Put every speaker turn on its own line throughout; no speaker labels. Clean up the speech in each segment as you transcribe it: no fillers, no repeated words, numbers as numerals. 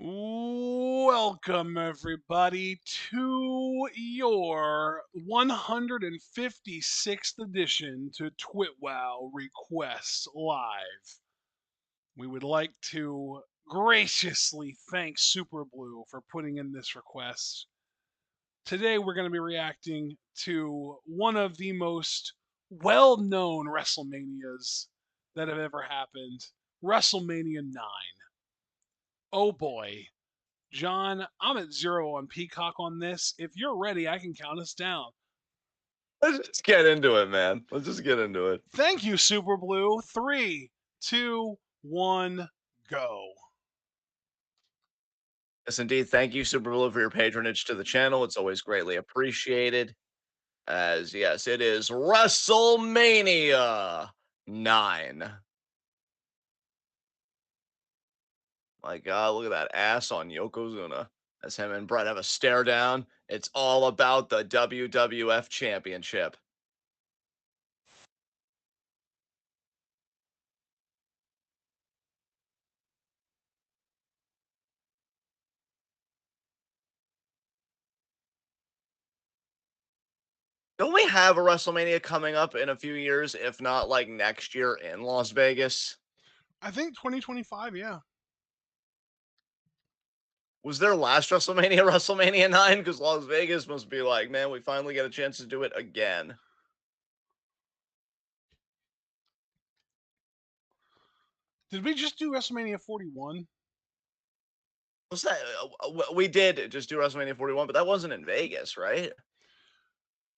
Welcome, everybody, to your 156th edition to TWitWoW Requests Live. We would like to graciously thank Superblue for putting in this request. Today, we're going to be reacting to one of the most well known WrestleManias that have ever happened, WrestleMania 9. Oh boy, John, I'm at 0 on Peacock on this. If you're ready, I can count us down.
Let's just get into it, man. Let's just get into it.
Thank you, Super Blue. Three, two, one, go.
Yes, indeed. Thank you, Super Blue, for your patronage to the channel. It's always greatly appreciated. As yes, it is WrestleMania 9. My God, look at that ass on Yokozuna. As him and Brett have a stare down. It's all about the WWF Championship. Don't we have a WrestleMania coming up in a few years, if not like next year in Las Vegas?
I think 2025, yeah.
Was their last WrestleMania WrestleMania 9? Because Las Vegas must be like, man, we finally get a chance to do it again.
Did we just do WrestleMania 41?
What's that? We did just do WrestleMania 41, but that wasn't in Vegas, right?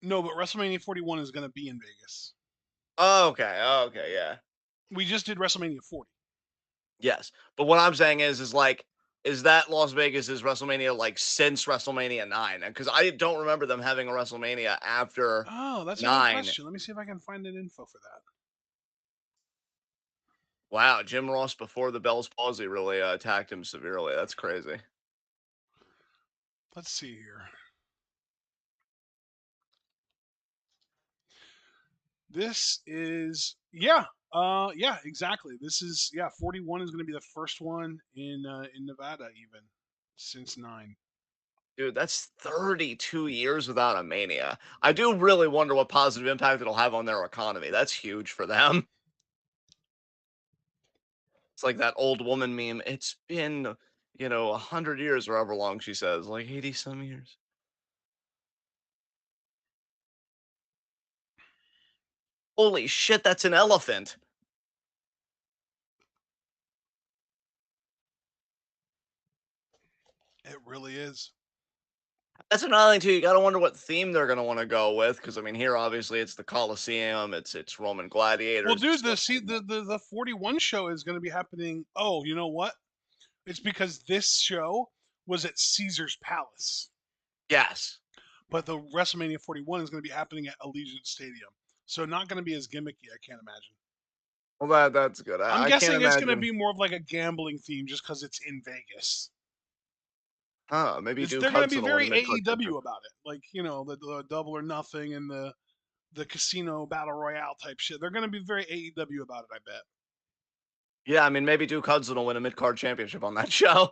No, but WrestleMania 41 is going to be in Vegas.
Oh, okay. Oh, okay. Yeah.
We just did WrestleMania 40.
Yes. But what I'm saying is like, is that Las Vegas is WrestleMania like since WrestleMania 9? Because I don't remember them having a WrestleMania after
Oh, that's a good
9.
question. Let me see if I can find an info for that.
Wow. Jim Ross before the Bell's palsy really attacked him severely. That's crazy.
Let's see here. This is yeah, exactly. This is 41 is going to be the first one in Nevada even since 9.
Dude, that's 32 years without a Mania. I do really wonder what positive impact it'll have on their economy. That's huge for them. It's like that old woman meme. It's been, 100 years or however long she says, like 80 some years. Holy shit, that's an elephant.
It really is.
That's another thing too. You gotta wonder what theme they're gonna want to go with, because I mean, here obviously it's the Colosseum, it's Roman
Well,
gladiators and
dude,
stuff like that.
the 41 show is going to be happening. Oh, you know what? It's because this show was at Caesar's Palace,
Yes.
but the WrestleMania 41 is going to be happening at Allegiant Stadium. So not going to be as gimmicky, I can't imagine.
Well, that's good.
I'm
I can't
guessing it's going to
imagine.
be more of like a gambling theme just because it's in Vegas.
Huh? Maybe
It's,
Duke
they're going to be
Hudson will win
very
a mid card
AEW
championship.
about it, like the Double or Nothing and the casino battle royale type shit. They're going to be very AEW about it, I bet.
Yeah, I mean, maybe Duke Hudson will win a mid card championship on that show.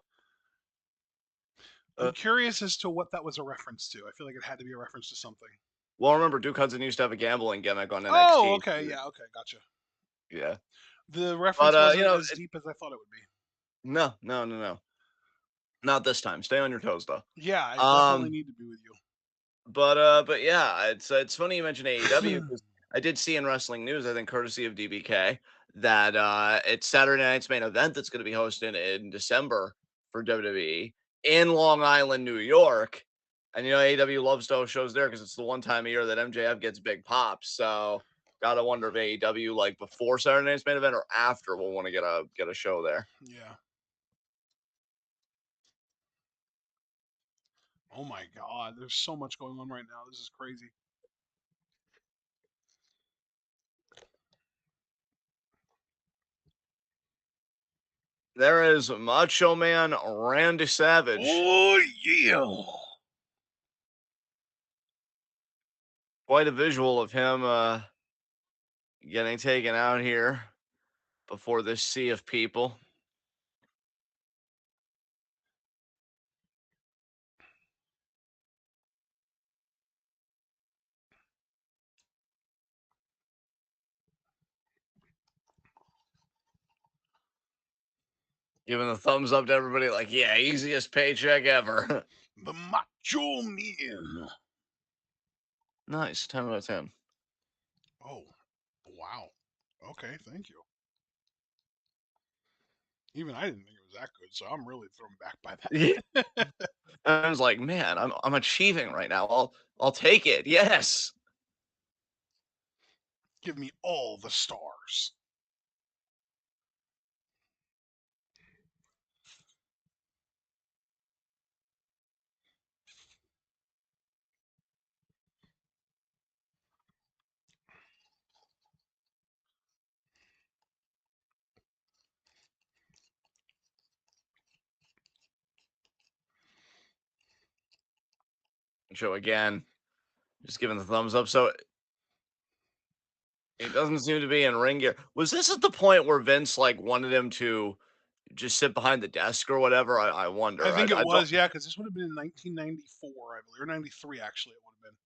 I'm
Uh,
curious as to what that was a reference to. I feel like it had to be a reference to something.
well, remember Duke Hudson used to have a gambling gimmick on
Oh,
NXT.
okay, yeah, okay, gotcha.
Yeah,
The
but
reference wasn't as deep as I thought it would be.
no, no, no, no, not this time. Stay on your toes, though.
Yeah, I definitely
Um,
need to be with you.
but yeah, it's funny you mentioned AEW because I did see in wrestling news, I think courtesy of DBK, that it's Saturday night's main event that's going to be hosted in December for WWE in Long Island, New York. And AEW loves to host shows there because it's the one time a year that MJF gets big pops. So gotta wonder if AEW like before Saturday night's main event or after will want to get a show there.
Yeah. Oh my God, there's so much going on right now. This is crazy.
There is Macho Man Randy Savage.
Oh yeah.
Quite a visual of him getting taken out here before this sea of people. Giving the thumbs up to everybody, like, yeah, easiest paycheck ever.
The Macho Man.
Nice, 10 out of 10.
Oh, wow. Okay, thank you. Even I didn't think it was that good, so I'm really thrown back by
Yeah,
that.
I was like, man, I'm achieving right now. I'll take it. Yes.
Give me all the stars.
Show again. Just giving the thumbs up. So it doesn't seem to be in ring gear. Was this at the point where Vince like wanted him to just sit behind the desk or whatever? I
I
wonder.
think it
I don't.
was, yeah, because this would have been in 1994, I believe, or 93, actually, it would have been.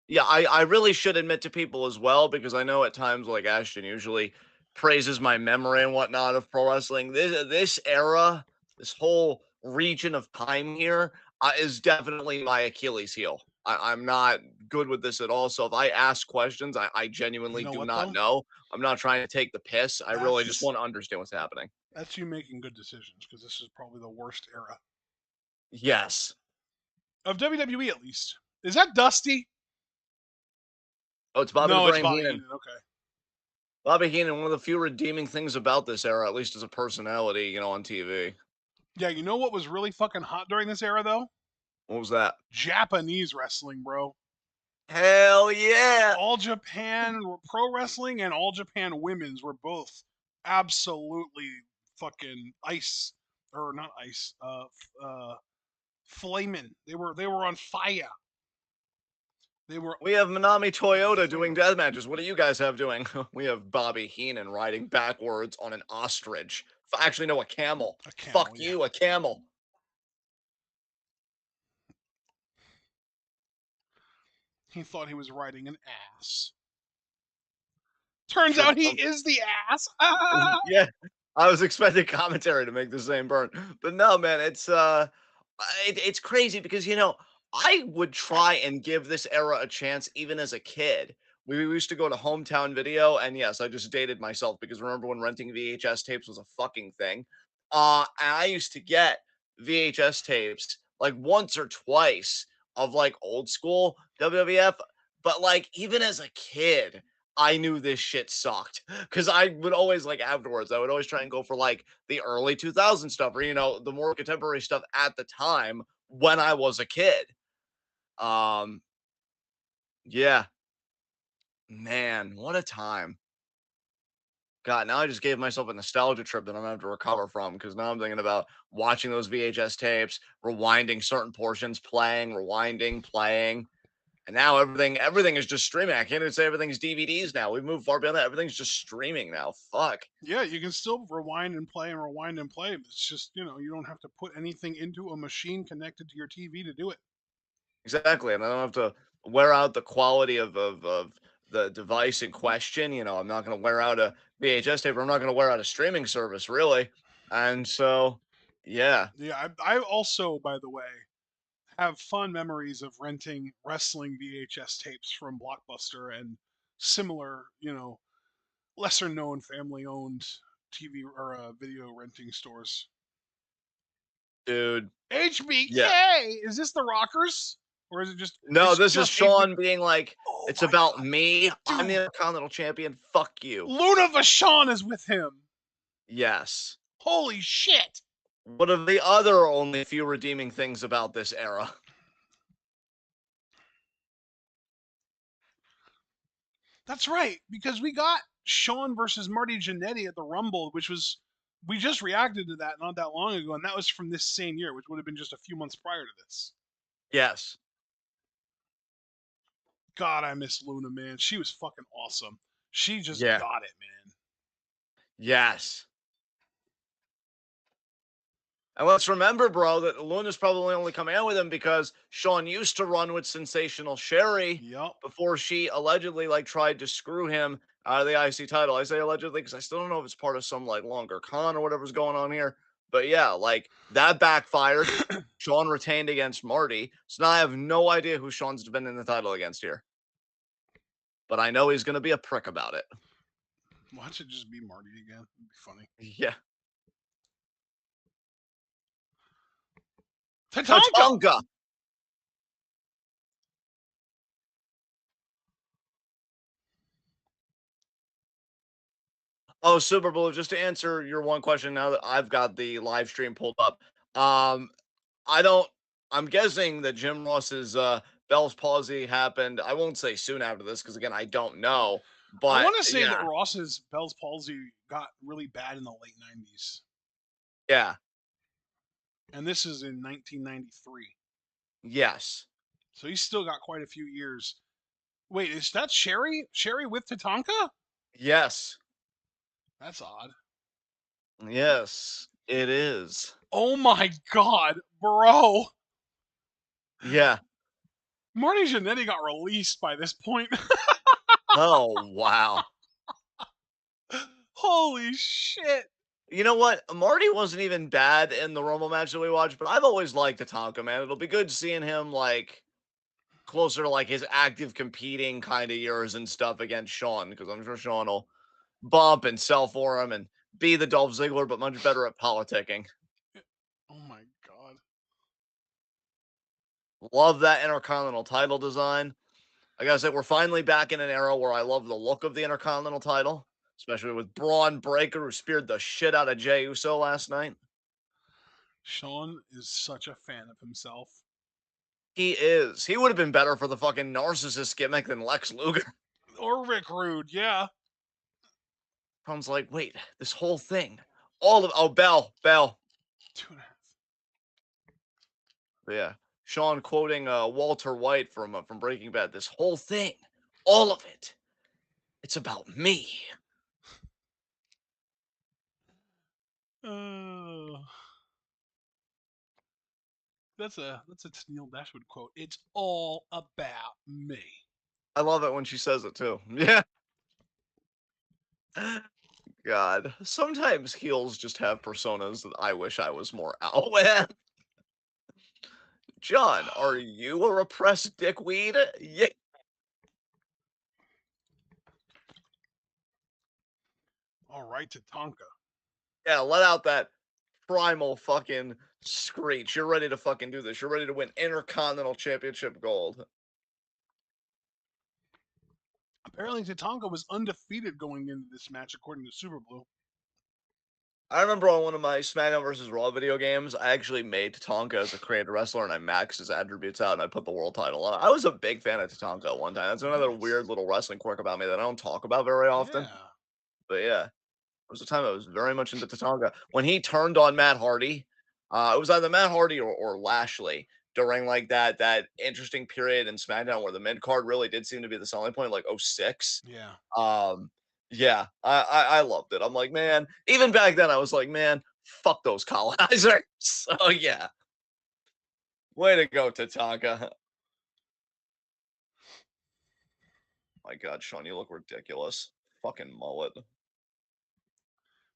Yeah, I really should admit to people as well because I know at times like Ashton usually praises my memory and whatnot of pro wrestling. This era, this whole region of time here is definitely my Achilles heel. I'm not good with this at all. So if I ask questions, I
You
genuinely
know
do
what,
not
though?
know. I'm not trying to take the piss. I really just
That's
want to understand what's happening.
that's you making good decisions, because this is probably the worst era
Yes.
of WWE, at least. Is that Dusty?
Oh, it's Bobby the
No, it's
Brain
Bobby
Heenan.
Heenan. Okay.
Bobby Heenan, one of the few redeeming things about this era, at least as a personality, on TV.
Yeah, you know what was really fucking hot during this era, though?
What was that?
Japanese wrestling, bro.
Hell yeah.
All Japan Pro Wrestling and All Japan Women's were both absolutely fucking ice, or not ice, flaming. They were on fire. They were
We have Manami
on
Toyota doing
fire.
death matches. What do you guys have doing? We have Bobby Heenan riding backwards on an ostrich. Actually, no, a camel.
A camel,
Fuck
yeah.
you, a camel.
He thought he was riding an ass. Turns
Trip.
out he is the ass. Ah!
Yeah, I was expecting commentary to make the same burn, but no, man, it's crazy because I would try and give this era a chance even as a kid. We used to go to Hometown Video, and yes, I just dated myself because remember when renting VHS tapes was a fucking thing. And I used to get VHS tapes like once or twice of like old school WWF, but like even as a kid. I knew this shit sucked because I would always like afterwards. I would always try and go for like the early 2000 stuff or the more contemporary stuff at the time when I was a kid. Um, yeah, man, what a time. God, now I just gave myself a nostalgia trip that I'm gonna have to recover from because now I'm thinking about watching those VHS tapes, rewinding certain portions, playing, rewinding, playing. And now everything is just streaming. I can't even say everything's DVDs now. We've moved far beyond that. Everything's just streaming now. Fuck.
Yeah, you can still rewind and play and rewind and play. It's just, you don't have to put anything into a machine connected to your TV to do it.
Exactly. And I don't have to wear out the quality of the device in question. I'm not gonna wear out a VHS tape, or I'm not gonna wear out a streaming service, really. And so yeah.
Yeah, I also, by the way, have fond memories of renting wrestling VHS tapes from Blockbuster and similar, lesser known family owned TV or video renting stores.
Dude. Yeah.
HBK, is this the Rockers, or is it just
No,
it's
this is
just HBK?
Sean being like,
Oh
it's
my
about
god,
me. I'm the
dude!
Intercontinental Champion. Fuck you.
Luna Vachon is with him.
Yes.
Holy shit!
What are the other only few redeeming things about this era?
That's right, because we got Sean versus Marty Jannetty at the Rumble, which was we just reacted to that not that long ago, and that was from this same year, which would have been just a few months prior to this.
Yes.
God, I miss Luna, man. She was fucking awesome. She just
Yeah.
got it, man.
Yes. And let's remember, bro, that Luna's probably only coming out with him because Sean used to run with Sensational Sherry
Yep.
before she allegedly like tried to screw him out of the IC title. I say allegedly because I still don't know if it's part of some like longer con or whatever's going on here. But yeah, like that backfired. Sean retained against Marty. So now I have no idea who Sean's defending the title against here. But I know he's going to be a prick about it.
Watch it just be Marty again. It'd be funny.
Yeah.
Tatanka!
Tatanka. Oh, Super Bowl. Just to answer your one question now that I've got the live stream pulled up. Um, I don't. I'm guessing that Jim Ross's Bell's palsy happened. I won't say soon after this because again I don't know.
I
But
want to say that
yeah,
Ross's Bell's palsy got really bad in the late 90s.
yeah,
And this is in 1993.
yes,
So he's still got quite a few years. Wait, is that Sherry? Sherry with Tatanka?
yes,
That's odd.
yes. It is.
Oh my god, bro.
Yeah.
Marty Jannetty got released by this point.
Oh wow.
Holy shit.
You know what? Marty wasn't even bad in the Rumble match that we watched, but I've always liked Tatanka, man. It'll be good seeing him like closer to like his active competing kind of years and stuff against Sean, because I'm sure Sean will bump and sell for him and be the Dolph Ziggler, but much better at politicking.
Oh my god.
Love that Intercontinental title design. I gotta say, we're finally back in an era where I love the look of the Intercontinental title, especially with Braun Breaker, who speared the shit out of Jey Uso last night.
Sean is such a fan of himself.
He is. He would have been better for the fucking narcissist gimmick than Lex Luger.
Or Rick Rude, yeah.
Sean's like, wait, this whole thing, all of Bell.
2.5.
Yeah, Sean quoting Walter White from Breaking Bad. This whole thing, all of it, it's about me.
Uh, that's a Neil Dashwood quote. It's all about me.
I love it when she says it too. Yeah. God, sometimes heels just have personas that I wish I was more out with. John, are you a repressed dickweed? Yeah.
All right, Tatanka.
Yeah, let out that primal fucking screech. You're ready to fucking do this. You're ready to win Intercontinental Championship gold.
Apparently, Tatanka was undefeated going into this match, according to Super Blue.
I remember on one of my SmackDown vs. Raw video games, I actually made Tatanka as a created wrestler and I maxed his attributes out and I put the world title on. I was a big fan of Tatanka at one time. That's another
Nice.
weird little wrestling quirk about me that I don't talk about very often.
Yeah.
But yeah, it was a time I was very much into Tatanka. When he turned on Matt Hardy, it was either Matt Hardy or Lashley during like that interesting period in SmackDown where the mid card really did seem to be the selling point, like '06.
Yeah.
Um, yeah, I loved it. I'm like, man, even back then I was like, man, fuck those colonizers. So yeah, way to go, Tatanka. My God, Sean, you look ridiculous. Fucking mullet.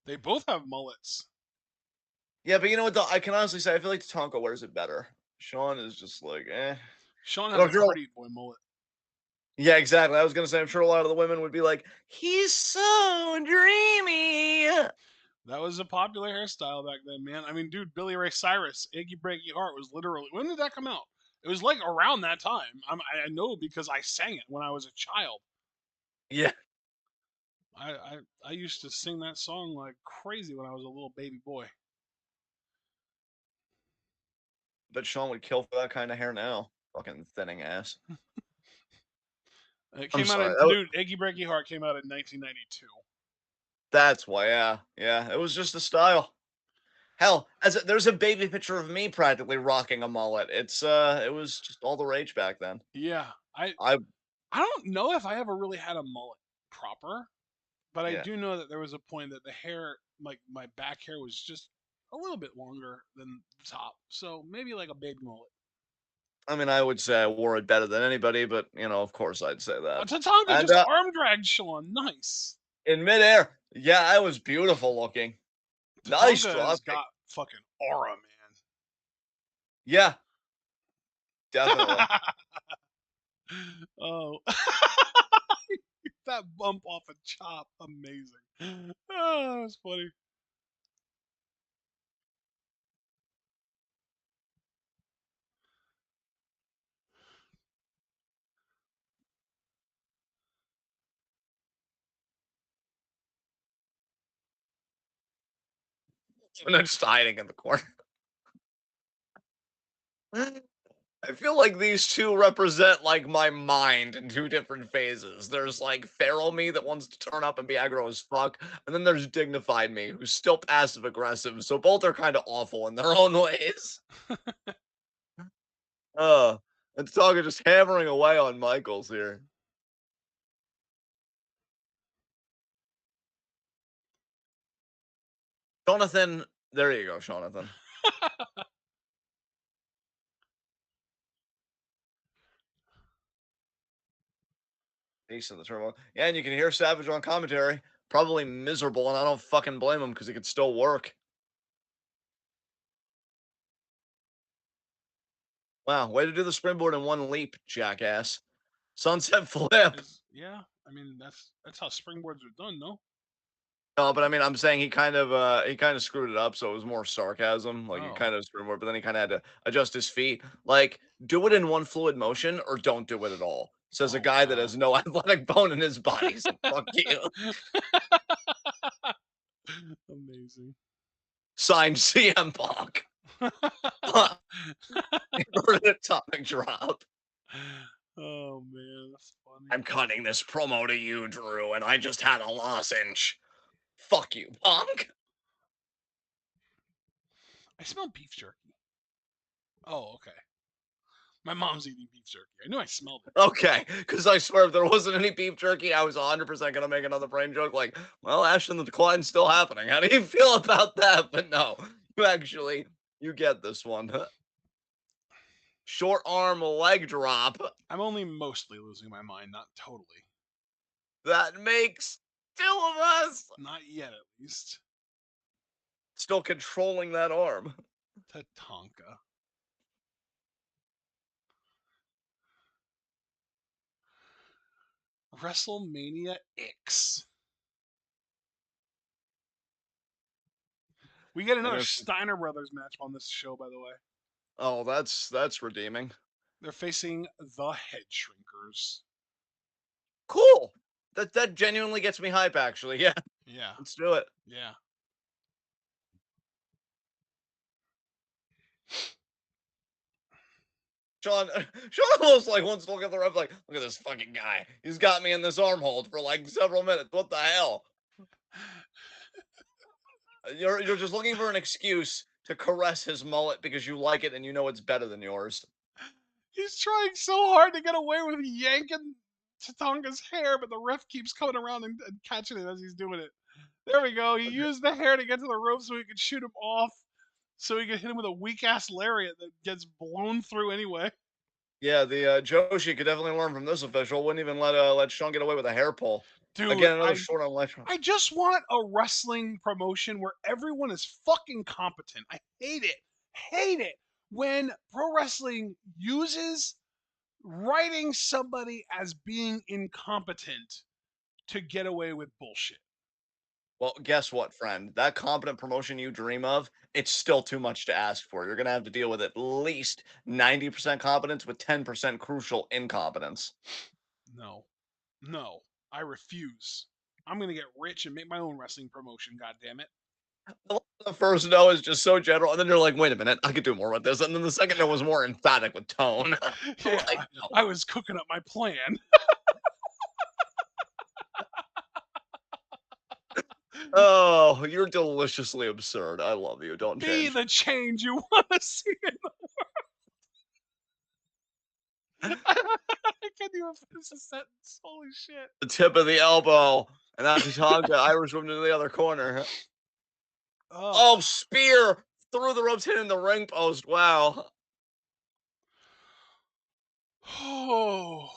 They both have mullets.
Yeah, but you know what? Though I can honestly say I feel like Tatanka wears it better. Sean is just like, eh.
Sean
But
has
I'm
a
sure.
Hardy Boy mullet.
Yeah, exactly. I was gonna say I'm sure a lot of the women would be like, he's so dreamy.
That was a popular hairstyle back then, man. I mean, dude, Billy Ray Cyrus, Iggy Breaky Heart was literally. When did that come out? It was like around that time. I know because I sang it when I was a child.
Yeah,
I used to sing that song like crazy when I was a little baby boy.
but Sean would kill for that kind of hair now. Fucking thinning ass.
It
I'm
came out
sorry.
in
That was,
dude. Iggy Breaky Heart came out in 1992.
that's why. Yeah, yeah. It was just the style. Hell, there's a baby picture of me practically rocking a mullet. It was just all the rage back then.
Yeah,
I
I don't know if I ever really had a mullet proper, but I
yeah.
do know that there was a point that the hair, like my back hair, was just a little bit longer than the top. So maybe like a baby mullet.
I mean, I would say I wore it better than anybody, but you know, of course, I'd say that.
Tatanka
And
just arm dragged Sean. Nice.
in midair, yeah, I was beautiful looking. Nice
Tatanka has got
dropkick.
fucking aura,
Yeah,
man.
definitely.
Oh, that bump off a chop, amazing. Oh, that's funny.
And then just hiding in the corner. I feel like these two represent like my mind in two different phases. There's like feral me that wants to turn up and be aggro as fuck, and then there's dignified me who's still passive aggressive. So both are kind of awful in their own ways. Uh, and Saga just hammering away on Michaels here. Jonathan, there you go, Jonathan. Ace of the turbo. Yeah, and you can hear Savage on commentary. Probably miserable, and I don't fucking blame him because he could still work. Wow, way to do the springboard in one leap, jackass. Sunset flip.
Yeah. I mean, that's how springboards are done, no?
No, but I mean, I'm saying he kind of screwed it up, so it was more sarcasm. Like he
Oh.
kind of screwed more, but then he kind of had to adjust his feet. Like, do it in one fluid motion or don't do it at all. Says a
Oh
guy that
wow.
has no athletic bone in his body. So fuck you.
Amazing.
Signed CM Punk. Atomic drop.
Oh man, that's funny.
I'm cutting this promo to you, Drew, and I just had a lozenge. Fuck you, Punk.
I smell beef jerky. Oh, okay. My mom's eating beef jerky. I knew I smelled it.
Okay, because I swear if there wasn't any beef jerky, I was 100% gonna make another brain joke like, well, Ashton, the decline's still happening. How do you feel about that? But no, you get this one. Short arm leg drop.
I'm only mostly losing my mind, not totally.
That makes two of us.
Not yet, at least.
Still controlling that arm.
Tatanka. Wrestlemania X. We get
And
another
it's
Steiner Brothers match on this show, by the way.
oh, that's redeeming.
They're facing the Head Shrinkers.
Cool. That genuinely gets me hype. Actually, yeah.
Yeah,
Let's do it.
yeah.
Sean, Sean almost like wants to look at the ref like, look at this fucking guy. He's got me in this arm hold for like several minutes. What the hell? You're just looking for an excuse to caress his mullet because you like it and you know it's better than yours.
He's trying so hard to get away with yanking Tatanka's hair, but the ref keeps coming around and catching it as he's doing it. There we go. He used the hair to get to the rope so he could shoot him off, so he could hit him with a weak ass lariat that gets blown through anyway.
Yeah, the Joshi could definitely learn from this official. Wouldn't even let Sean get away with a hair pull.
Dude,
Again, another short on electron.
I just want a wrestling promotion where everyone is fucking competent. I hate it. Hate it when pro wrestling uses writing somebody as being incompetent to get away with bullshit.
Well, guess what, friend? That competent promotion you dream of, it's still too much to ask for. You're gonna have to deal with at least 90% competence with 10% crucial incompetence.
No. No. I refuse. I'm gonna get rich and make my own wrestling promotion, god damn it.
The first no is just so general, and then you're like, wait a minute, I could do more with this. And then the second no was more emphatic with tone.
Yeah,
Like, no.
I was cooking up my plan.
Oh, you're deliciously absurd. I love you. Don't
Be
change.
the change you want to see in the world. I can't even finish a sentence. Holy shit.
The tip of the elbow, and that's Tatanka Irish woman to the other corner.
Oh.
Oh, spear through the ropes, hitting the ring post. Wow.
Oh.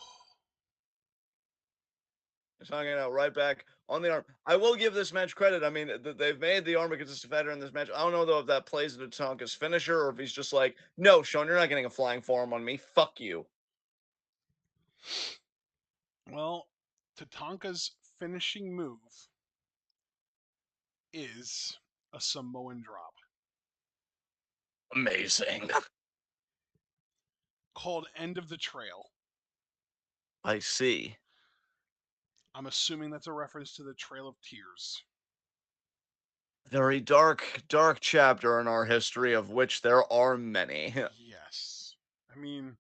Tatanka out right back on the arm. I will give this match credit. I mean, they've made the arm against defender in this match. I don't know though if that plays into Tonka's finisher or if he's just like, no, Sean, you're not getting a flying forearm on me. Fuck you.
Well, Tatanka's finishing move is a Samoan drop
Amazing.
called End of the Trail.
I see.
I'm assuming that's a reference to the Trail of Tears.
Very dark, dark chapter in our history, of which there are many.
Yes. I mean,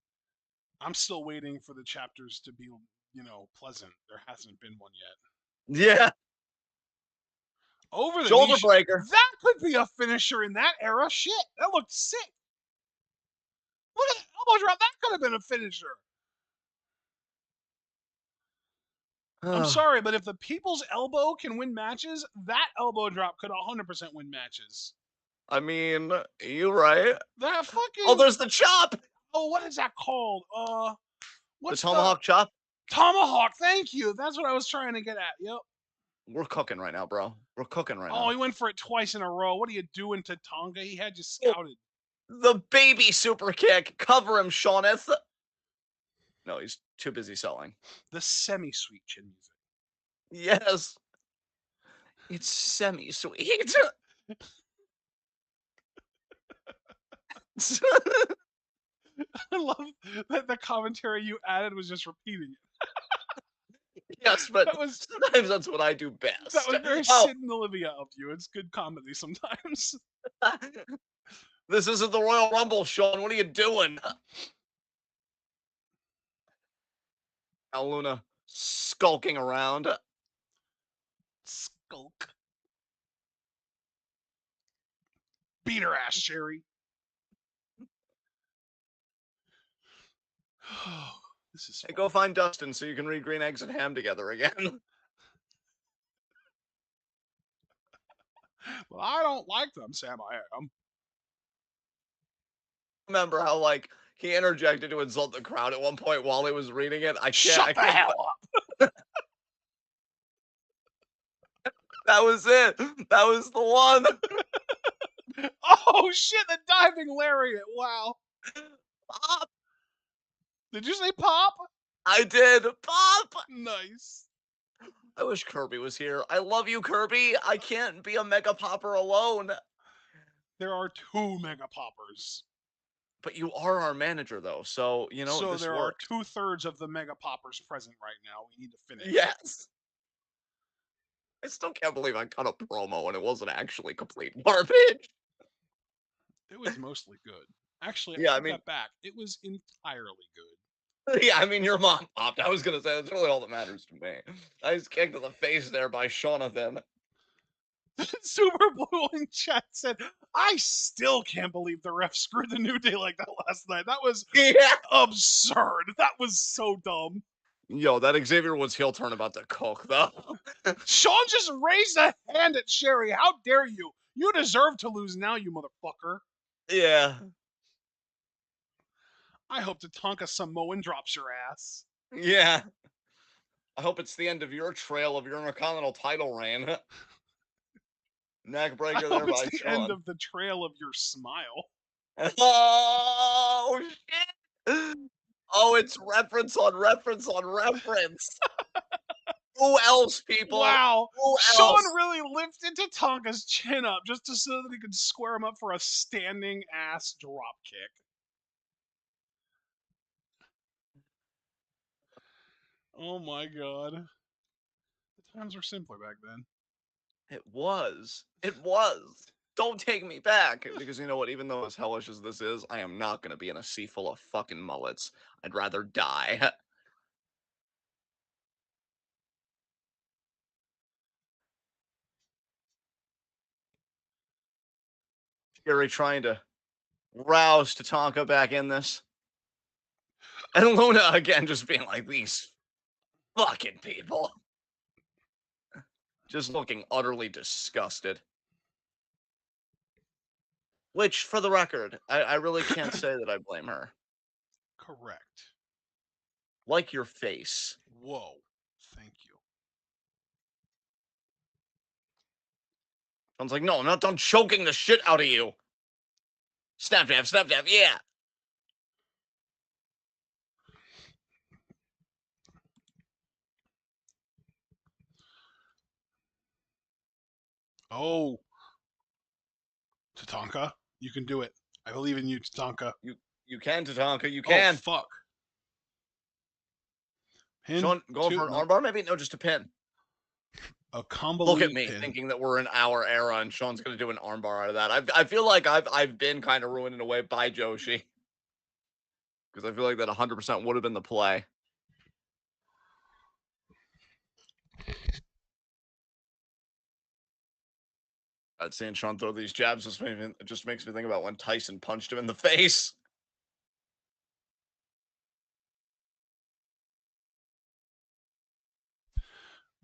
I'm still waiting for the chapters to be, pleasant. There hasn't been one yet.
Yeah.
Over the knee.
Shoulder breaker.
That could be a finisher in that era. Shit. That looked sick. Look at that elbow drop. That could have been a finisher. I'm sorry, but if the people's elbow can win matches, that elbow drop could 100% win matches.
I mean, you're right.
That fucking.
Oh, there's the chop.
Oh, what is that called? What's
the tomahawk chop?
Tomahawk. Thank you. That's what I was trying to get at. Yep.
We're cooking right now, bro. We're cooking right now.
Oh, he went for it twice in a row. What are you doing to Tonga? He had you scouted.
The baby super kick. Cover him, Shawneth. No, he's too busy selling.
The semi-sweet chin music.
Yes. It's semi-sweet.
I love that the commentary you added was just repeating it.
Yes, but sometimes that's what I do best.
That was very Sid and Olivia of you. It's good comedy sometimes.
This isn't the Royal Rumble, Sean. What are you doing? Al Luna skulking around.
Skulk. Beat her ass, Sherry. This is
hey, go find Dustin so you can read Green Eggs and Ham together again.
Well, I don't like them, Sam. I am.
Remember how he interjected to insult the crowd at one point while he was reading it?
Shut the hell up.
That was it. That was the one.
Oh shit! The diving lariat. Wow.
Pop.
Did you say pop?
I did. Pop.
Nice.
I wish Kirby was here. I love you, Kirby. I can't be a Mega Popper alone.
There are 2 Mega Poppers.
But you are our manager, though, so
So
this
there
works.
are 2/3 of the Mega Poppers present right now. We need to finish.
Yes. I still can't believe I cut a promo and it wasn't actually complete garbage.
It was mostly good. Actually,
Yeah,
I take that back. It was entirely good.
Yeah, I mean, your mom popped. I was gonna say that's really all that matters to me. I was kicked in the face there by Jonathan.
Super Blue in chat said, "I still can't believe the ref screwed the New Day like that last night. That was absurd. That was so dumb."
Yo, that Xavier Woods heel turn about to cook, though.
Sean just raised a hand at Sherry. How dare you? You deserve to lose now, you motherfucker.
Yeah.
I hope Tatanka Samoan drops your ass.
Yeah. I hope it's the end of your trail of your Intercontinental title reign. Neck breaker there by
It's the
Sean.
end of the trail of your smile.
Oh, shit. Oh, it's reference on reference on reference. Who else, people?
Wow.
Who
Sean
else?
really lifted Tatanka's chin up just so that he could square him up for a standing ass drop kick. Oh my god. The times were simpler back then.
It was. It was. Don't take me back. Because you know what? Even though as hellish as this is, I am not going to be in a sea full of fucking mullets. I'd rather die. Gary trying to rouse Tatanka back in this. And Luna again just being like, these fucking people. Just looking utterly disgusted. Which, for the record, I really can't say that I blame her.
Correct.
Like your face.
Whoa. Thank you.
Sean's like, no, I'm not done choking the shit out of you. Snap jab, yeah.
Oh, Tatanka, you can do it. I believe in you, Tatanka.
You can, Tatanka, you
Oh,
can.
fuck. Pin.
Sean, going for an armbar, maybe? No, just a pin.
A convoluted
Look at me
pin.
thinking that we're in our era and Sean's going to do an armbar out of that. I feel like I've been kind of ruined in a way by Joshi. Because I feel like that 100% would have been the play. I'd seeing Sean throw these jabs just makes me think about when Tyson punched him in the face.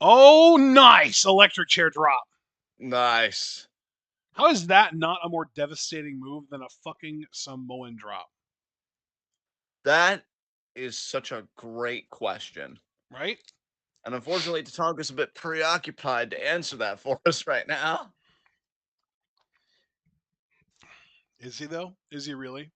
Oh, nice! Electric chair drop.
Nice.
How is that not a more devastating move than a fucking Samoan drop?
That is such a great question.
Right?
And unfortunately, Tatanka's a bit preoccupied to answer that for us right now.
Is he, though? Is he really?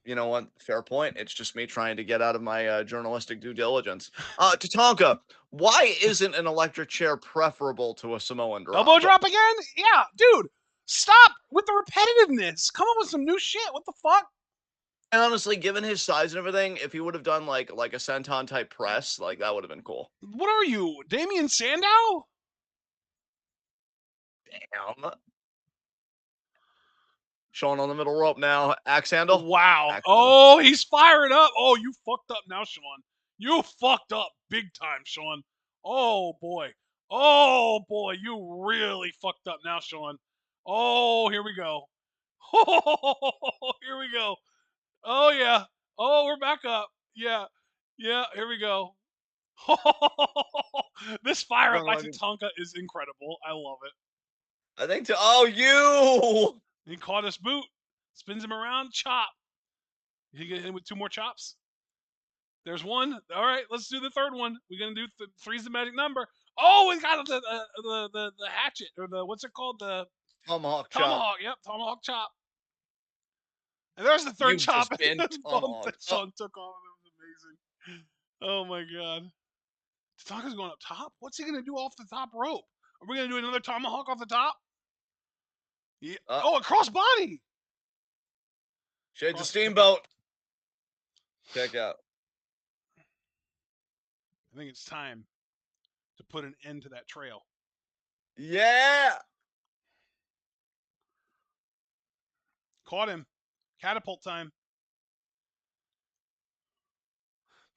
You know what? Fair point. It's just me trying to get out of my journalistic due diligence. Tatanka, why isn't an electric chair preferable to a Samoan drop?
Elbow drop again? Yeah, dude. Stop with the repetitiveness. Come up with some new shit. What the fuck?
And honestly, given his size and everything, if he would have done like a senton type press, like that would have been cool.
What are you, Damien Sandow?
Damn. Sean on the middle rope now. Axe handle.
Wow.
Axe handle.
Oh, he's firing up. Oh, you fucked up now, Sean. You fucked up big time, Sean. Oh boy. Oh boy, you really fucked up now, Sean. Oh, here we go. Oh, here we go. Oh yeah. Oh, we're back up. Yeah. Yeah, here we go. This fire up by Tatanka is incredible. I love it.
I think you!
He caught his boot. Spins him around. Chop. He get him with 2 more chops. There's one. All right, let's do the third one. We're gonna do three's the magic number. Oh, we got the hatchet or the what's it called? The
Tomahawk
tomahawk. Yep, tomahawk chop. And there's the third
You've
chop.
just been tomahawked.
That Sean took off. It was amazing. Oh my god. Tatanka's going up top. What's he gonna do off the top rope? Are we gonna do another tomahawk off the top? Yeah. Oh, a cross body.
Shades of Steamboat. Check out.
I think it's time to put an end to that trail.
Yeah.
Caught him. Catapult time.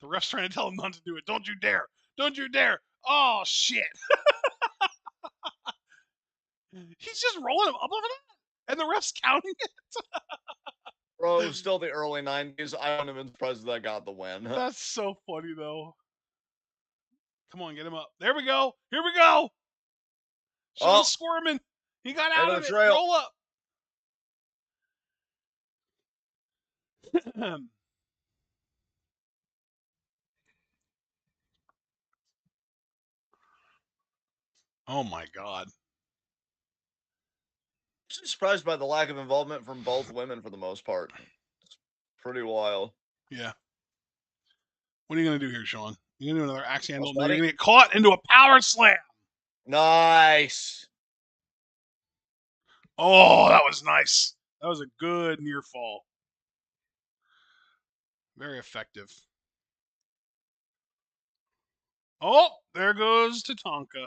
The ref's trying to tell him not to do it. Don't you dare. Don't you dare. Oh, shit. He's just rolling him up over that. And the ref's counting it.
Bro, it was still the early 90s. I wouldn't have been surprised that I got the win.
That's so funny, though. Come on, get him up. There we go. Here we go. Sean's squirming. He got out of it.
Trail.
Roll up. Oh, my God.
I'm surprised by the lack of involvement from both women for the most part. It's pretty wild.
Yeah. What are you going to do here, Sean? You're going to do another axe handle? No, you're
buddy.
going to get caught into a power slam.
Nice.
Oh, that was nice. That was a good near fall. Very effective. Oh, there goes Tatanka.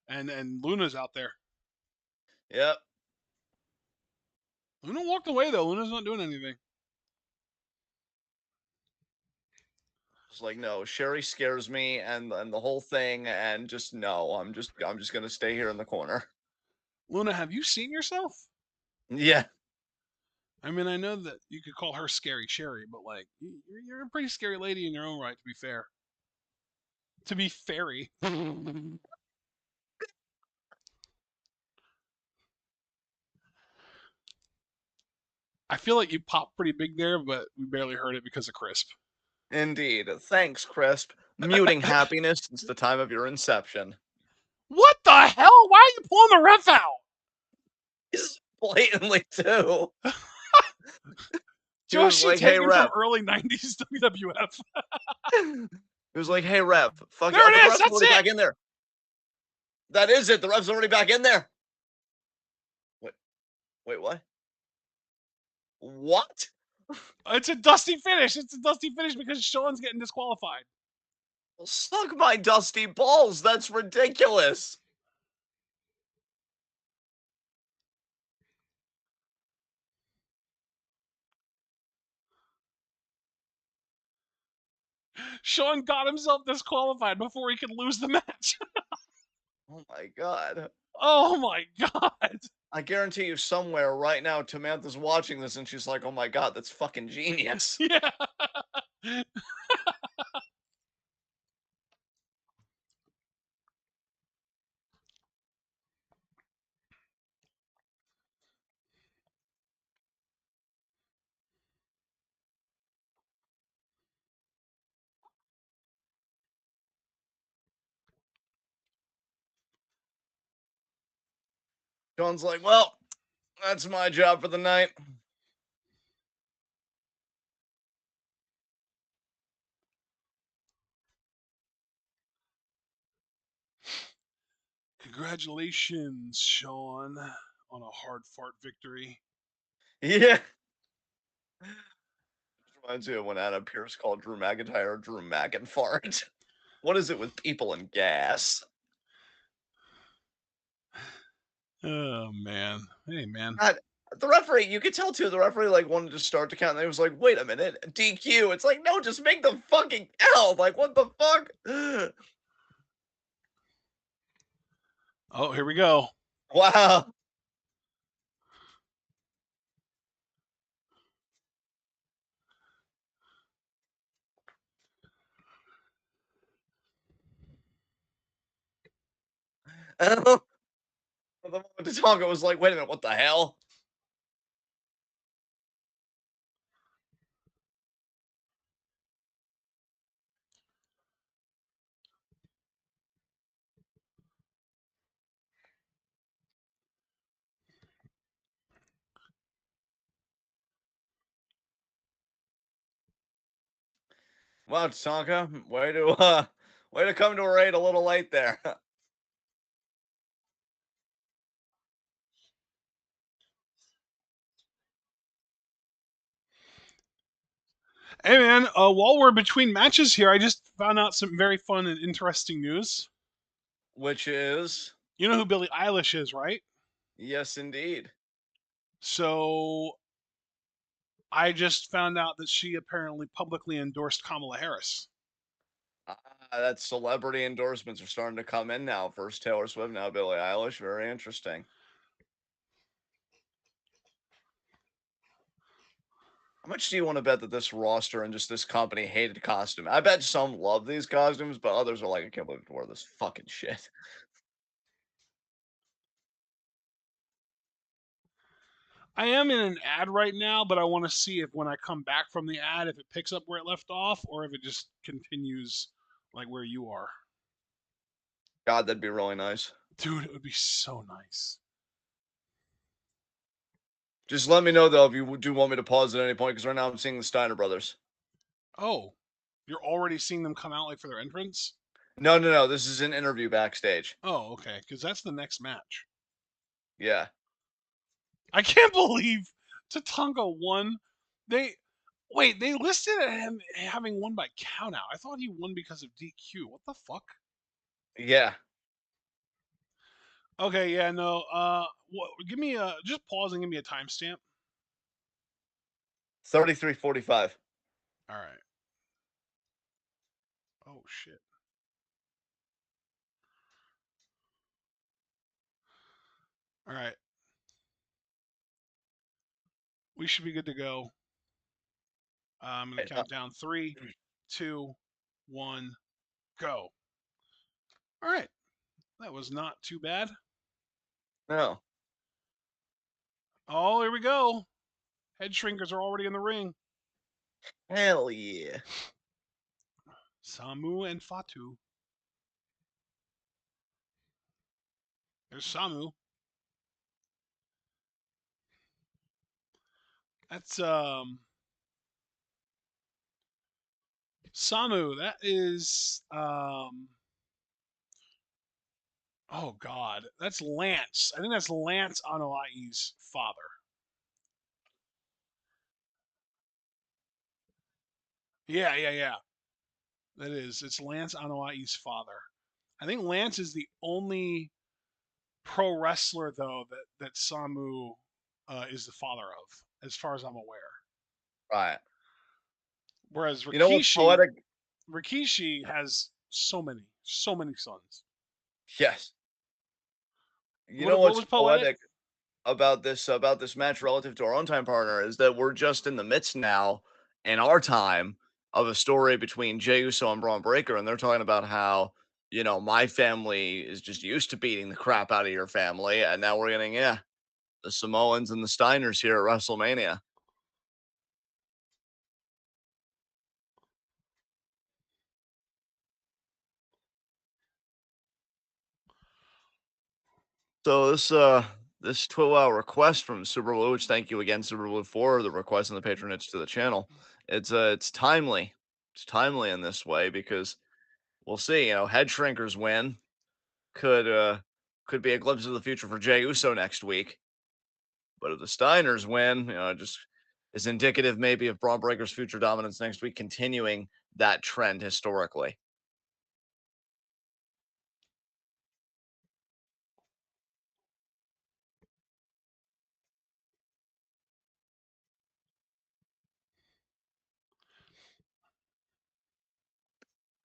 And Luna's out there.
Yep.
Luna walked away, though. Luna's not doing anything.
It's like, no, Sherry scares me and the whole thing, and just no, I'm just gonna stay here in the corner.
Luna, have you seen yourself?
Yeah.
I mean, I know that you could call her Scary Sherry, but like, you're a pretty scary lady in your own right, to be fair. To be fairy. I feel like you popped pretty big there, but we barely heard it because of Crisp.
Indeed. Thanks, Crisp. Muting happiness since the time of your inception.
What the hell? Why are you pulling the ref out?
He's blatantly too. He was
Joshi
like, "Hey,
taken from
ref."
early '90s WWF.
He was like, "Hey, ref, fuck it."
There
Oh, but
it
the
is.
ref's
That's
already
it.
back in there. That is it. The ref's already back in there. Wait, wait, what? What?
It's a dusty finish. It's a dusty finish because Sean's getting disqualified.
Well, suck my dusty balls. That's ridiculous.
Sean got himself disqualified before he could lose the match.
Oh my god.
Oh my god.
I guarantee you somewhere right now, Samantha's watching this and she's like, "Oh my god, that's fucking genius."
Yeah.
Sean's like, "Well, that's my job for the night."
Congratulations, Sean, on a hard fart victory.
Yeah. Reminds me of when Adam Pierce called Drew McIntyre Drew McInfart. What is it with people and gas?
Oh man. Hey man.
God, the referee, you could tell too, the referee like wanted to start to count and he was like, "Wait a minute, DQ." It's like, no, just make the fucking L. Like, what the fuck?
Oh, here we go.
Wow. The moment Tatanka was like, "Wait a minute, what the hell?" Wow, Tatanka, way to come to our aid a little late there.
Hey man, while we're between matches here, I just found out some very fun and interesting news.
Which is,
You know who Billie Eilish is, right?
yes, indeed.
So I just found out that she apparently publicly endorsed Kamala Harris.
Ah, that celebrity endorsements are starting to come in now. First Taylor Swift, now Billie Eilish. Very interesting. How much do you want to bet that this roster and just this company hated costume? I bet some love these costumes, but others are like, I can't believe I wore this fucking shit.
I am in an ad right now, but I want to see if when I come back from the ad, if it picks up where it left off or if it just continues like where you are.
God, that'd be really nice.
Dude, it would be so nice.
Just let me know though if you do want me to pause at any point, because right now I'm seeing the Steiner brothers.
Oh, you're already seeing them come out like for their entrance?
No, no, no. This is an interview backstage.
Oh, okay, because that's the next match.
Yeah.
I can't believe Tatanka won. They wait, they listed him having won by countout. I thought he won because of DQ. What the fuck?
Yeah.
Okay, yeah, no. Give me a just pause and give me a timestamp.
33:45.
All right. Oh shit. All right. We should be good to go. I'm gonna count down three, two, one, go. All right. That was not too bad.
No.
Oh, here we go. Head shrinkers are already in the ring.
Hell yeah.
Samu and Fatu. There's Samu. That's Samu. That is oh God, that's Lance. I think that's Lance Anoa'i's father. Yeah, yeah, yeah. That is. It's Lance Anoa'i's father. I think Lance is the only pro wrestler though that Samu is the father of, as far as I'm aware.
Right.
Whereas
You know what's poetic?
Rikishi has so many sons.
Yes. You know
What
what's
was poetic?
poetic about this match relative to our own time partner is that we're just in the midst now in our time of a story between Jey Uso and Braun Breaker, and they're talking about how my family is just used to beating the crap out of your family, and now we're getting the Samoans and the Steiners here at WrestleMania. So this 12-hour request from Super Blue, which thank you again, Super Blue, for the request and the patronage to the channel. It's timely. It's timely in this way because we'll see. Head shrinkers win could be a glimpse of the future for Jey Uso next week. But if the Steiners win, it just is indicative maybe of Braun Breaker's future dominance next week, continuing that trend historically.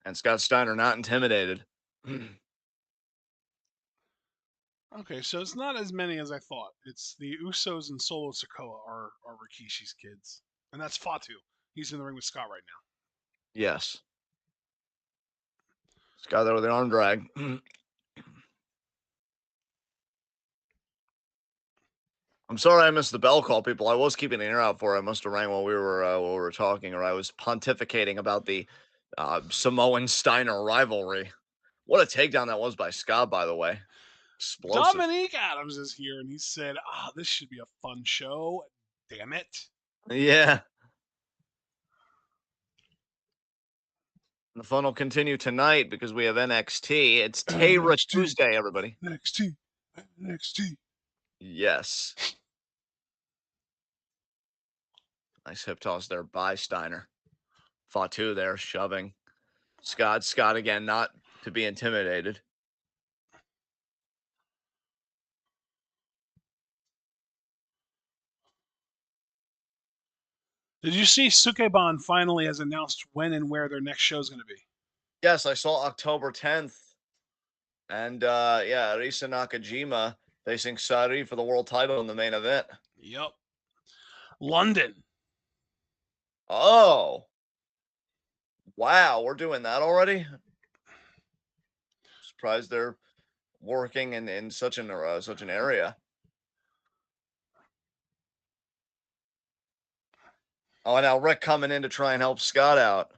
And Scott Steiner not intimidated.
Okay, so it's not as many as I thought. It's the Usos and Solo Sokoa are Rikishi's kids, and that's Fatu. He's in the ring with Scott right now.
Yes. Scott there with the arm drag. I'm sorry I missed the bell call, people. I was keeping an ear out for it. I must have rang while we were talking, or I was pontificating about the Samoan Steiner rivalry. What a takedown that was by Scott, by the way. Explosive.
Dominique Adams is here, and he said, "Ah, this should be a fun show." Damn it!
Yeah. The fun will continue tonight because we have NXT. It's Tayra
NXT,
Tuesday, everybody.
NXT, NXT.
Yes. Nice hip toss there by Steiner. Fatu there shoving. Scott again, not to be intimidated.
Did you see Sukeban finally has announced when and where their next show is going to be?
Yes, I saw October 10th. And yeah, Arisa Nakajima facing Sari for the world title in the main event.
Yep. London.
Oh, wow, we're doing that already? Surprised they're working in such an area. Oh, and now Rick coming in to try and help Scott out.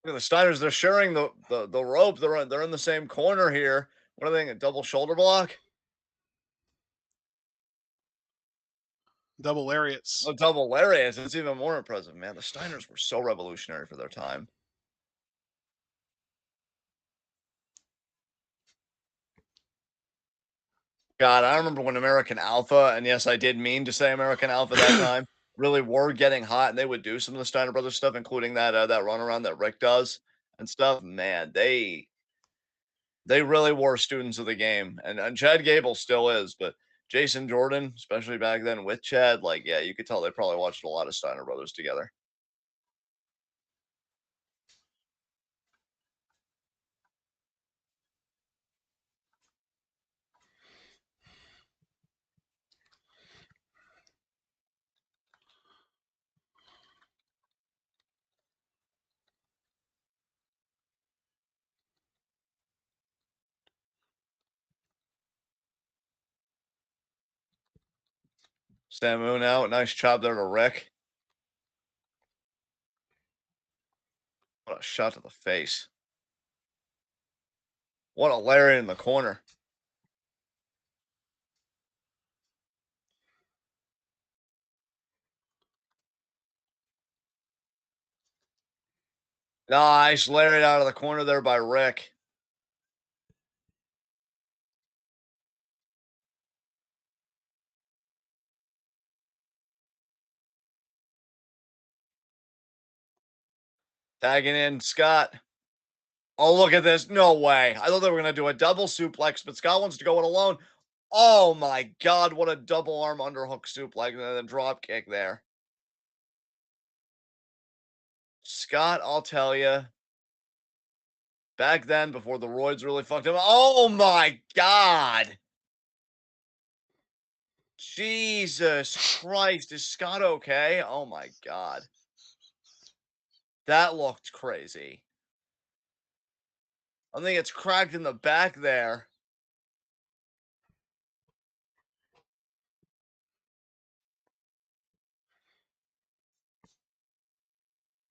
Look at the Steiners. They're sharing the rope. They're in the same corner here. What are they? A double shoulder block?
Double
Oh,
lariats.
double lariats. It's even more impressive, man. The Steiners were so revolutionary for their time. God, I remember when American Alpha, and yes, I did mean to say American Alpha that time, really were getting hot, and they would do some of the Steiner Brothers stuff, including that runaround that Rick does and stuff. Man, they really were students of the game, and Chad Gable still is, but Jason Jordan, especially back then with Chad, like yeah, you could tell they probably watched a lot of Steiner Brothers together. Samu now. Nice chop there to Rick. What a shot to the face. What a lariat in the corner. Nice lariat out of the corner there by Rick. Tagging in Scott. Oh, look at this. No way. I thought they were going to do a double suplex, but Scott wants to go it alone. Oh my God. What a double arm underhook suplex and then a drop kick there. Scott, I'll tell you. Back then, before the roids really fucked him. Oh my God. Jesus Christ. Is Scott okay? Oh my God. That looked crazy. I think it's cracked in the back there.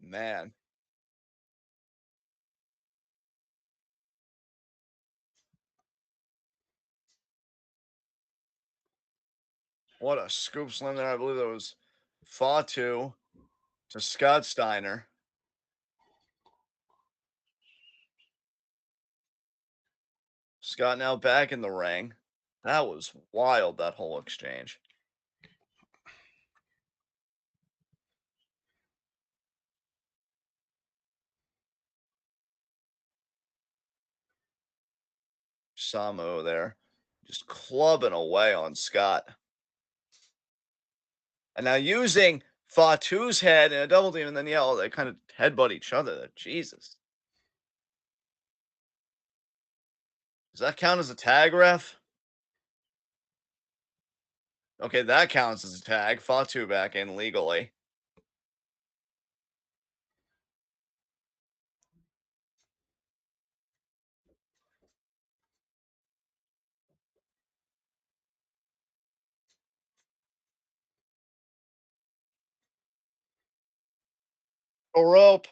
Man. What a scoop slam there. I believe that was Fatu to Scott Steiner. Scott now back in the ring. That was wild, that whole exchange. Samu there. Just clubbing away on Scott. And now using Fatu's head in a double team, and then, yeah, they kind of headbutt each other. Jesus. Does that count as a tag, ref? Okay, that counts as a tag. Fatu back in legally. A rope.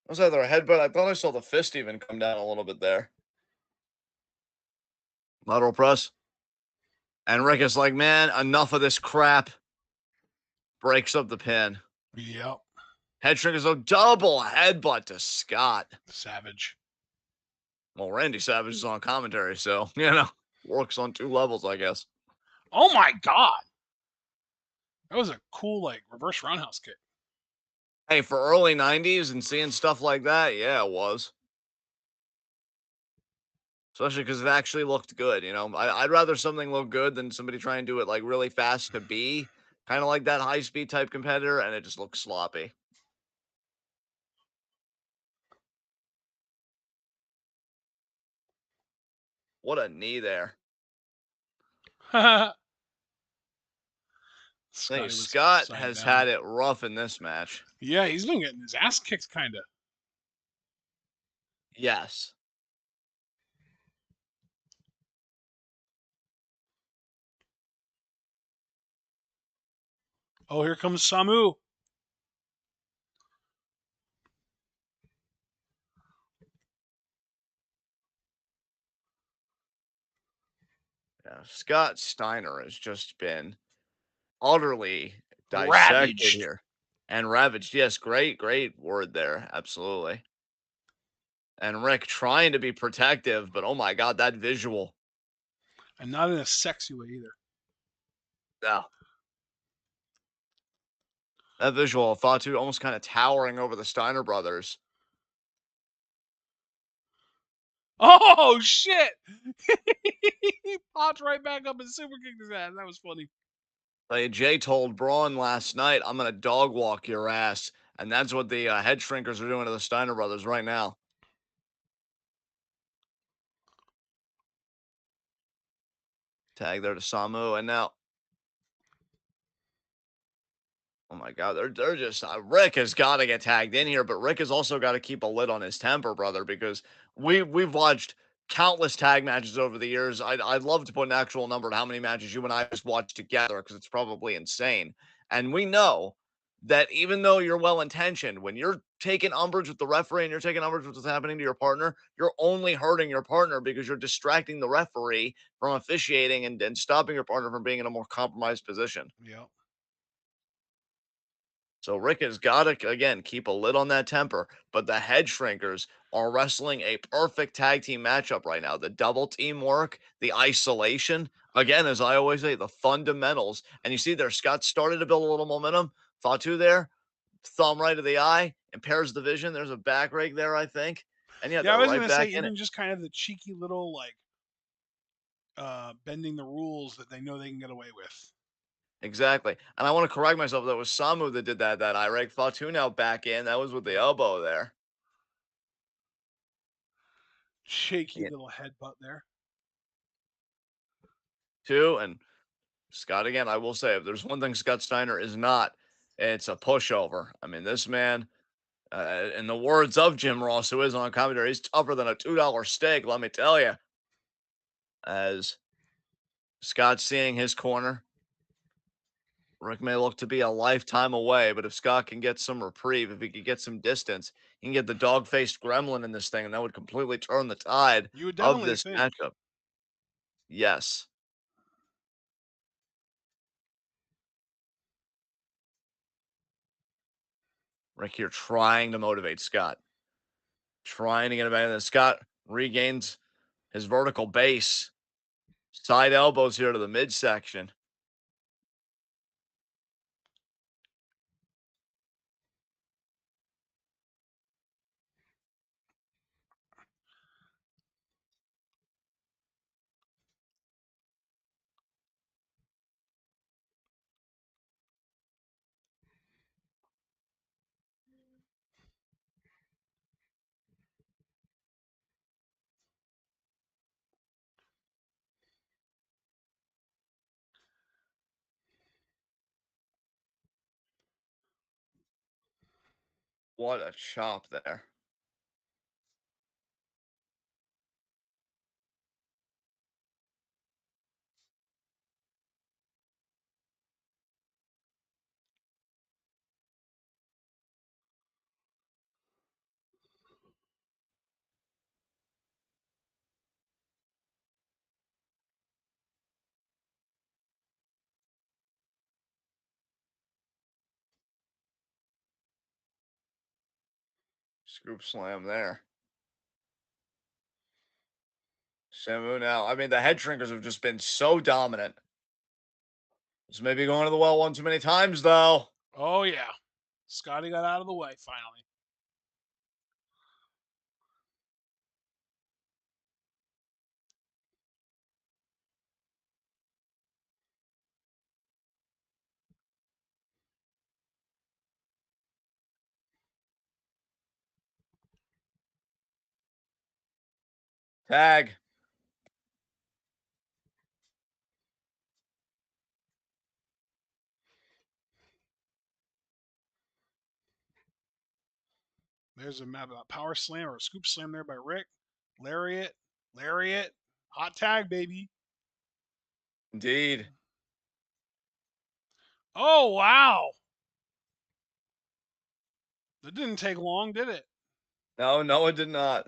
Was either a headbutt? I thought I saw the fist even come down a little bit there. Lateral press. And Rick is like, man, enough of this crap. Breaks up the pin.
Yep.
Head shrinkers a double headbutt to Scott.
Savage.
Well, Randy Savage is on commentary, so, works on two levels, I guess.
Oh my God. That was a cool, like, reverse roundhouse kick.
Hey, for early 90s and seeing stuff like that, yeah, it was. Especially because it actually looked good, I'd rather something look good than somebody try and do it, like, really fast to be. Kind of like that high-speed type competitor, and it just looks sloppy. What a knee there. Scott has had it rough in this match.
Yeah, he's been getting his ass kicked, kind of.
Yes.
Oh, here comes Samu.
Yeah, Scott Steiner has just been utterly dissected
Ravaged.
here and ravaged. Yes, great word there. Absolutely. And Rick trying to be protective, but oh my God, that visual.
And not in a sexy way either.
No. That visual of Fatu almost kind of towering over the Steiner brothers.
Oh, shit. He popped right back up and super kicked his ass. That was funny.
Jay told Braun last night, I'm going to dog walk your ass. And that's what the head shrinkers are doing to the Steiner brothers right now. Tag there to Samu. And now, oh my God, they're just Rick has got to get tagged in here, but Rick has also got to keep a lid on his temper, brother, because we've watched countless tag matches over the years. I'd love to put an actual number to how many matches you and I just watched together because it's probably insane. And we know that even though you're well intentioned, when you're taking umbrage with the referee and you're taking umbrage with what's happening to your partner, you're only hurting your partner because you're distracting the referee from officiating and stopping your partner from being in a more compromised position.
Yep.
So Rick has got to again keep a lid on that temper. But the head shrinkers are wrestling a perfect tag team matchup right now. The double team work, the isolation. Again, as I always say, the fundamentals. And you see there, Scott started to build a little momentum. Fatu there, thumb right of the eye, impairs the vision. There's a back rake there, I think. And yeah,
Yeah, I
they're
was
right
gonna say
back in it.
even just kind of the cheeky little like bending the rules that they know they can get away with.
Exactly. And I want to correct myself. That was Samu that did that eye rake. Fatu now back in. That was with the
Yep.
elbow there.
Shaky
Yeah.
little headbutt there.
Two and Scott, again, I will say, if there's one thing Scott Steiner is not, it's a pushover. I mean, this man, in the words of Jim Ross, who is on commentary, he's tougher than a $2 steak, let me tell you. As Scott seeing his corner, Rick may look to be a lifetime away, but if Scott can get some reprieve, if he could get some distance, he can get the dog faced gremlin in this thing, and that would completely turn the tide
You would
of
definitely
this
think.
matchup. Yes. Rick here trying to motivate Scott, trying to get him back. And Scott regains his vertical base. Side elbows here to the midsection. What a chop there. Scoop slam there. Samu now. I mean, the head shrinkers have just been so dominant. This may be going to the well one too many times, though.
Oh yeah. Scotty got out of the way finally.
Tag.
There's a map about power slam or a scoop slam there by Rick. Lariat, lariat, hot tag baby.
Indeed.
Oh wow. That didn't take long, did it?
No, no, it did not.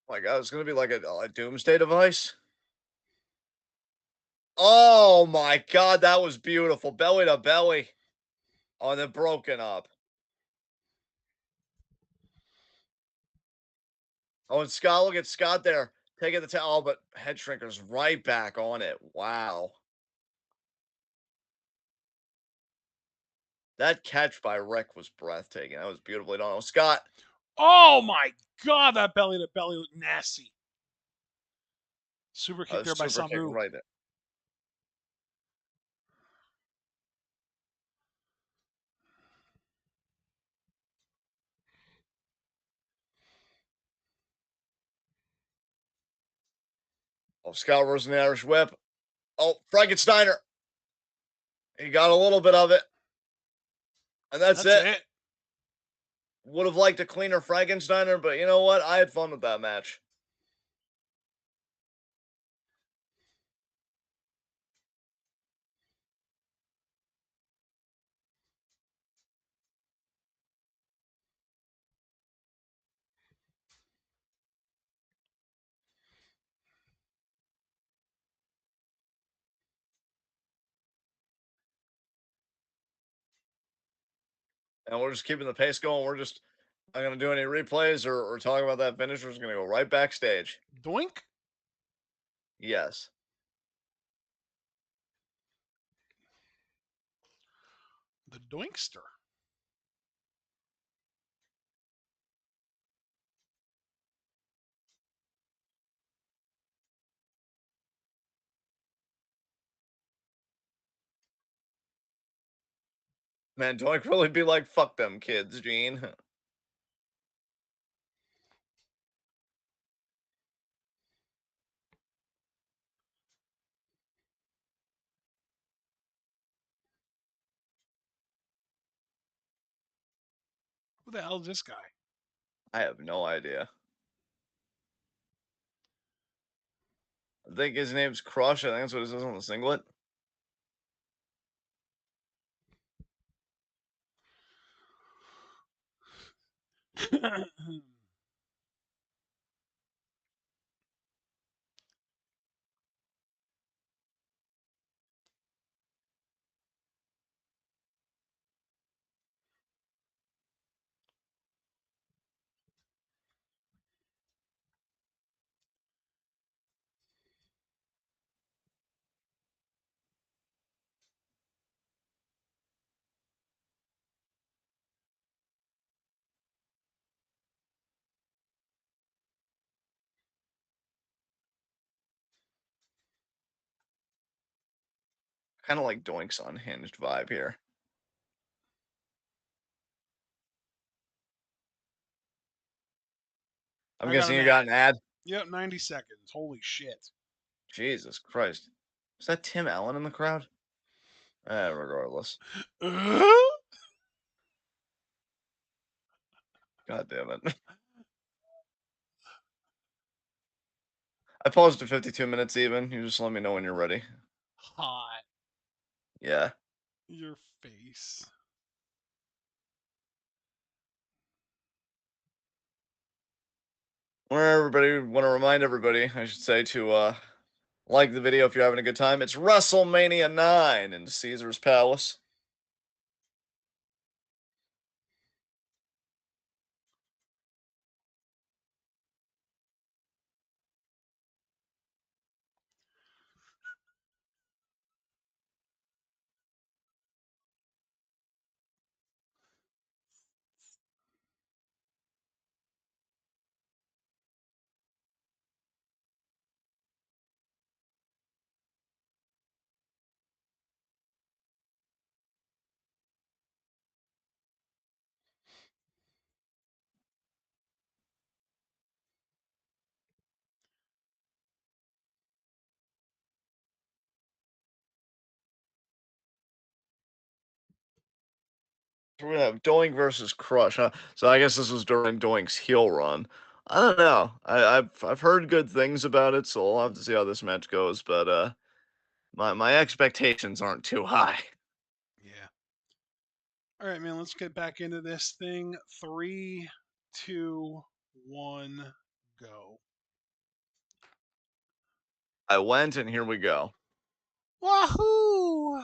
Oh my God, it's going to be like a doomsday device. Oh my God, that was beautiful. Belly to belly on the broken up. Oh, and Scott, look at Scott there taking the towel, but head shrinkers right back on it. Wow. That catch by Rick was breathtaking. That was beautifully done. Oh, Scott,
Oh my god, that belly to belly looked nasty. Super kick there by
super kick
Samu.
right there. Oh, Scott versus the Irish Whip. Oh, Frankensteiner. He got a little bit of it. And that's
That's
it.
it.
Would have liked a cleaner Frankensteiner, but you know what? I had fun with that match. And we're just keeping the pace going. We're just not going to do any replays or talk about that finish. We're just going to go right backstage.
Doink.
Yes.
The Doinkster.
Man, do I really be like, fuck them kids, Gene?
Who the hell is this guy?
I have no idea. I think his name's Crush. I think that's what it says on the singlet. Kind of like Doink's unhinged vibe here. I'm
I got
guessing
an
you got
ad.
an ad.
Yep, 90 seconds. Holy shit.
Jesus Christ. Is that Tim Allen in the crowd? Regardless. God damn it. I paused to 52 minutes even. You just let me know when you're ready.
Hot.
Yeah.
Your face.
Where everybody want to remind everybody, I should say, to like the video if you're having a good time. It's Wrestlemania 9 in Caesar's Palace. So we're gonna have Doink versus Crush, huh? So I guess this was during Doink's heel run. I don't know. I've heard good things about it, so I'll have to see how this match goes. But my expectations aren't too high.
Yeah. All right, man. Let's get back into this thing. 3, 2, 1, go.
I went, and here we go.
Wahoo!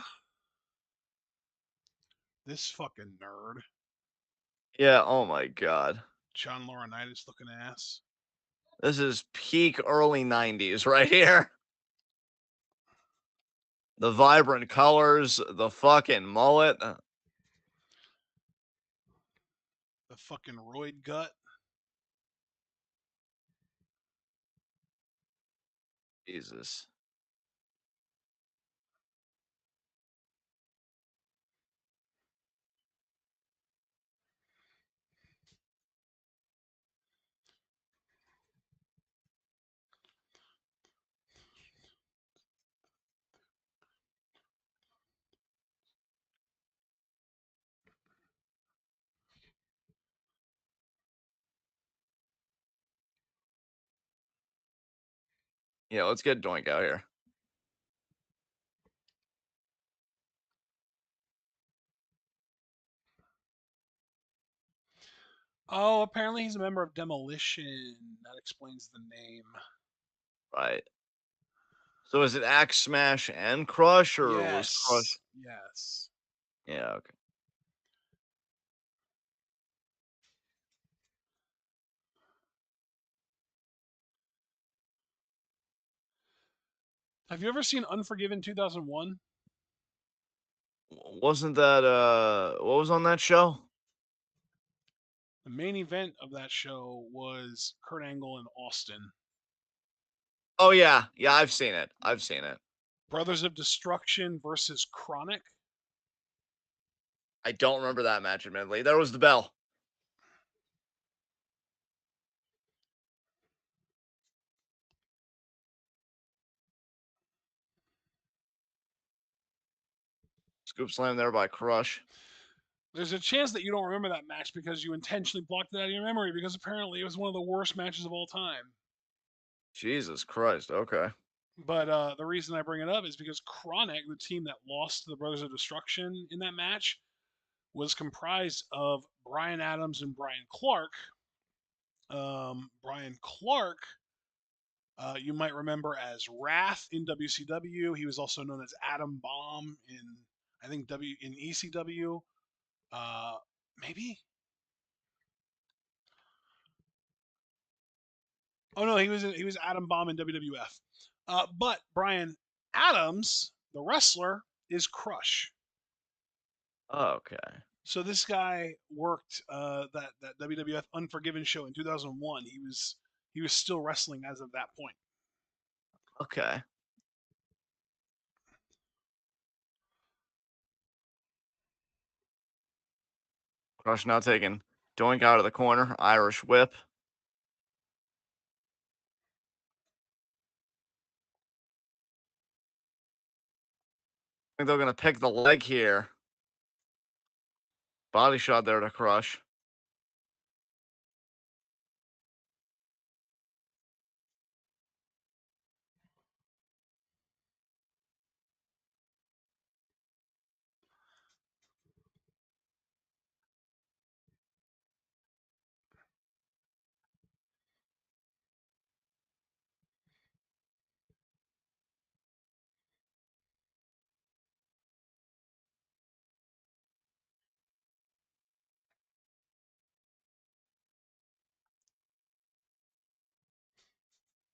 This fucking nerd.
Yeah. Oh my God.
John Laurinaitis looking ass.
This is peak early 90s right here. The vibrant colors, the fucking mullet.
The fucking roid gut.
Jesus. Yeah, let's get Doink out here.
Oh, apparently he's a member of Demolition. That explains the name.
Right. So is it Axe Smash and Crush, or was Crush?
Yes. Yes.
Yeah, okay.
Have you ever seen Unforgiven 2001?
Wasn't that what was on that show?
The main event of that show was Kurt Angle and Austin.
Oh yeah, yeah, I've seen it. I've seen it.
Brothers of Destruction versus Chronic.
I don't remember that match admittedly. There was the bell. Scoop slam there by Crush.
There's a chance that you don't remember that match because you intentionally blocked it out of your memory because apparently it was one of the worst matches of all time.
Jesus Christ. Okay.
But the reason I bring it up is because Chronic, the team that lost to the Brothers of Destruction in that match, was comprised of Brian Adams and Brian Clark. Brian Clark, you might remember as Wrath in WCW. He was also known as Adam Bomb in, I think, in ECW. Maybe. Oh no, he was Adam Bomb in WWF. But Brian Adams, the wrestler, is Crush.
Okay.
So this guy worked that WWF Unforgiven show in 2001. He was still wrestling as of that point.
Okay. Crush now taking Doink out of the corner. Irish whip. I think they're gonna pick the leg here. Body shot there to Crush.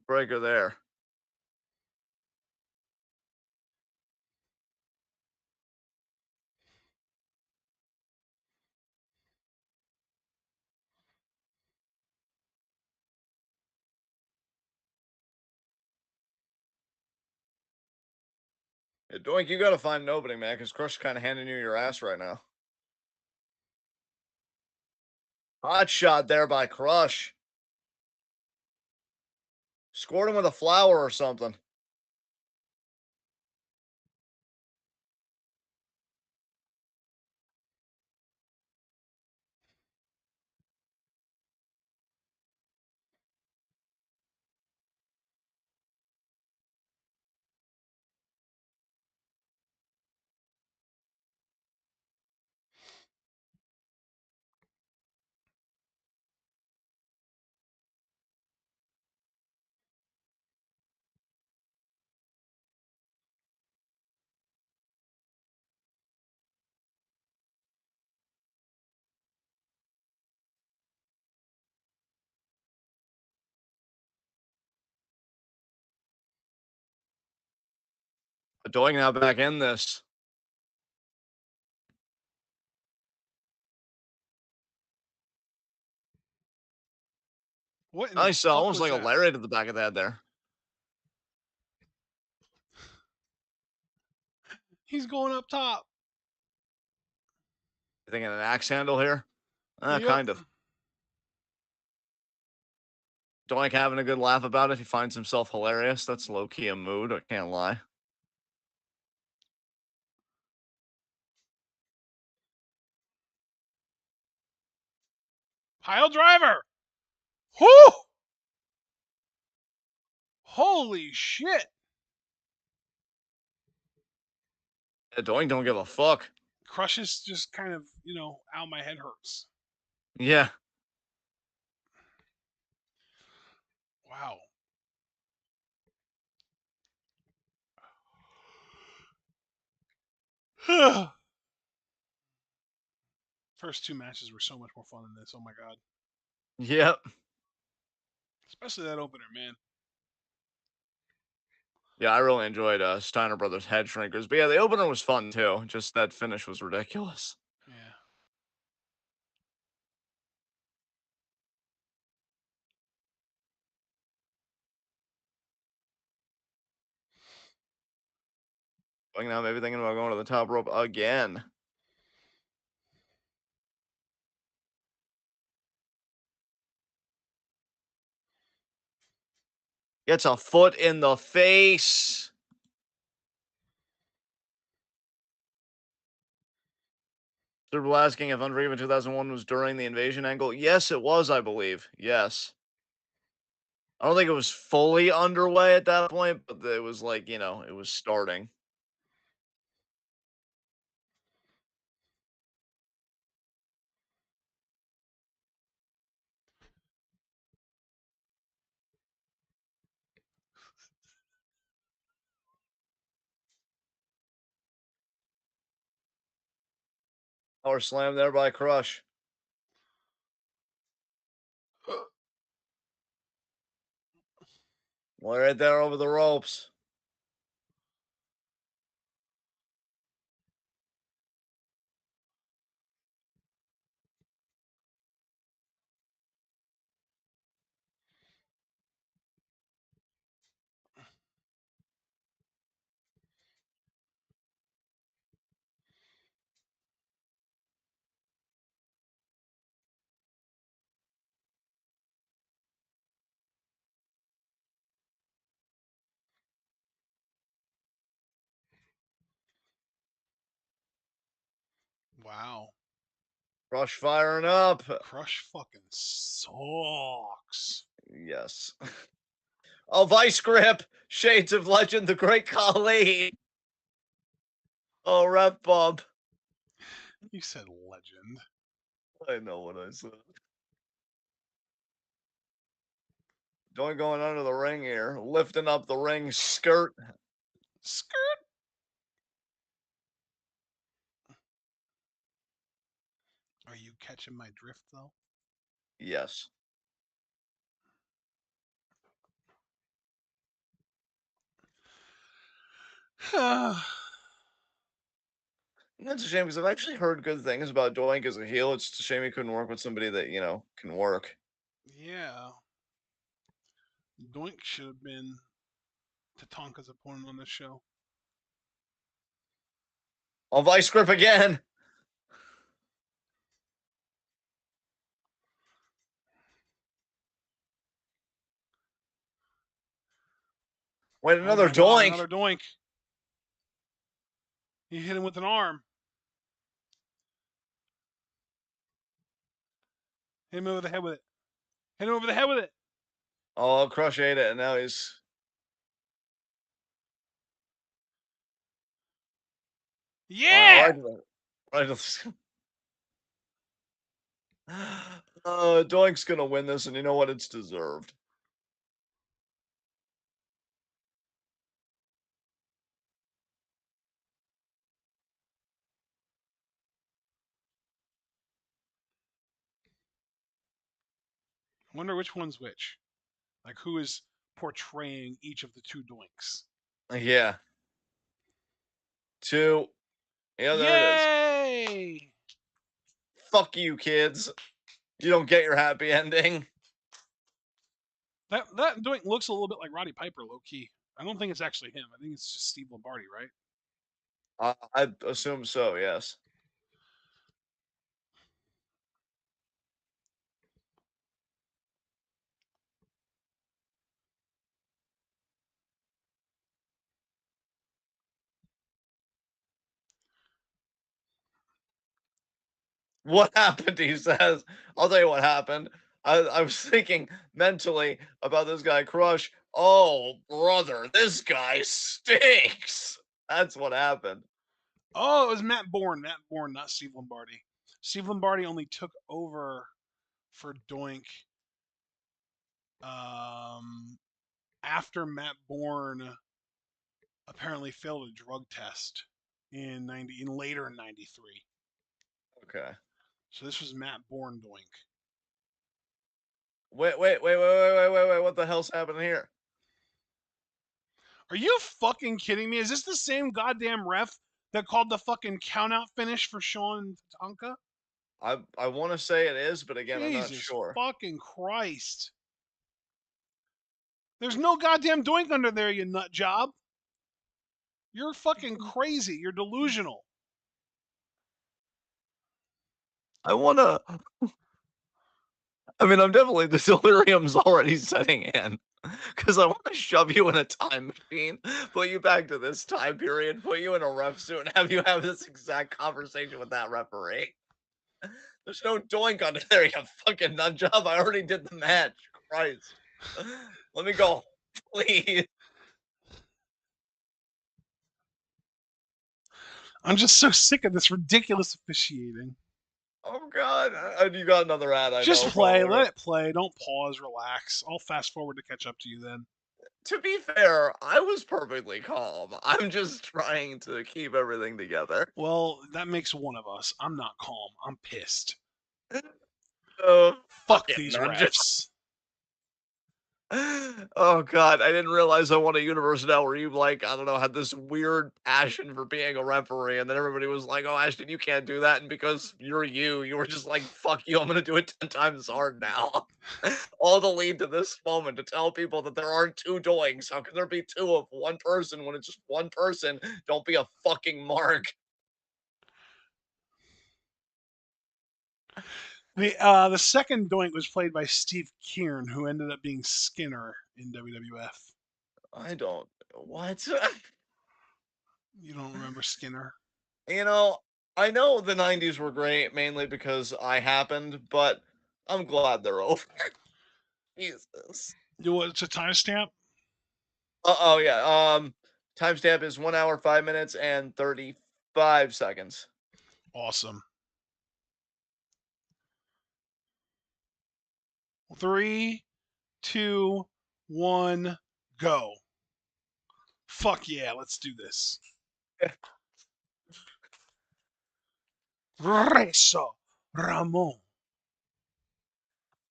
Breaker there. Yeah, Doink, you gotta find an opening, man, because Crush is kind of handing you your ass right now. Hot shot there by Crush. Scored him with a flower or something. Doink now back in this.
What in the
Nice,
fuck
almost
was
like a
that?
lariat at the back of the head there.
He's going up top.
You thinking an axe handle here?
Yep.
Kind of. Doink having a good laugh about it. He finds himself hilarious. That's low key a mood. I can't lie.
Pile driver. Whoo! Holy shit!
Yeah, Doink don't give a fuck.
Crush is just kind of, ow, my head hurts.
Yeah.
Wow. First two matches were so much more fun than this. Oh my god.
Yep.
Especially that opener, man.
Yeah, I really enjoyed Steiner Brothers Head Shrinkers. But yeah, the opener was fun too. Just that finish was ridiculous.
Yeah.
Like now, maybe thinking about going to the top rope again. Gets a foot in the face. Super asking if Unforgiven 2001 was during the invasion angle. Yes, it was, I believe. Yes. I don't think it was fully underway at that point, but it was like, it was starting. Power slam there by Crush. Right there over the ropes.
Wow.
Crush firing up.
Crush fucking sucks.
Yes. Oh, Vice Grip. Shades of Legend, the Great Khali. Oh, Rep Bump.
You said legend.
I know what I said. Going under the ring here. Lifting up the ring skirt.
Skirt. Are you catching my drift though?
Yes. That's a shame because I've actually heard good things about Doink as a heel. It's a shame he couldn't work with somebody that, can work.
Yeah. Doink should have been Tatanka's opponent on this show.
On Vice Grip again. Wait,
Oh
another
my god,
Doink.
another Doink. He hit him with an arm. Hit him over the head with it. Hit him over the head with it.
Oh, Crush ate it, and now he's.
Yeah!
Right to the. Right to the. Doink's gonna win this, and you know what? It's deserved.
I wonder which one's which. Like who is portraying each of the two Doinks.
Yeah. Two. Yeah, there it is.
Yay!
Fuck you, kids. You don't get your happy ending.
That Doink looks a little bit like Roddy Piper, low key. I don't think it's actually him. I think it's just Steve Lombardi, right?
I assume so, yes. What happened? He says. I'll tell you what happened. I was thinking mentally about this guy, Crush, Oh, brother, this guy stinks. That's what happened.
Oh, it was Matt Bourne. Matt Bourne, not Steve Lombardi. Steve Lombardi only took over for Doink um, after Matt Bourne apparently failed a drug test in later in '93.
Okay.
So this was Matt Bourne Doink.
Wait. What the hell's happening here?
Are you fucking kidding me? Is this the same goddamn ref that called the fucking countout finish for Sean Tonka?
I want to say it is, but again, I'm not
Jesus
sure.
fucking Christ. There's no goddamn Doink under there, you nut job. You're fucking crazy. You're delusional.
I want to. I mean, I'm definitely the delirium's already setting in because I want to shove you in a time machine, put you back to this time period, put you in a ref suit, and have you have this exact conversation with that referee. There's no doink under there, you fucking nut job. I already did the match. Christ. Let me go, please.
I'm just so sick of this ridiculous officiating.
Oh God, you got another ad. I
Just
know,
play.
probably.
Let it play. Don't pause. Relax. I'll fast forward to catch up to you then.
To be fair, I was perfectly calm. I'm just trying to keep everything together.
Well, that makes one of us. I'm not calm. I'm pissed.
Fuck
Fuck
it,
these
nudge.
refs.
Oh God, I didn't realize I want a universe now where you like, I don't know, had this weird passion for being a referee, and then everybody was like, "Oh, Ashton, you can't do that," and because you're you, you were just like, "Fuck you, I'm gonna do it 10 times as hard now." All to lead to this moment to tell people that there aren't two doings. How can there be two of one person when it's just one person? Don't be a fucking mark.
The second doink was played by Steve Kieran, who ended up being Skinner in WWF.
I don't. What?
You don't remember Skinner?
You know, I know the 90s were great mainly because I happened, but I'm glad they're over. Jesus.
You know what's a timestamp?
Oh yeah. Timestamp is 1 hour, 5 minutes, and 35 seconds.
Awesome. 3, 2, 1, go. Fuck yeah, let's do this. Reso Ramon.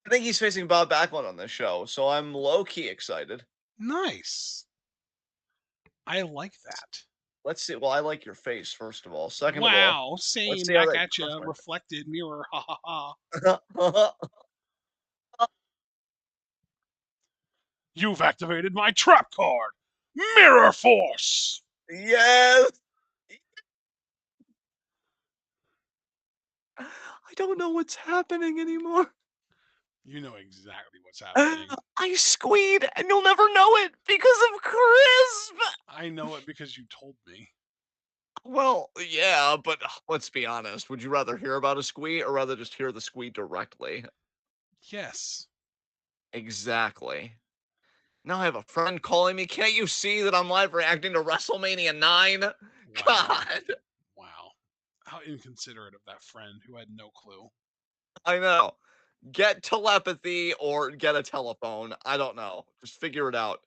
I think he's facing Bob Backlund on this show, so I'm low key excited.
Nice. I like that.
Let's see. Well, I like your face, first of all. Second of all,
Wow,
let's
same
see how
back
that
at you,
crossman.
reflected mirror. Ha ha ha. You've activated my trap card. Mirror Force.
Yes. I don't know what's happening anymore.
You know exactly what's happening.
I squeed, and you'll never know it because of Crisp.
I know it because you told me.
Well, yeah, but let's be honest. Would you rather hear about a squee or rather just hear the squee directly?
Yes.
Exactly. Now I have a friend calling me. Can't you see that I'm live reacting to WrestleMania 9?
Wow.
God,
Wow. How inconsiderate of that friend who had no clue.
I know. Get telepathy or get a telephone. I don't know. Just figure it out.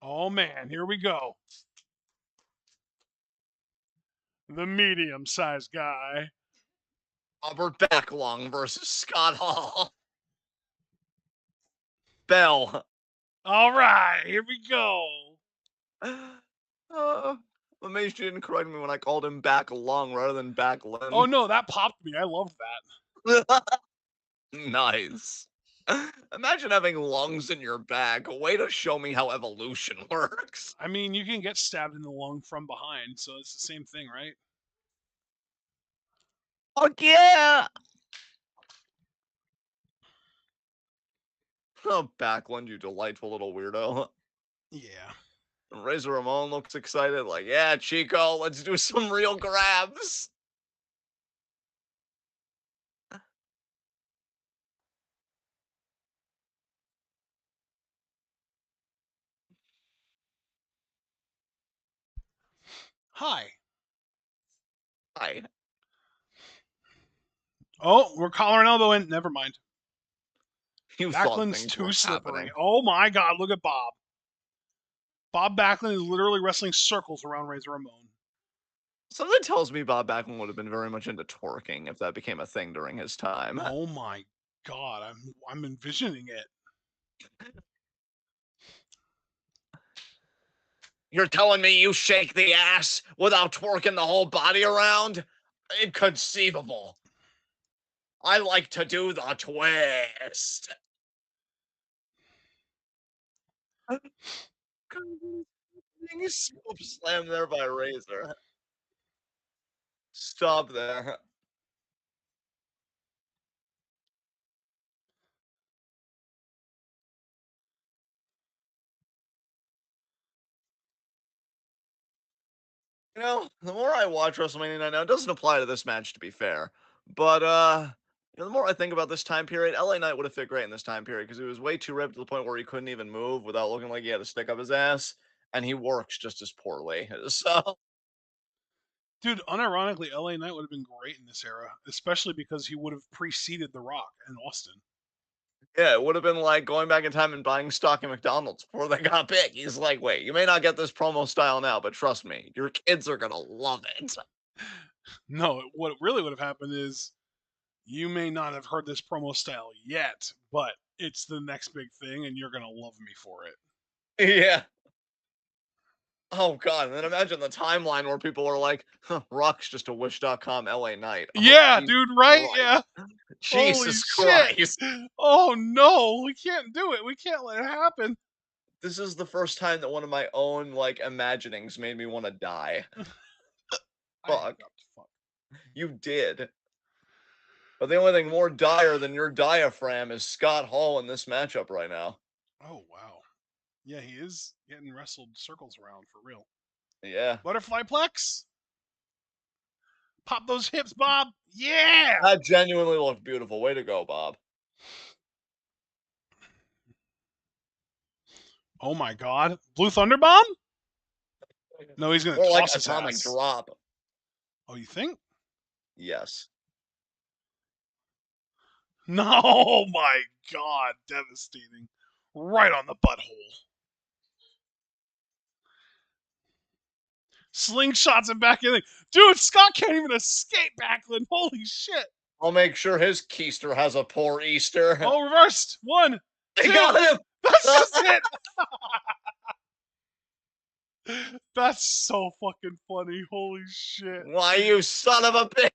Oh man, here we go. The medium sized guy.
Robert Backlund versus Scott Hall. Bell.
All right, here we go.
Uh, amazed you didn't correct me when I called him back lung rather than back
Oh
limb.
no, that popped me. I loved that.
Nice. Imagine having lungs in your back. Way to show me how evolution works.
I mean, you can get stabbed in the lung from behind, so it's the same thing, right?
Fuck yeah! Oh, Backlund, you delightful little weirdo.
Yeah.
Razor Ramon looks excited, like, yeah, Chico, let's do some real grabs.
Hi.
Hi.
Oh, we're collar and elbowing. Never mind.
You thought
Backlund's
things were
too slippery.
happening.
Oh my God! Look at Bob. Bob Backlund is literally wrestling circles around Razor Ramon.
Something tells me Bob Backlund would have been very much into twerking if that became a thing during his time.
Oh my God! I'm envisioning it.
You're telling me you shake the ass without twerking the whole body around? Inconceivable. I like to do the twist. Scoop slam there by Razor. Stop there. You know, the more I watch WrestleMania Night now, it doesn't apply to this match to be fair. But the more I think about this time period, LA Knight would have fit great in this time period because he was way too ripped to the point where he couldn't even move without looking like he had to stick up his ass. And he works just as poorly. So
Dude, unironically, LA Knight would have been great in this era, especially because he would have preceded The Rock and Austin.
yeah, it would have been like going back in time and buying stock in McDonald's before they got big. He's like, wait, you may not get this promo style now, but trust me, your kids are gonna love it.
No, what really would have happened is you may not have heard this promo style yet, but it's the next big thing and you're going to love me for it.
Yeah. Oh god, and then imagine the timeline where people are like, huh, Rock's just a Wish.com LA Knight. Oh
Yeah,
Jesus
dude, right?
Christ.
Yeah. Holy
Jesus
shit.
Christ.
Oh no, we can't do it. We can't let it happen.
This is the first time that one of my own like imaginings made me want to die.
I
Fuck.
hiccuped. Fuck.
You did. But the only thing more dire than your diaphragm is Scott Hall in this matchup right now.
Oh wow. Yeah, he is getting wrestled circles around for real.
Yeah.
Butterfly plex. Pop those hips, Bob. Yeah.
That genuinely looked beautiful. Way to go, Bob.
Oh my God. Blue Thunder Bomb? No, he's gonna
More like
toss his
atomic
ass.
drop.
Oh, you think?
Yes.
No, my God, devastating. Right on the butthole. Slingshots him back in. Dude, Scott can't even escape Backlund. Holy shit.
I'll make sure his keister has a poor Easter.
Oh, reversed. One,
They
two.
got him!
That's just it. That's so fucking funny. Holy shit.
Why, you son of a bitch!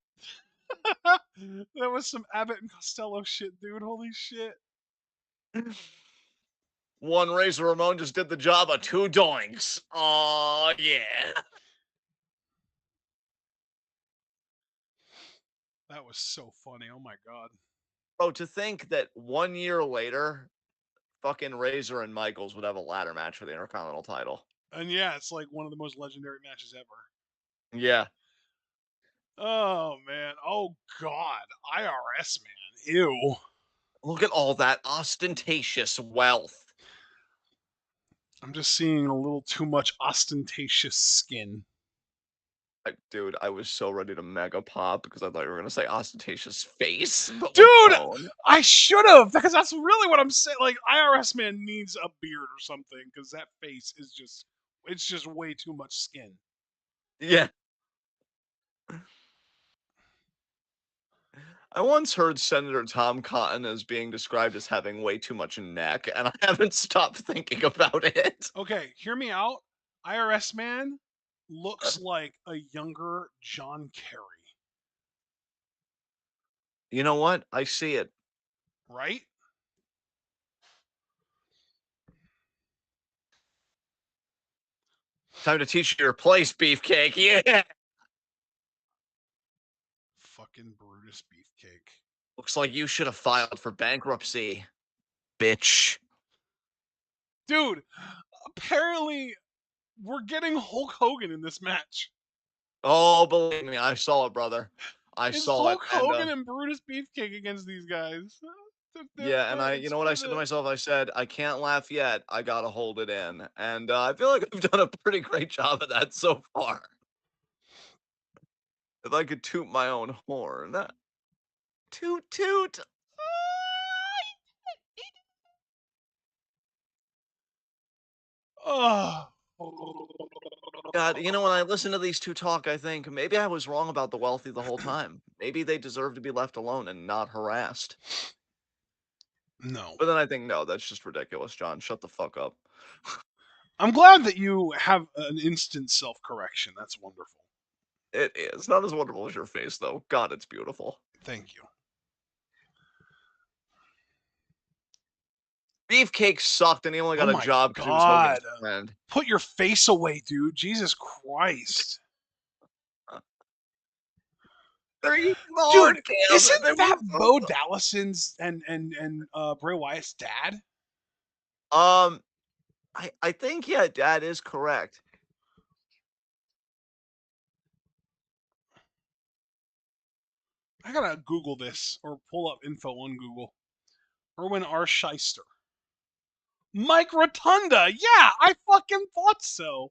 That was some Abbott and Costello shit, dude. Holy shit.
One Razor Ramon just did the job of two doinks. Oh yeah.
That was so funny. Oh my God.
Bro, to think that 1 year later, fucking Razor and Michaels would have a ladder match for the Intercontinental title.
And yeah, it's like one of the most legendary matches ever.
Yeah.
Oh man. Oh God. IRS man. Ew.
Look at all that ostentatious wealth.
I'm just seeing a little too much ostentatious skin.
Dude, I was so ready to mega pop because I thought you were gonna say ostentatious face, but with
Dude,
tone.
I should have because that's really what I'm saying. Like IRS man needs a beard or something because that face is just it's just way too much skin.
Yeah. I once heard Senator Tom Cotton as being described as having way too much neck, and I haven't stopped thinking about it.
Okay, hear me out. IRS man looks like a younger John Kerry,
You know what? I see it.
right?
Time to teach you your place, Beefcake. Yeah.
Fucking Brutus Beefcake.
Looks like you should have filed for bankruptcy. bitch.
Dude, apparently we're getting Hulk Hogan in this match.
Oh, believe me, I saw it, brother. I
It's
saw it,
Hulk
and
Hogan and Brutus Beefcake against these guys.
yeah, and you
It's
know what I
for
said to
the.
myself? I said, I can't laugh yet. I gotta hold it in, and I feel like I've done a pretty great job of that so far. If I could toot my own horn, toot toot.
Oh.
God, you know, when I listen to these two talk, I think maybe I was wrong about the wealthy the whole time. Maybe they deserve to be left alone and not harassed.
No.
But then I think, no, that's just ridiculous, John. Shut the fuck up.
I'm glad that you have an instant self correction. That's wonderful.
It is not as wonderful as your face, though. God, it's beautiful.
Thank you.
Beefcake sucked, and he only
Oh
got a
my
job because he was Hogan's
god.
friend.
Put your face away, dude. Jesus Christ.
They're using the
Dude,
hard cam.
isn't
They
that
were
Bo Dallason's and Bray Wyatt's dad?
um. I think yeah, Dad is correct.
I gotta Google this or pull up info on Google. Erwin R. Shyster. Mike Rotunda. Yeah, I fucking thought so.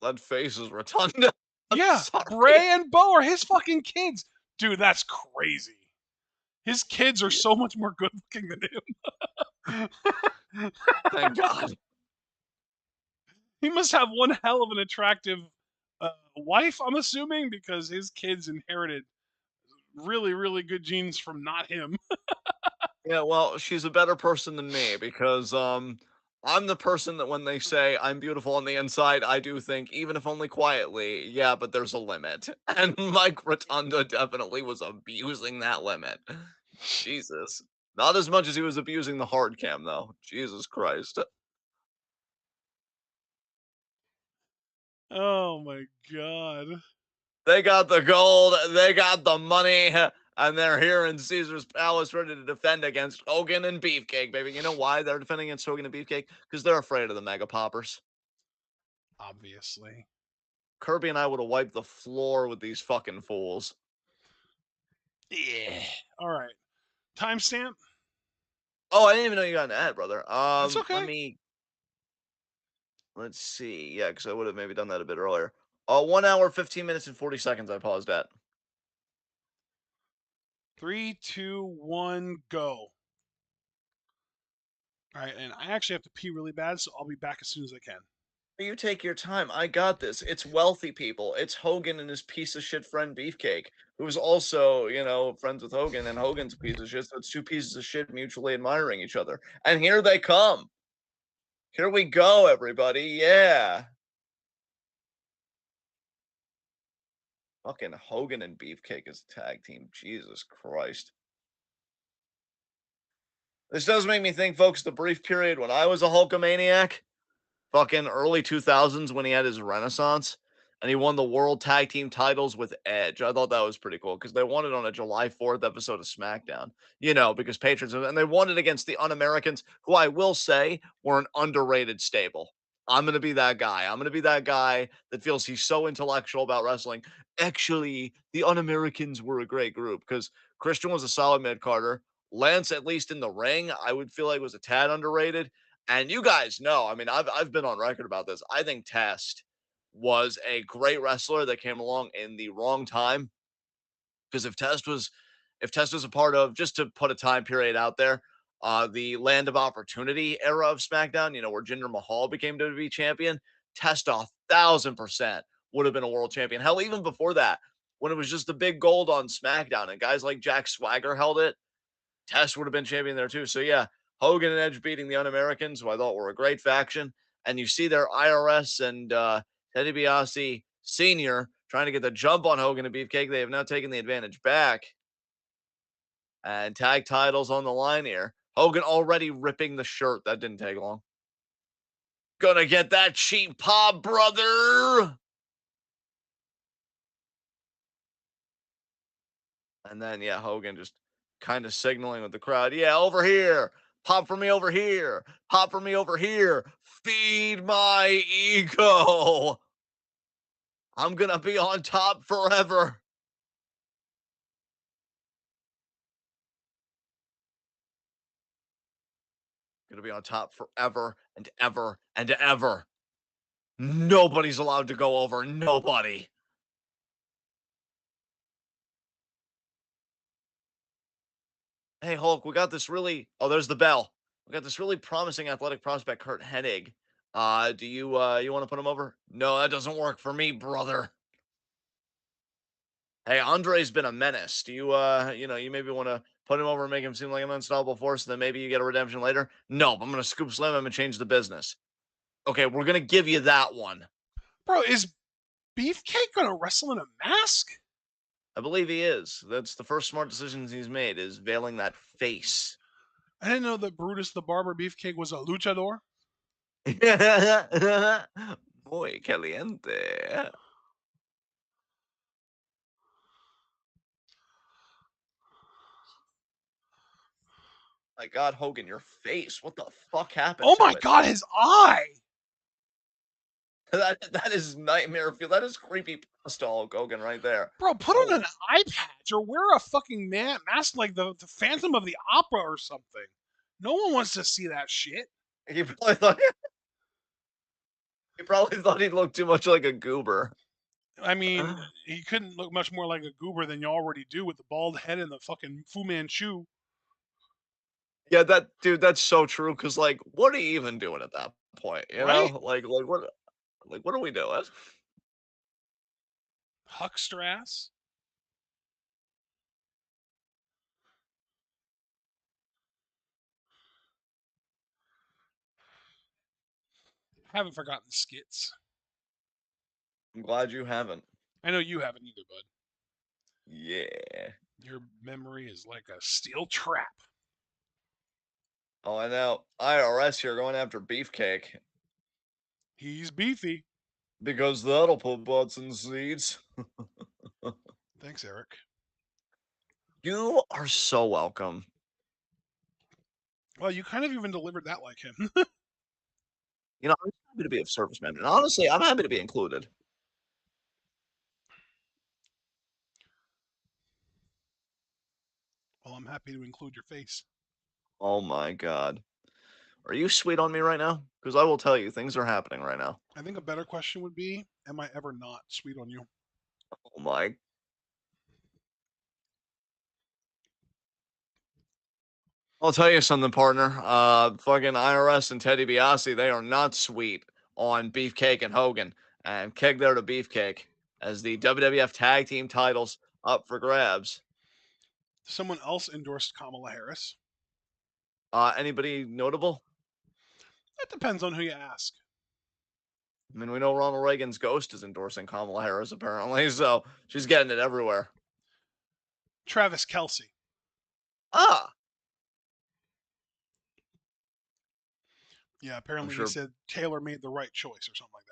That face is rotunda. I'm
Yeah,
sorry.
Bray and Bo are his fucking kids. Dude, that's crazy. His kids are
Yeah,
so much more good looking than him.
thank God.
He must have one hell of an attractive wife, I'm assuming, because his kids inherited really, really good genes from not him.
Yeah, well, she's a better person than me because I'm the person that when they say I'm beautiful on the inside, I do think, even if only quietly, yeah, but there's a limit. And Mike Rotunda definitely was abusing that limit. Jesus. Not as much as he was abusing the hard cam, though. Jesus Christ.
Oh my god.
They got the gold, they got the money, and they're here in Caesar's Palace ready to defend against Hogan and Beefcake, baby. You know why they're defending against Hogan and Beefcake? Because they're afraid of the Mega Poppers.
Obviously.
Kirby and I would have wiped the floor with these fucking fools.
Yeah. All right. Timestamp?
Oh, I didn't even know you got an ad, brother.
That's okay.
Let's see. Yeah, because I would have maybe done that a bit earlier. 1 hour, 15 minutes, and 40 seconds. I paused at.
3, 2, 1, go. All right, and I actually have to pee really bad, so I'll be back as soon as I can.
You take your time. I got this. It's wealthy people. It's Hogan and his piece of shit friend Beefcake, who's also, friends with Hogan, and Hogan's a piece of shit. So it's two pieces of shit mutually admiring each other. And here they come. Here we go, everybody. Yeah. Fucking Hogan and Beefcake as a tag team. Jesus Christ. This does make me think, folks, the brief period when I was a Hulkamaniac, fucking early 2000s when he had his renaissance and he won the world tag team titles with Edge. I thought that was pretty cool because they won it on a July 4th episode of SmackDown, because patrons, and they won it against the Un Americans, who I will say were an underrated stable. I'm going to be that guy. I'm going to be that guy that feels he's so intellectual about wrestling. Actually, the Un Americans were a great group because Christian was a solid mid Carter. Lance, at least in the ring, I would feel like was a tad underrated. And you guys know, I mean, I've been on record about this. I think Test was a great wrestler that came along in the wrong time. Because if Test was a part of, just to put a time period out there, the Land of Opportunity era of SmackDown, where Jinder Mahal became WWE champion, Test 1,000% would have been a world champion. Hell, even before that, when it was just the big gold on SmackDown and guys like Jack Swagger held it, Test would have been champion there too. So yeah, Hogan and Edge beating the Un-Americans, who I thought were a great faction. And you see their IRS and Teddy DiBiase Sr. trying to get the jump on Hogan and Beefcake. They have now taken the advantage back. And tag titles on the line here. Hogan already ripping the shirt. That didn't take long. Gonna get that cheap pop, brother. And then, yeah, Hogan just kind of signaling with the crowd. Yeah, over here. Pop for me over here. Pop for me over here. Feed my ego. I'm gonna be on top forever. Gonna be on top forever and ever and ever. Nobody's allowed to go over. Nobody. Hey Hulk, we got this really. Oh, there's the bell. We got this really promising athletic prospect, Kurt Hennig. Do you want to put him over? No, that doesn't work for me, brother. Hey, Andre's been a menace. Do you maybe want to put him over and make him seem like an unstoppable force, and then maybe you get a redemption later? No, I'm gonna scoop slam him and change the business. Okay, we're gonna give you that one.
Bro, is Beefcake gonna wrestle in a mask?
I believe he is. That's the first smart decision he's made is veiling that face.
I didn't know that Brutus the Barber Beefcake was a luchador.
Muy caliente. My God, Hogan, your face. What the fuck happened
Oh
to
my
it?
god, his eye!
That is nightmare feel. That is creepy pasta Hulk Hogan right there.
Bro, put on
Oh,
an eye patch or wear a fucking mask like the Phantom of the Opera or something. No one wants to see that shit.
he probably thought he'd look too much like a goober.
I mean, he couldn't look much more like a goober than you already do with the bald head and the fucking Fu Manchu.
Yeah, that's so true. Cause like, what are you even doing at that point? You know,
Right?
what are we doing?
Huckster ass. Haven't forgotten the skits.
I'm glad you haven't.
I know you haven't either, bud.
Yeah.
Your memory is like a steel trap.
Oh, I know. IRS here going after Beefcake
He's beefy.
because that'll put butts in seats.
Thanks, Eric.
You are so welcome.
Well, you kind of even delivered that like him.
You know, I'm happy to be of service, man. And honestly, I'm happy to be included.
Well, I'm happy to include your face.
Oh my God. Are you sweet on me right now? Because I will tell you, things are happening right now.
I think a better question would be, am I ever not sweet on you?
Oh my. I'll tell you something, partner. Fucking IRS and Teddy Biasi, they are not sweet on Beefcake and Hogan. And keg there to Beefcake as the WWF tag team titles up for grabs.
Someone else endorsed Kamala Harris.
Anybody notable?
It depends on who you ask.
I mean, we know Ronald Reagan's ghost is endorsing Kamala Harris, apparently, so she's getting it everywhere.
Travis Kelsey.
Ah,
Yeah,
I'm
apparently he
sure
said Taylor made the right choice or something like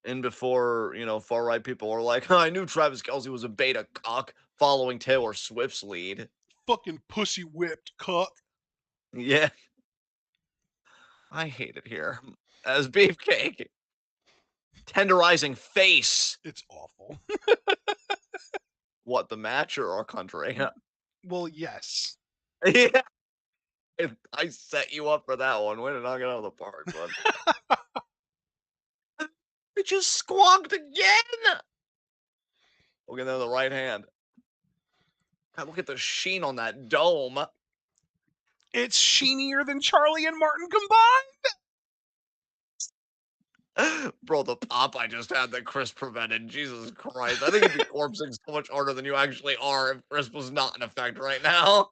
that.
in before, far right people were like, I knew Travis Kelsey was a beta cock following Taylor Swift's lead.
Fucking pussy whipped cuck.
Yeah, I hate it here. As Beefcake, tenderizing face.
It's awful.
What, the match or our country?
Well, yes.
Yeah, I set you up for that one. Way to knock it out of the park, bud. It just squawked again. Look at the right hand. God, look at the sheen on that dome.
It's sheenier than Charlie and Martin combined.
Bro, the pop I just had that Chris prevented. Jesus Christ. I think you'd be corpsing so much harder than you actually are if Chris was not in effect right now.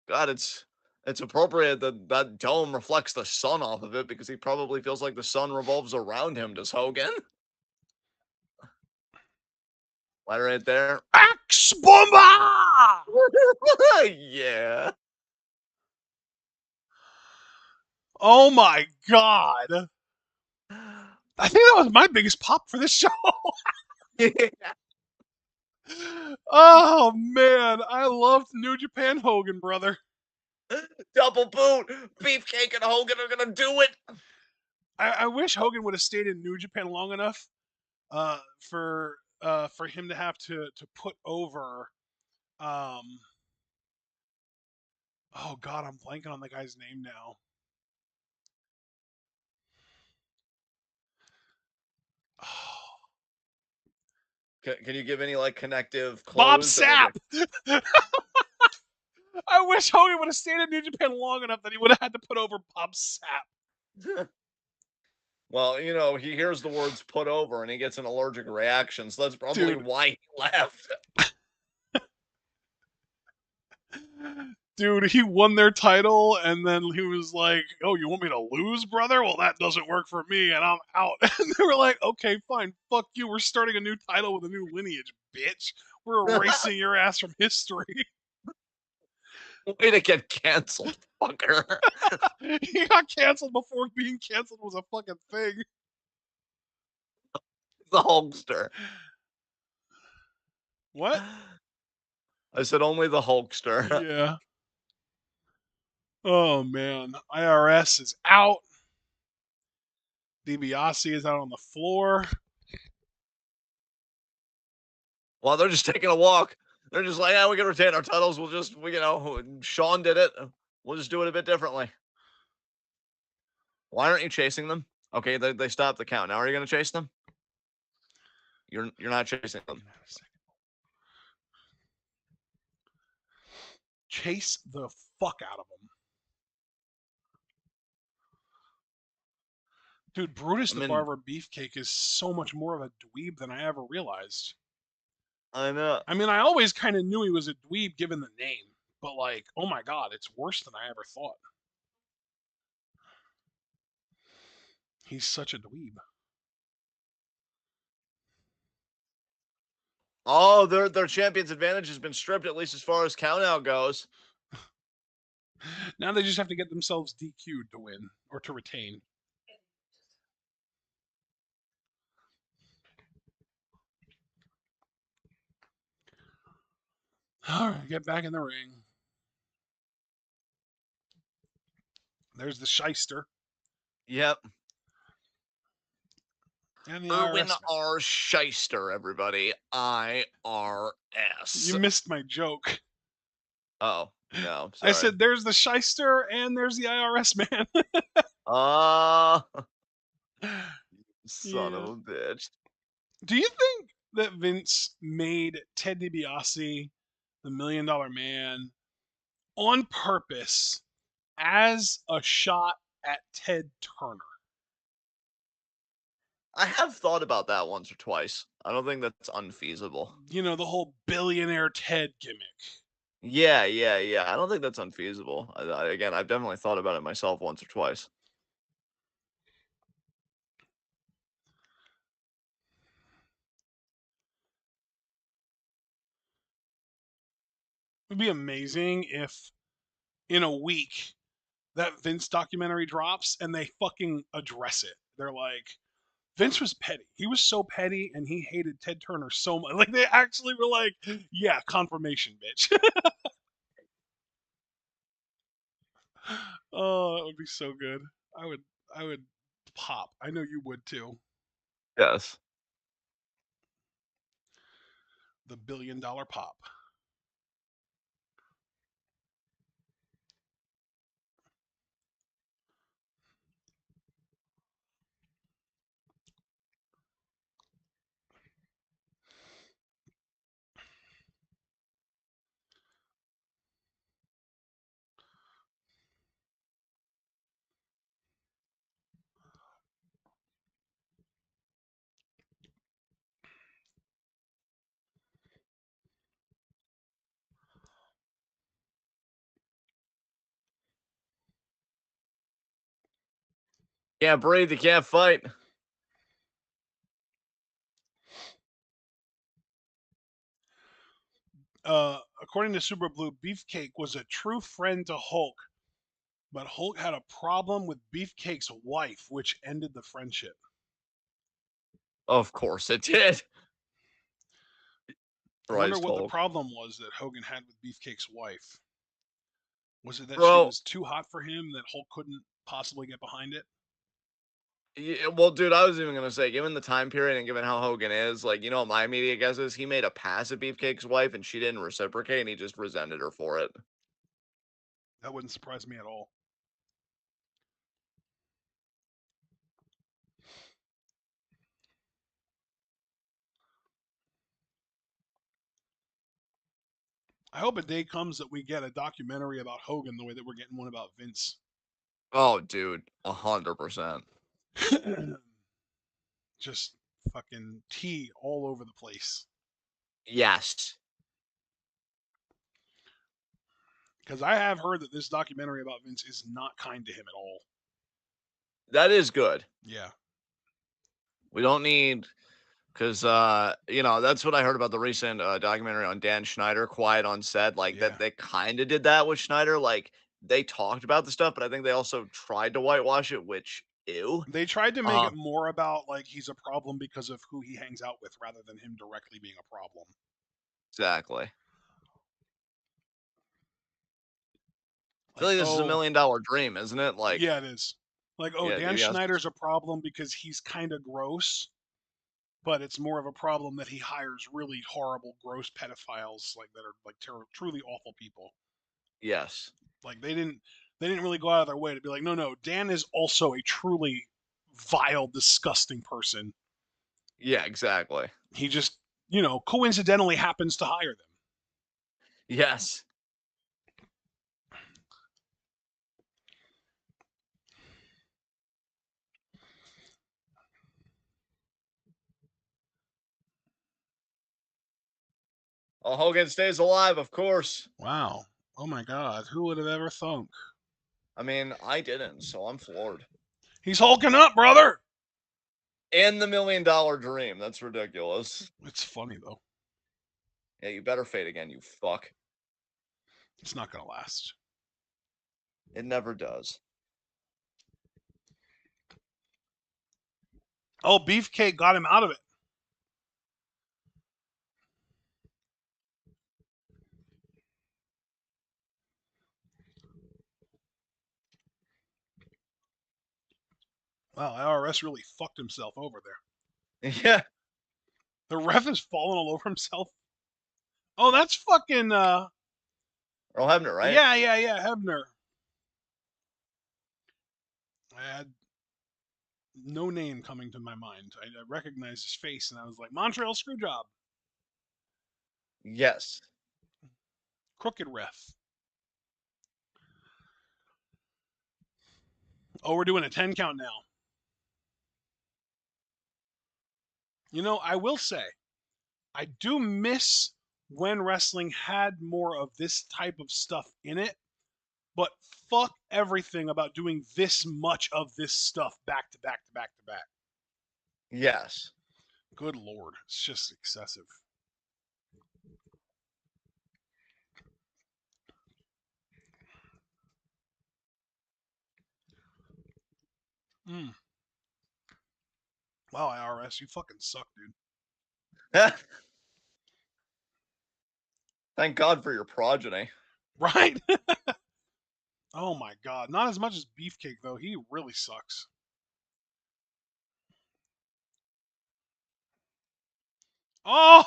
God, it's appropriate that that dome reflects the sun off of it because he probably feels like the sun revolves around him, does Hogan? Right there.
Axe Bomber!
Yeah.
Oh my god. I think that was my biggest pop for this show.
Yeah.
Oh man, I loved New Japan Hogan, brother.
Double boot. Beefcake and Hogan are gonna do it.
I wish Hogan would have stayed in New Japan long enough for him to have to put over um oh god, I'm blanking on the guy's name now.
Can you give any like connective
Bob
clues that maybe?
Sapp. I wish Hogan would have stayed in New Japan long enough that he would have had to put over Bob Sapp.
Well, he hears the words "put over" and he gets an allergic reaction, so that's probably
Dude,
why he left.
dude, he won their title and then he was like, "Oh, you want me to lose, brother? Well, that doesn't work for me and I'm out." And they were like, "Okay, fine. Fuck you. We're starting a new title with a new lineage, bitch. We're erasing your ass from history."
Way to get canceled, fucker.
He got canceled before being canceled was a fucking thing.
The Hulkster.
What?
I said only the Hulkster.
Yeah. Oh man. IRS is out. DiBiase is out on the floor.
Well, they're just taking a walk. They're just like, yeah, we can retain our titles. Sean did it. We'll just do it a bit differently. Why aren't you chasing them? Okay, they stopped the count. Now are you going to chase them? You're not chasing them.
Chase the fuck out of him. Dude, Brutus
I
the
mean,
Barber Beefcake is so much more of a dweeb than I ever realized.
I know.
I mean, I always kind of knew he was a dweeb given the name, but like, oh my god, it's worse than I ever thought. He's such a dweeb.
Oh, their champion's advantage has been stripped, at least as far as countout goes.
Now they just have to get themselves DQ'd to win or to retain. All right, get back in the ring. There's the shyster
Yep.
and the
Irwin
IRS man.
R. Shyster, everybody.
You
IRS.
missed my joke.
Oh, no,
I
sorry.
said there's the shyster and there's the IRS man.
Ah, son of
Yeah.
a bitch.
Do you think that Vince made Ted DiBiase the $1 Million Man on purpose as a shot at Ted Turner?
I have thought about that once or twice. I don't think that's unfeasible.
You know, the whole billionaire Ted gimmick.
Yeah, yeah, yeah. I don't think that's unfeasible. Again, I've definitely thought about it myself once or twice.
It would be amazing if in a week that Vince documentary drops and they fucking address it. They're like, Vince was petty. He was so petty and he hated Ted Turner so much. Like they actually were like, yeah, confirmation, bitch. Oh, that would be so good. I would pop. I know you would too.
Yes.
The $1 billion pop.
Can't breathe, you can't fight.
According to Super Blue, Beefcake was a true friend to Hulk, but Hulk had a problem with Beefcake's wife, which ended the friendship.
Of course it did.
I wonder
Rice
what the
Hulk.
problem was that Hogan had with Beefcake's wife. Was it that she
Bro,
was too hot for him that Hulk couldn't possibly get behind it?
yeah, well, dude, I was even gonna say, given the time period and given how Hogan is, like, you know what my immediate guess is? He made a pass at Beefcake's wife and she didn't reciprocate and he just resented her for it.
That wouldn't surprise me at all. I hope a day comes that we get a documentary about Hogan the way that we're getting one about Vince.
Oh, dude, 100%.
Just fucking tea all over the place.
Yes.
Because I have heard that this documentary about Vince is not kind to him at all.
That is good.
Yeah.
We don't need because you know, that's what I heard about the recent documentary on Dan Schneider, Quiet on Set, like
Yeah.
that they kind of did that with Schneider. Like they talked about the stuff, but I think they also tried to whitewash it, which ew.
They tried to make
Uh
it more about like he's a problem because of who he hangs out with rather than him directly being a problem.
exactly. I feel
Like,
like this is a
oh,
$1 million dream, isn't it? Like,
yeah, it is. Like, oh,
yeah,
Dan
DiBiase's
Schneider's a problem because he's kind of gross, but it's more of a problem that he hires really horrible, gross pedophiles like that are like truly awful people.
yes.
Like they didn't really go out of their way to be like, no, no, Dan is also a truly vile, disgusting person.
Yeah, exactly.
He just, coincidentally happens to hire them.
Yes. Oh, Hogan stays alive, of course.
Wow. Oh my God. Who would have ever thunk?
I mean, I didn't, so I'm floored.
He's hulking up, brother.
And the $1 million dream. That's ridiculous.
It's funny though.
Yeah, you better fade again, you fuck.
It's not gonna last.
It never does.
Oh, Beefcake got him out of it. Wow, IRS really fucked himself over there.
Yeah.
The ref is falling all over himself. Oh, that's fucking
Earl Hebner, right?
yeah, Hebner. I had no name coming to my mind. I recognized his face and I was like, Montreal Screwjob.
Yes.
Crooked ref. Oh, we're doing a 10 count now. I will say, I do miss when wrestling had more of this type of stuff in it, but fuck everything about doing this much of this stuff back to back to back to back.
Yes.
Good lord, it's just excessive. Mm. Wow, IRS, you fucking suck, dude.
Thank God for your progeny.
Right? Oh my god, not as much as Beefcake though. He really sucks. Oh,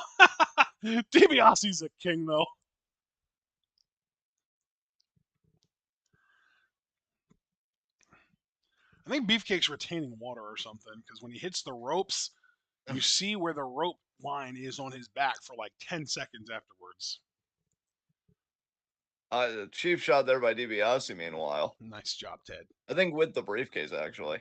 DiBiase's a king though. I think Beefcake's retaining water or something because when he hits the ropes, you see where the rope line is on his back for like 10 seconds afterwards.
Cheap shot there by DiBiase, meanwhile.
Nice job, Ted.
I think with the briefcase, actually.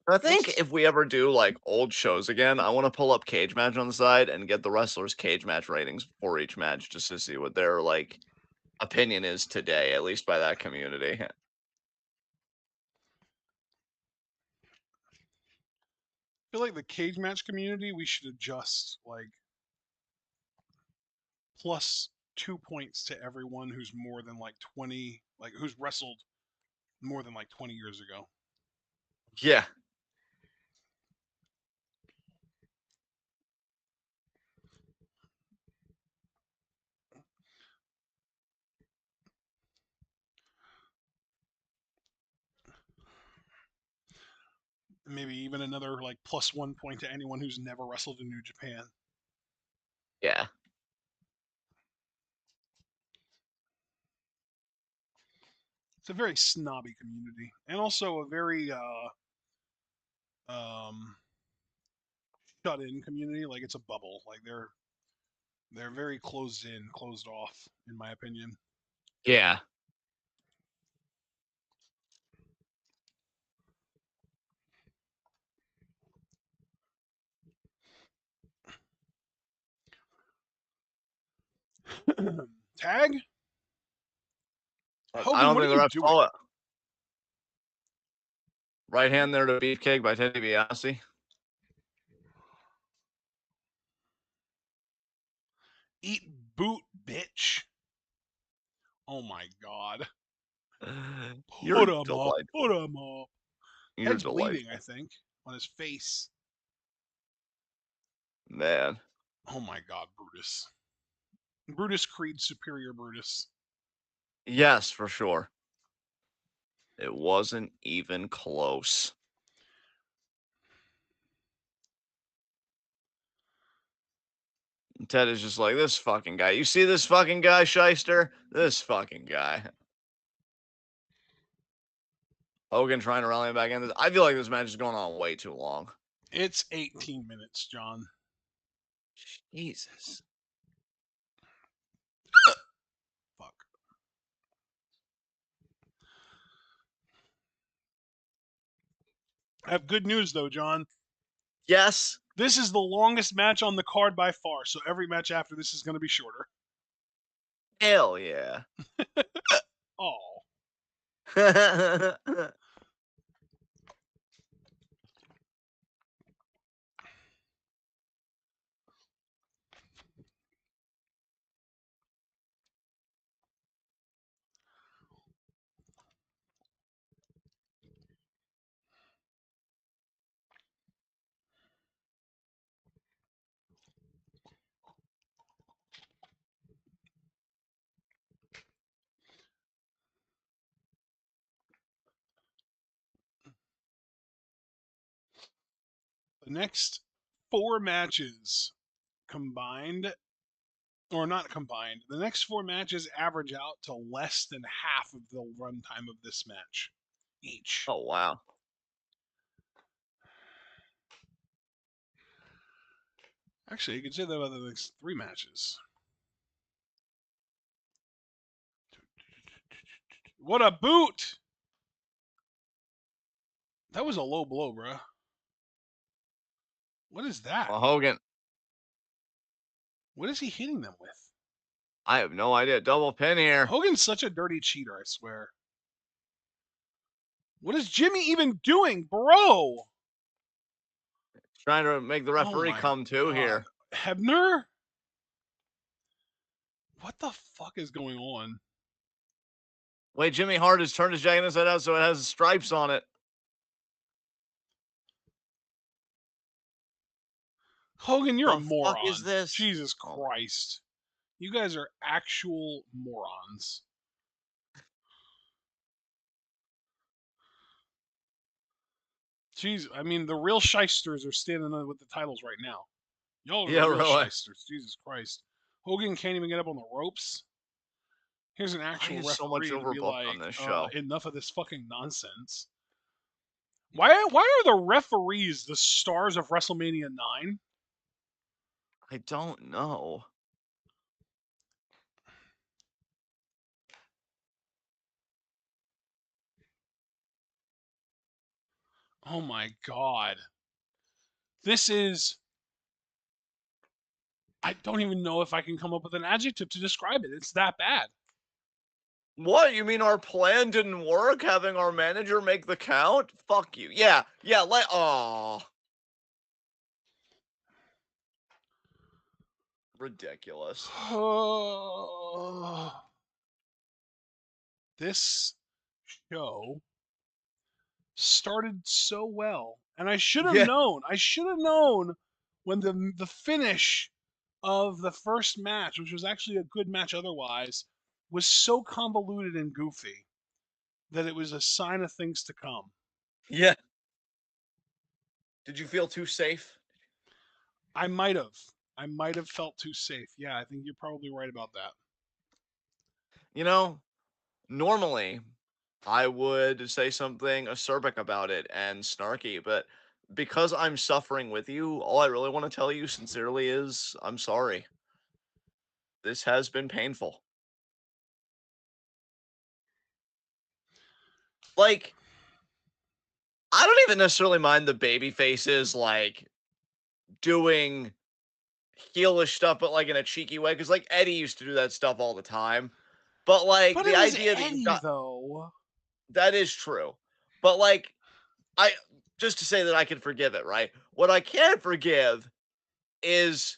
I think
What's
if we ever do like old shows again, I want to pull up cage match on the side and get the wrestlers' cage match ratings for each match just to see what their like opinion is today, at least by that community.
I feel like the cage match community we should adjust like plus 2 points to everyone who's more than like 20, like who's wrestled more than like 20 years ago.
Yeah.
Maybe even another like +1 point to anyone who's never wrestled in New Japan.
Yeah.
It's a very snobby community, and also a very um, shut-in community. Like it's a bubble. Like they're very closed in, closed off, in my opinion.
Yeah.
Tag?
I
Hogan,
don't
what are
think the
you
ref
doing?
saw it. Right hand there to Beefcake by Ted DiBiase.
Eat boot, bitch. Oh my god.
You're
Put him up. Put
delightful.
him up.
You're
Ted's bleeding, I
delightful.
think, on his face.
Man.
Oh my god, Brutus. Brutus Creed superior Brutus.
Yes, for sure. It wasn't even close. Ted is just like, this fucking guy. You see this fucking guy, Shyster? This fucking guy. Hogan trying to rally him back in. I feel like this match is going on way too long.
It's 18 minutes, John.
Jesus.
Fuck. I have good news though, John.
Yes.
This is the longest match on the card by far, so every match after this is going to be shorter.
Hell yeah.
Oh. The next 4 matches combined, or not combined, the next 4 matches average out to less than half of the runtime of this match each.
Oh, wow.
Actually, you could say that about the next 3 matches. What a boot! That was a low blow, bruh. What is that?
Well, Hogan,
What is he hitting them with?
I have no idea. Double pin here.
Hogan's such a dirty cheater, I swear. What is Jimmy even doing, bro?
Trying to make the
Oh
referee
my
come to
god.
here.
Hebner? What the fuck is going on?
Wait, Jimmy Hart has turned his jacket inside out so it has stripes on it.
Hogan, you're a
The fuck is
moron.
this?
Jesus
Oh,
Christ. You guys are actual morons. Jeez, I mean, the real shysters are standing there with the titles right now. Y'all are the
yeah,
real
really.
shysters. Jesus Christ. Hogan can't even get up on the ropes. Here's an
Why
actual
is so much
referee to be
overbooked on
like,
this show?
enough of this fucking nonsense. Why are the referees the stars of WrestleMania 9?
I don't know.
Oh my god. This is, I don't even know if I can come up with an adjective to describe it. It's that bad.
What? You mean our plan didn't work? Having our manager make the count? Fuck you. Yeah, yeah, oh. Ridiculous.
This show started so well, and I should have
Yeah.
known. I should have known when the finish of the first match, which was actually a good match otherwise, was so convoluted and goofy that it was a sign of things to come.
Yeah. Did you feel too safe?
I might have. I might have felt too safe. Yeah, I think you're probably right about that.
You know, normally I would say something acerbic about it and snarky, but because I'm suffering with you, all I really want to tell you sincerely is I'm sorry. This has been painful. Like, I don't even necessarily mind the baby faces like doing heelish stuff, but like in a cheeky way, because like Eddie used to do that stuff all the time. But like
But
the
it was
idea that you've
Eddie
got
though.
that is true. But like I just to say that I can forgive it, right? What I can't forgive is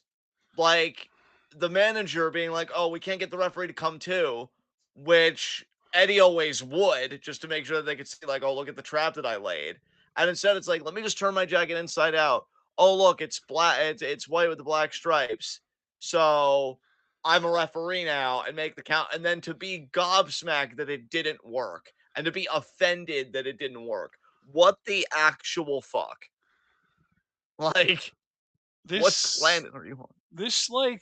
like the manager being like, "Oh, we can't get the referee to come too," which Eddie always would, just to make sure that they could see, like, "Oh, look at the trap that I laid." And instead, it's like, "Let me just turn my jacket inside out. Oh, look, it's black. It's white with the black stripes. So I'm a referee now, and make the count." And then to be gobsmacked that it didn't work, and to be offended that it didn't work. What the actual fuck? Like, what
This
planet are you on?
this like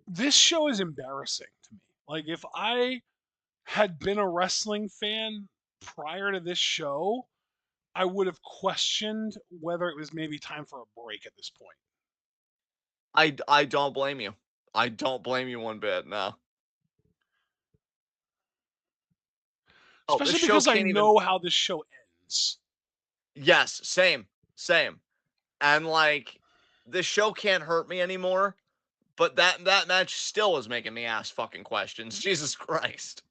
this show is embarrassing to me. Like if I had been a wrestling fan prior to this show, I would have questioned whether it was maybe time for a break at this point.
I don't blame you. I don't blame you one bit, no. Oh, this
Especially
show
because I
can't even
know how this show ends.
yes, same, same. And, like, this show can't hurt me anymore, but that match still is making me ask fucking questions, Jesus Christ.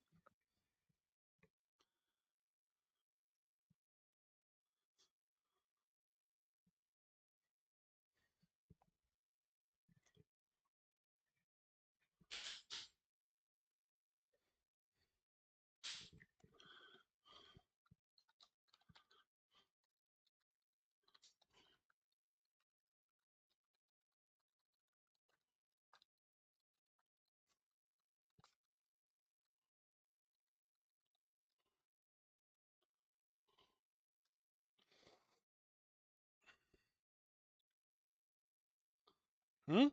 Hmm?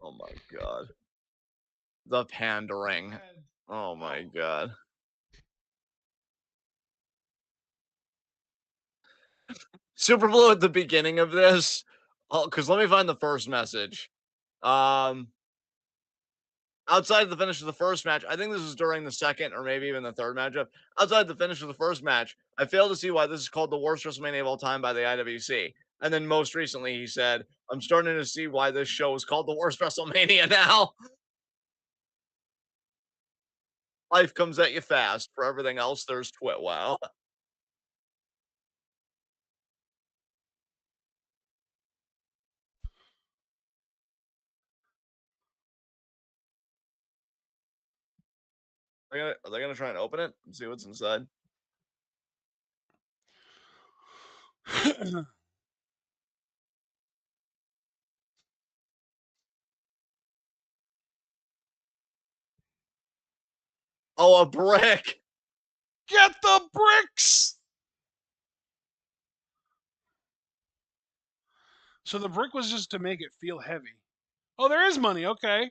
Oh my god. The pandering. Oh my god. Super Blue at the beginning of this because let me find the first message. Um Outside of the finish of the first match, I think this is during the second or maybe even the third matchup. Outside the finish of the first match, I fail to see why this is called the worst WrestleMania of all time by the IWC. And then most recently, he said, "I'm starting to see why this show is called the worst WrestleMania now." Life comes at you fast. For everything else, there's TWitWoW. Are they gonna try and open it and see what's inside? Oh, a brick.
Get the bricks! So the brick was just to make it feel heavy. Oh, there is money. Okay.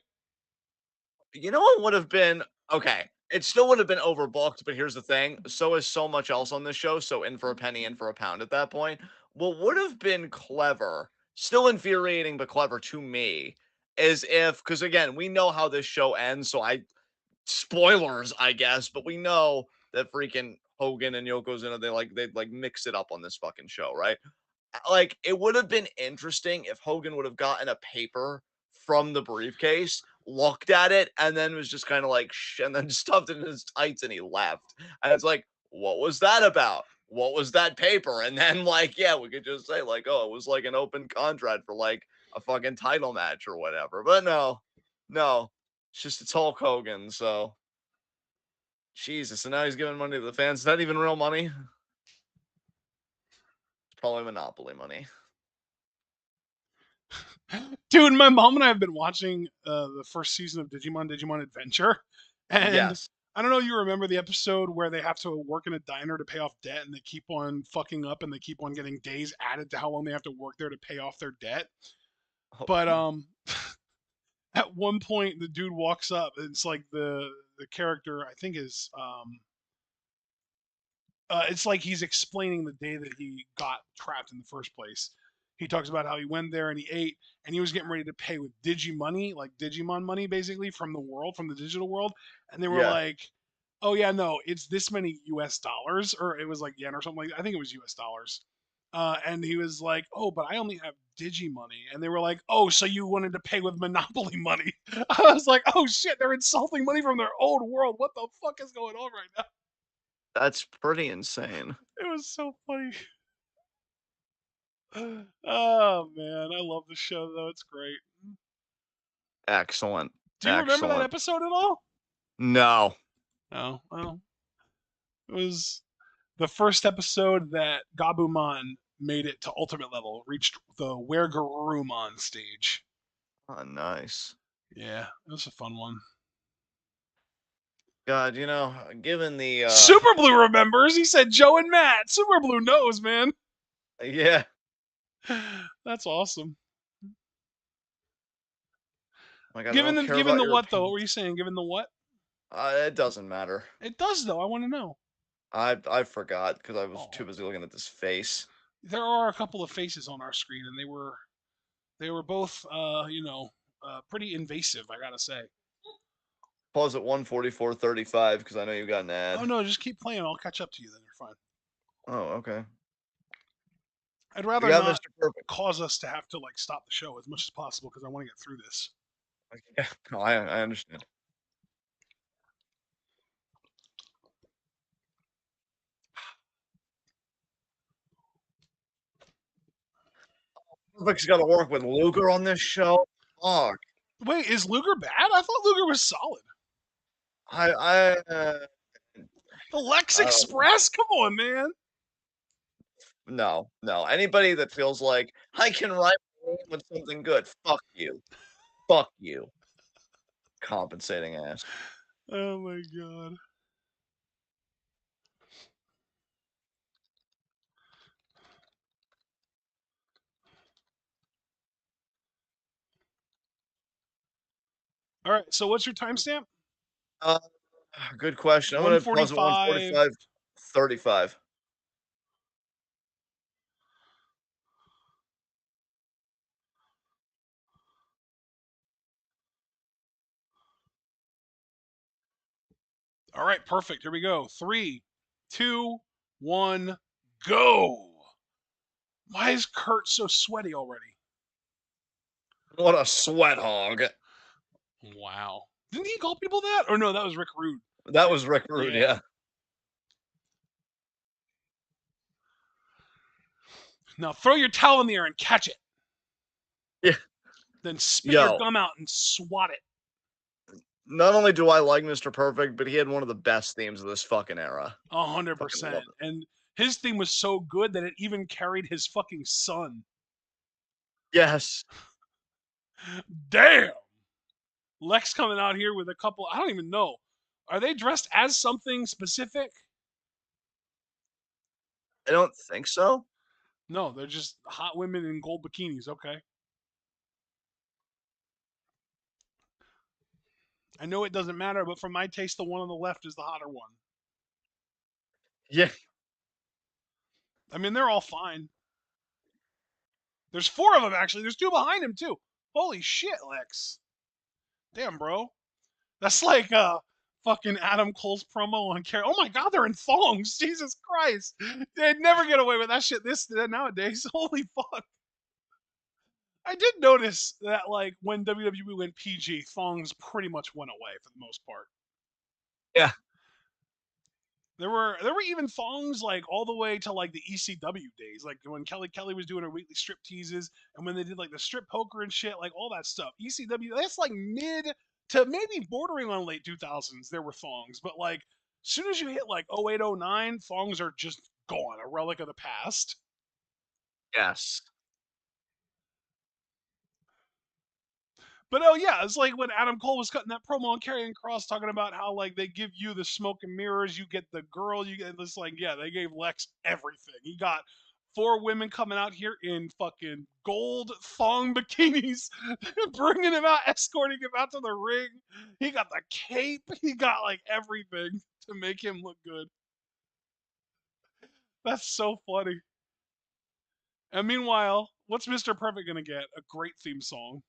You know what would have been okay? It still would have been overbooked, but here's the thing: so is so much else on this show. So in for a penny, in for a pound. At that point, what would have been clever, still infuriating but clever to me, is if because again we know how this show ends. So I spoilers, I guess, but we know that freaking Hogan and Yokozuna they mix it up on this fucking show, right? Like it would have been interesting if Hogan would have gotten a paper from the briefcase, looked at it, and then was just kind of like, and then stuffed it in his tights and he left. And it's like, what was that about? What was that paper? And then, like, yeah, we could just say, like, oh, it was like an open contract for like a fucking title match or whatever. But no, no, it's just it's Hulk Hogan. So, Jesus. And now he's giving money to the fans. Is that even real money? It's probably Monopoly money.
Dude, my mom and I have been watching the first season of Digimon Adventure, and
Yes.
I don't know if you remember the episode where they have to work in a diner to pay off debt and they keep on fucking up and they keep on getting days added to how long they have to work there to pay off their debt.
Oh,
But at one point the dude walks up, it's like the character I think is it's like he's explaining the day that he got trapped in the first place. He talks about how he went there and he ate and he was getting ready to pay with Digimoney, like Digimon money, basically from the world, from the digital world. And they were
yeah.
like, "Oh yeah, no, it's this many U.S. dollars," or it was like yen or something like that. I think it was U.S. dollars. And he was like, "Oh, but I only have Digimoney," and they were like, "Oh, so you wanted to pay with Monopoly money?" I was like, "Oh shit, they're insulting money from their own world. What the fuck is going on right now?"
That's pretty insane.
It was so funny. Oh man, I love the show though. It's great.
Excellent.
Do you remember that
Excellent.
episode at all?
No.
Oh, well, it was the first episode that Gabumon made it to ultimate level, reached the Where Garurumon stage.
Oh, nice.
Yeah, it was a fun one.
God, given the
Super Blue remembers. He said Joe and Matt. Super Blue knows, man.
yeah.
That's awesome.
Like I
Given
don't
the
care
given
about
the
your
what though? What
opinion.
were you saying? Given the what?
It doesn't matter.
It does though. I want to know.
I forgot because I was too
Oh,
busy looking at this face.
there are a couple of faces on our screen, and they were both, pretty invasive, I gotta say.
Pause at 1:44:35 because I know you got an
Oh
ad.
no, just keep playing. I'll catch up to you. Then you're fine.
Oh, okay.
I'd
We
rather
got
not
Mr. Perfect.
cause us to have to like stop the show as much as possible because I want to get through this.
Yeah, no, I understand. Perfect's got to work with Luger on this show. Fuck.
Wait, is Luger bad? I thought Luger was solid.
I I
The Lex
I don't know.
Express? Come on, man.
No, no. Anybody that feels like I can write my name with something good, fuck you. Fuck you. Compensating ass.
Oh my god. All right. So what's your timestamp?
Uh, good question. I'm gonna pause at
145.
1:45:35.
All right. Perfect. Here we go. Three, two, one, go. Why is Kurt so sweaty already?
What a sweat hog.
Wow. Didn't he call people that? Or no, that was Rick Rude.
That was Rick Rude,
Yeah.
yeah.
Now throw your towel in the air and catch it.
Yeah.
Then spit your
Yo,
gum out and swat it.
not only do I like Mr. Perfect, but he had one of the best themes of this fucking era.
A hundred
Fucking
percent.
love it.
And his theme was so good that it even carried his fucking son.
Yes.
Damn. Lex coming out here with a couple. I don't even know. Are they dressed as something specific?
I don't think so.
No, they're just hot women in gold bikinis. Okay. I know it doesn't matter, but for my taste, the one on the left is the hotter one.
Yeah.
I mean, they're all fine. There's four of them actually. There's two behind him too. Holy shit, Lex. Damn, bro. That's like fucking Adam Cole's promo on Carrie. Oh my god, they're in thongs. Jesus Christ. They'd never get away with that shit this nowadays. Holy fuck. I did notice that like when WWE went PG, thongs pretty much went away for the most part.
Yeah.
There were even thongs like all the way to like the ECW days, like when Kelly was doing her weekly strip teases, and when they did like the strip poker and shit, like all that stuff. ECW, that's like mid to maybe bordering on late 2000s. There were thongs, but like as soon as you hit like 0809, thongs are just gone, a relic of the past.
Yes.
But oh yeah, it's like when Adam Cole was cutting that promo on Karrion Cross, talking about how like they give you the smoke and mirrors, you get the girl, you get this. Like, yeah, they gave Lex everything. He got 4 women coming out here in fucking gold thong bikinis, bringing him out, escorting him out to the ring. He got the cape. He got like everything to make him look good. That's so funny. And meanwhile, what's Mr. Perfect gonna get? A great theme song.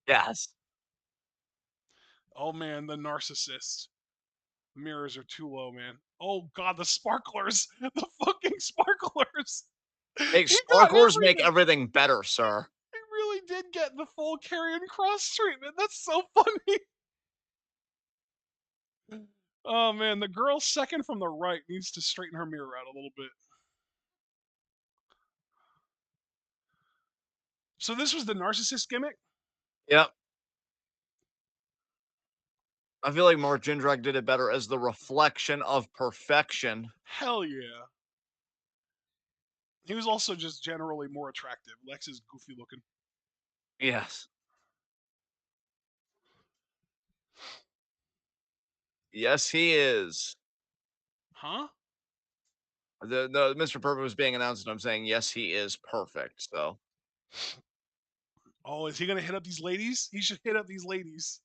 Yes.
Oh man, the narcissist. Mirrors are too low, man. Oh god, the sparklers. The fucking sparklers.
Hey,
He got
sparklers make
everything.
everything better, sir.
He really did get the full Karrion Cross treatment. That's so funny. Oh man, the girl second from the right needs to straighten her mirror out a little bit. So this was the narcissist gimmick?
Yep. I feel like Mark Jindrak did it better as the reflection of perfection.
Hell yeah. He was also just generally more attractive. Lex is goofy looking.
Yes. Yes, he is.
Huh?
The Mr. Perfect was being announced, and I'm saying yes, he is perfect. So
Oh, is he gonna hit up these ladies? He should hit up these ladies.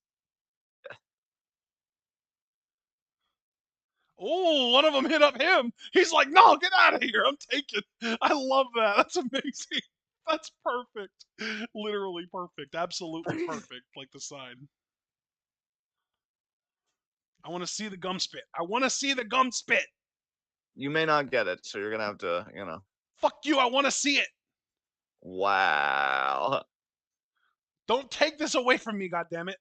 Oh, one of them hit up him. He's like, no, get out of here. I'm taking. I love that. That's amazing. That's perfect. Literally perfect. Absolutely perfect. Like the sign. I want to see the gum spit. I want to see the gum spit.
you may not get it. So you're gonna have to.
Fuck you. I want to see it.
Wow.
Don't take this away from me, goddammit.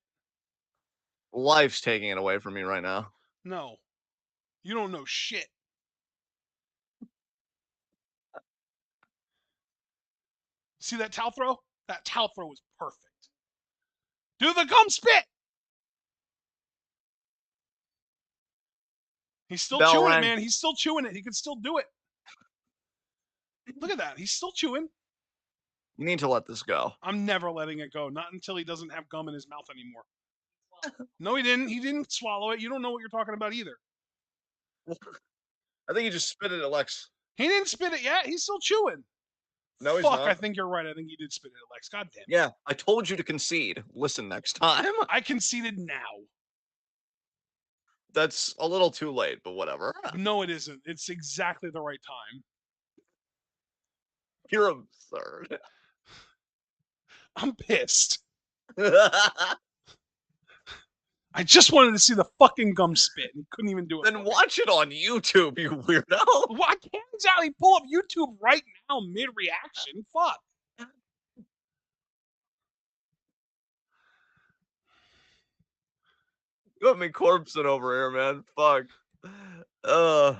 Life's taking it away from me right now.
No. You don't know shit. See that towel throw? That towel throw was perfect. Do the gum spit. He's still
Bell
chewing it,
rang.
man. He's still chewing it. He can still do it. Look at that. He's still chewing.
You need to let this go.
I'm never letting it go. Not until he doesn't have gum in his mouth anymore. No, he didn't. He didn't swallow it. You don't know what you're talking about either.
I think you just spit it at Lex.
He didn't spit it yet. He's still chewing.
No, he's
Fuck, I
not.
think you're right. I think he did spit it at Lex. God damn it.
Yeah, I told you to concede. Listen next time.
I conceded now.
That's a little too late, but whatever.
No, it isn't. It's exactly the right time.
You're absurd.
I'm pissed. I just wanted to see the fucking gum spit and couldn't even do it.
Then watch it on YouTube, you weirdo.
Well, I can't exactly pull up YouTube right now mid reaction. Fuck.
You got me corpsing over here, man. Fuck. Uh,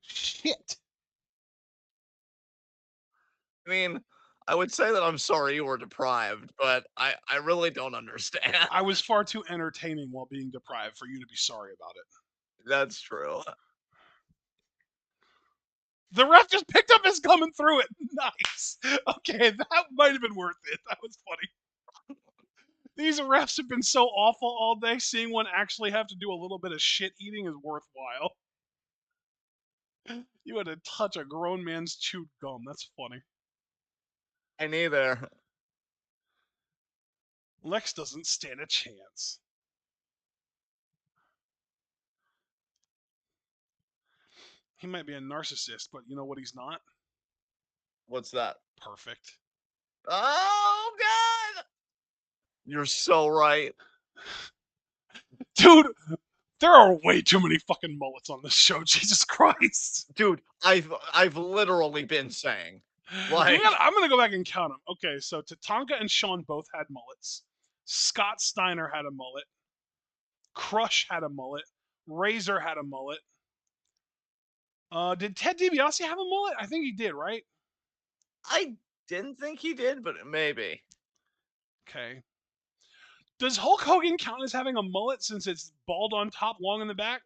Shit.
I mean, I would say that I'm sorry you were deprived, but I really don't understand.
I was far too entertaining while being deprived for you to be sorry about it.
That's true.
The ref just picked up his gum and threw it. Nice. Okay, that might have been worth it. That was funny. These refs have been so awful all day. Seeing one actually have to do a little bit of shit eating is worthwhile. You had to touch a grown man's chewed gum. That's funny.
I neither.
Lex doesn't stand a chance. He might be a narcissist, but you know what he's not?
What's that?
Perfect.
Oh God! You're so right.
Dude, there are way too many fucking mullets on this show. Jesus Christ.
Dude, I've literally been saying. Like,
I'm gonna go back and count them. Okay, so Tatanka and Sean both had mullets. Scott Steiner had a mullet. Crush had a mullet. Razor had a mullet. Did Ted DiBiase have a mullet? I think he did, right?
I didn't think he did, but maybe.
Okay. Does Hulk Hogan count as having a mullet since it's bald on top, long in the back?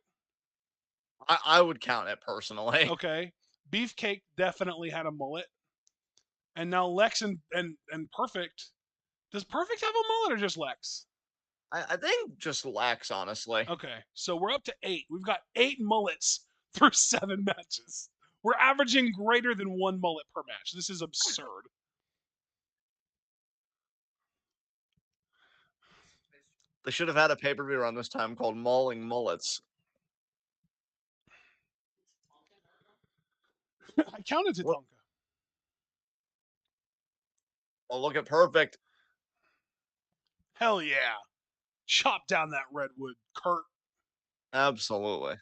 I would count it personally.
Okay. Beefcake definitely had a mullet. And now Lex and Perfect. Does Perfect have a mullet or just Lex?
I think just Lex, honestly.
Okay, so we're up to 8. We've got 8 mullets through 7 matches. We're averaging greater than 1 mullet per match. This is absurd.
They should have had a pay per view around this time called Mauling Mullets.
I counted
What?
Tatanka.
Oh, look at Perfect.
Hell yeah. Chop down that redwood, Kurt.
Absolutely.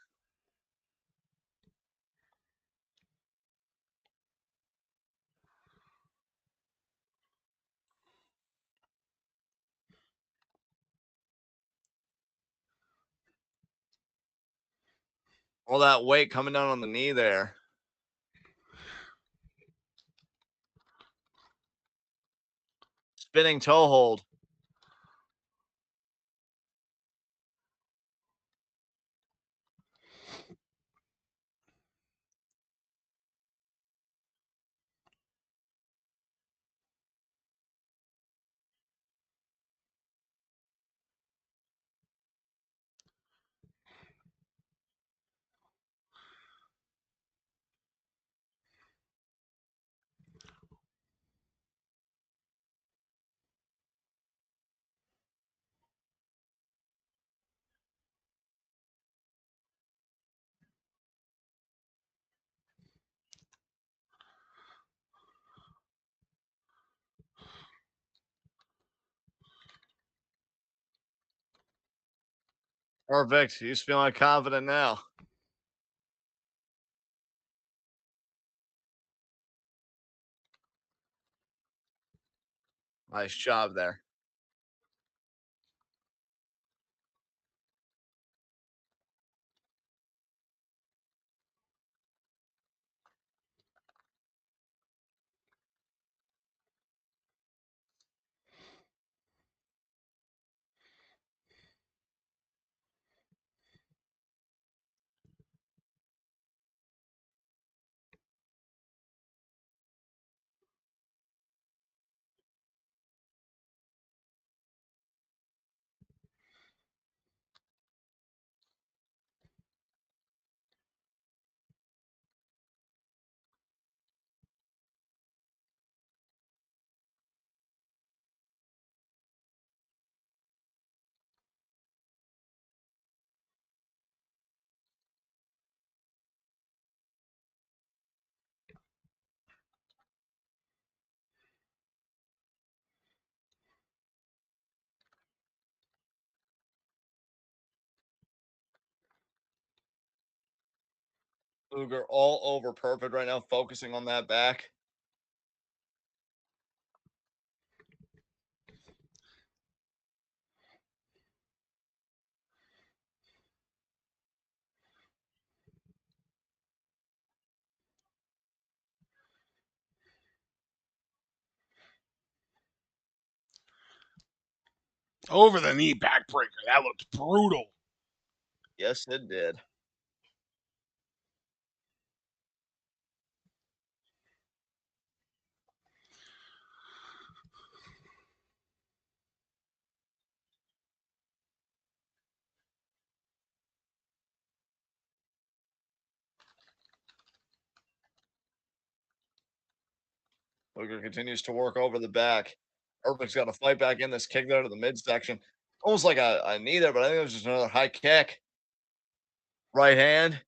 All that weight coming down on the knee there. Spinning toe hold. Perfect. He's feeling confident now. Nice job there. Luger all over Perfect right now, focusing on that back.
Over the knee backbreaker. That looked brutal.
Yes, it did. Luger continues to work over the back. Perfect's got to fight back in this kick there to the midsection. Almost like a knee there, but I think it was just another high kick. Right hand.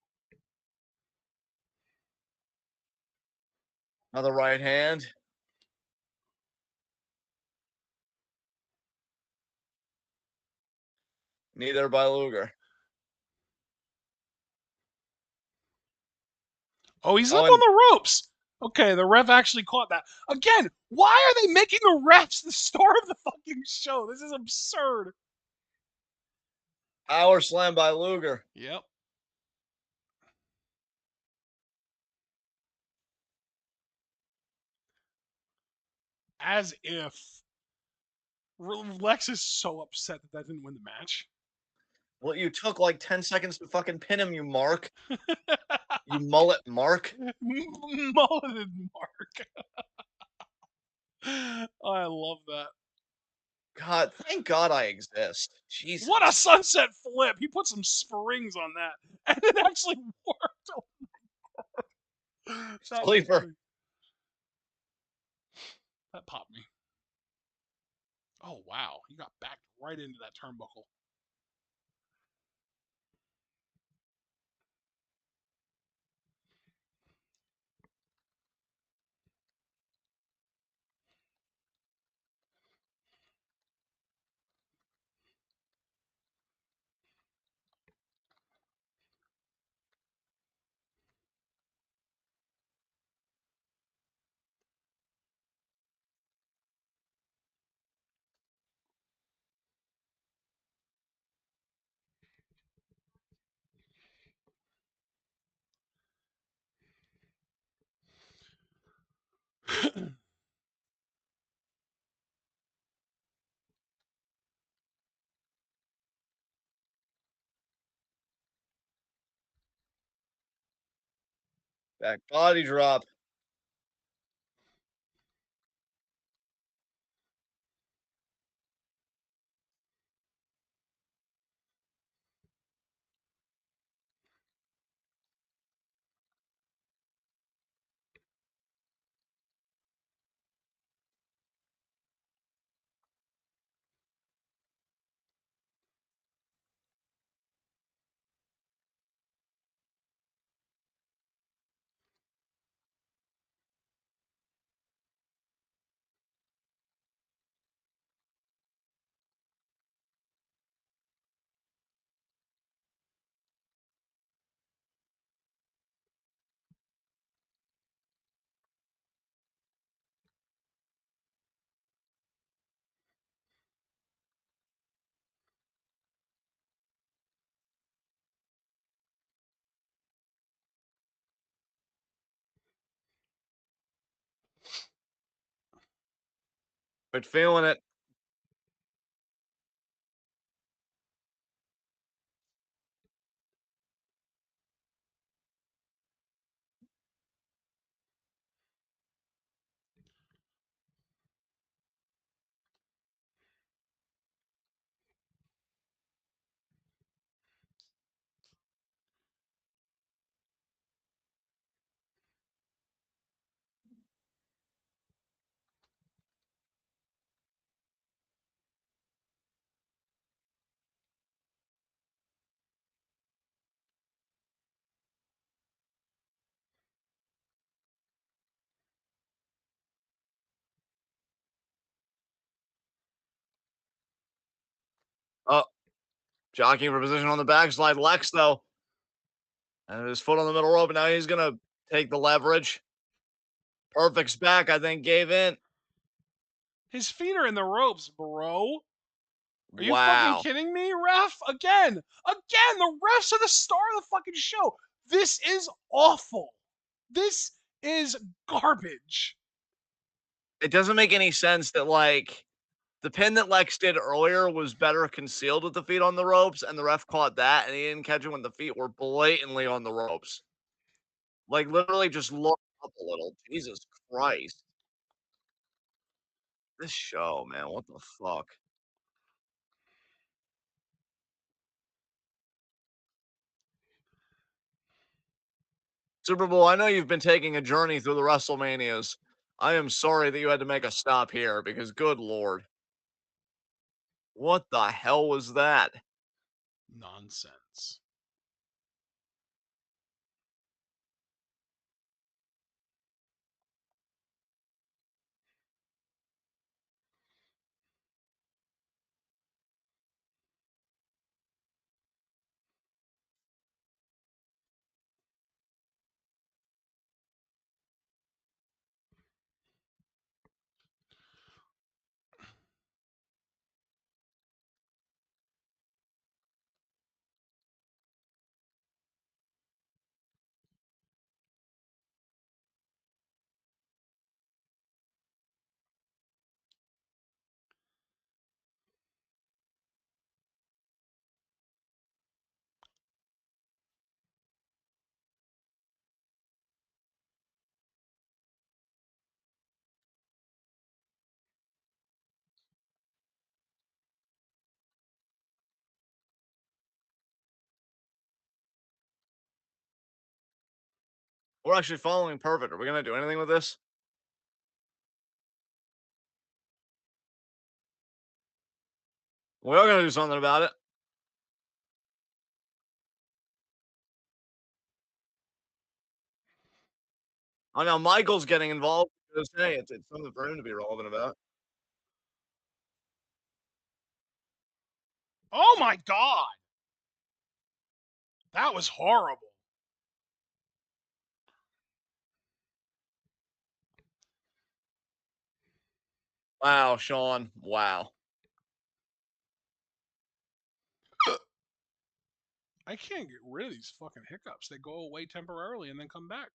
Another right hand. Knee there by Luger.
Oh, he's
Oh,
up on
and
the ropes. Okay, the ref actually caught that. Again, why are they making the refs the star of the fucking show? This is absurd.
power slam by Luger.
Yep. As if Lex is so upset that that didn't win the match.
Well, you took like 10 seconds to fucking pin him, you mark. You mullet mark.
Mulleted Mark. I love that.
God, thank God I exist.
What a
Jesus.
sunset flip! He put some springs on that, and it actually worked. That was
Sleeper.
funny. That popped me. Oh wow, he got backed right into that turnbuckle.
Back body drop. But feeling it. Oh, jockeying for position on the backslide. Lex, though, and his foot on the middle rope. And now he's going to take the leverage. Perfect's back, I think, gave in.
His feet are in the ropes, bro. Are you fucking
Wow.
kidding me, ref? Again, the refs are the star of the fucking show. This is awful. This is garbage.
It doesn't make any sense that, like, the pin that Lex did earlier was better concealed with the feet on the ropes, and the ref caught that, and he didn't catch it when the feet were blatantly on the ropes. Like, literally just look up a little. Jesus Christ. This show, man, what the fuck? Super Bowl, I know you've been taking a journey through the WrestleManias. I am sorry that you had to make a stop here because good lord. What the hell was that?
Nonsense.
We're actually following perfect. Are we gonna do anything with this? We are gonna do something about it. Oh, now Michael's getting involved because, hey, it's something for him to be relevant about.
Oh my god! That was horrible.
Wow, Sean. Wow.
I can't get rid of these fucking hiccups. They go away temporarily and then come back.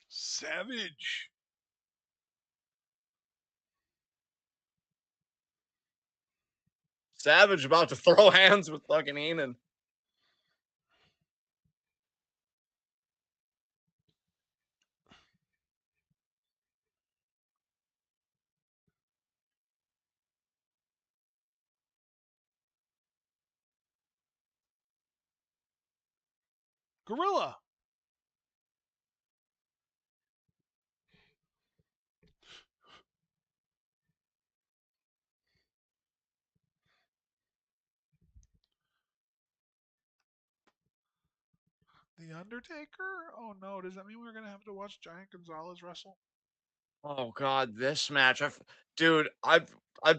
Savage.
Savage about to throw hands with fucking Heenan.
Gorilla. The Undertaker? Oh no, does that mean we're gonna have to watch Giant Gonzalez wrestle?
Oh god, this match. Dude, I've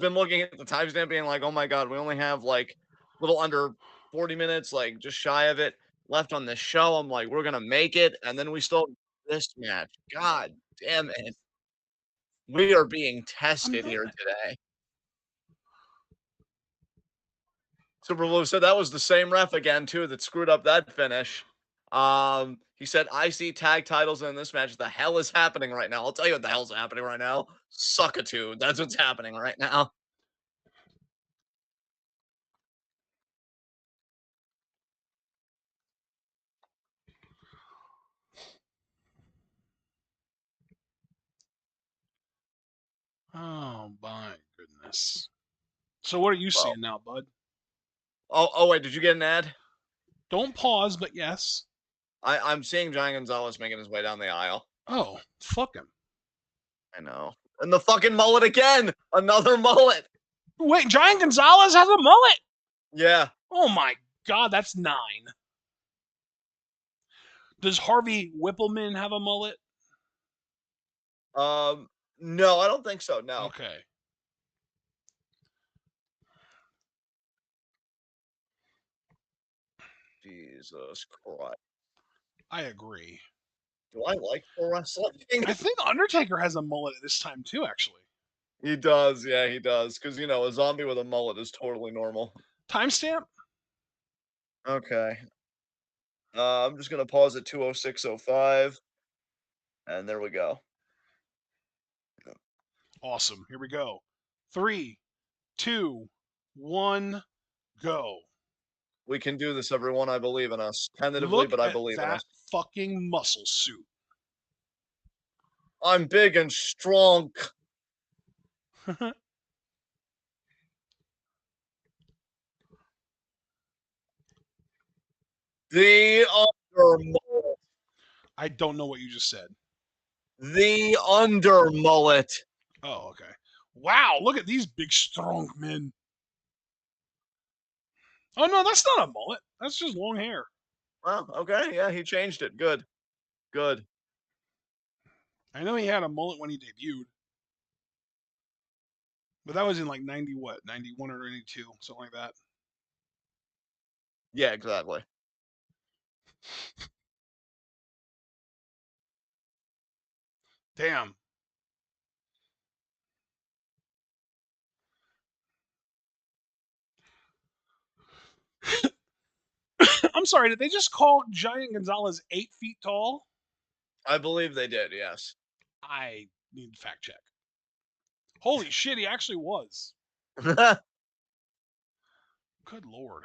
been looking at the timestamp being like, oh my god, we only have like a little under 40 minutes, like just shy of it left on this show. I'm like, we're gonna make it, and then we still this match. God damn it. We are being
I'm
tested here
not.
today. Super Blue said that was the same ref again, too, that screwed up that finish. He said, I see tag titles in this match. The hell is happening right now? I'll tell you what the hell's happening right now. Suckitude. That's what's happening right now.
Oh my goodness. So what are you
Well,
seeing now, bud?
wait, did you get an ad?
Don't pause, but yes.
I'm seeing Giant Gonzalez making his way down the aisle.
Oh, fuck him.
I know. And the fucking mullet again. Another mullet.
Wait, Giant Gonzalez has a mullet?
Yeah.
Oh my god, that's 9. Does Harvey Whippleman have a mullet?
Um, no, I don't think so. No.
Okay.
Jesus Christ.
I agree.
Do I like pro wrestling?
I think Undertaker has a mullet at this time too, actually.
He does, yeah, he does. Because, a zombie with a mullet is totally normal.
Timestamp?
Okay. I'm just going to pause at 2:06:05. And there we go.
Awesome. Here we go. 3, 2, 1, go.
We can do this, everyone. I believe in us. Tentatively,
Look
but I
at
believe in
that
us.
fucking muscle suit.
I'm big and strong. The under mullet.
I don't know what you just said.
The under mullet.
Oh, okay. Wow, look at these big, strong men. Oh, no, that's not a mullet. That's just long hair.
Well, okay. Yeah, he changed it. Good. Good.
I know he had a mullet when he debuted, but that was in like 90 what? 91 or 92, something like that.
Yeah, exactly.
Damn. I'm sorry, did they just call Giant Gonzalez 8 feet tall?
I believe they did, yes.
I need to fact check. Holy shit, he actually was. Good lord.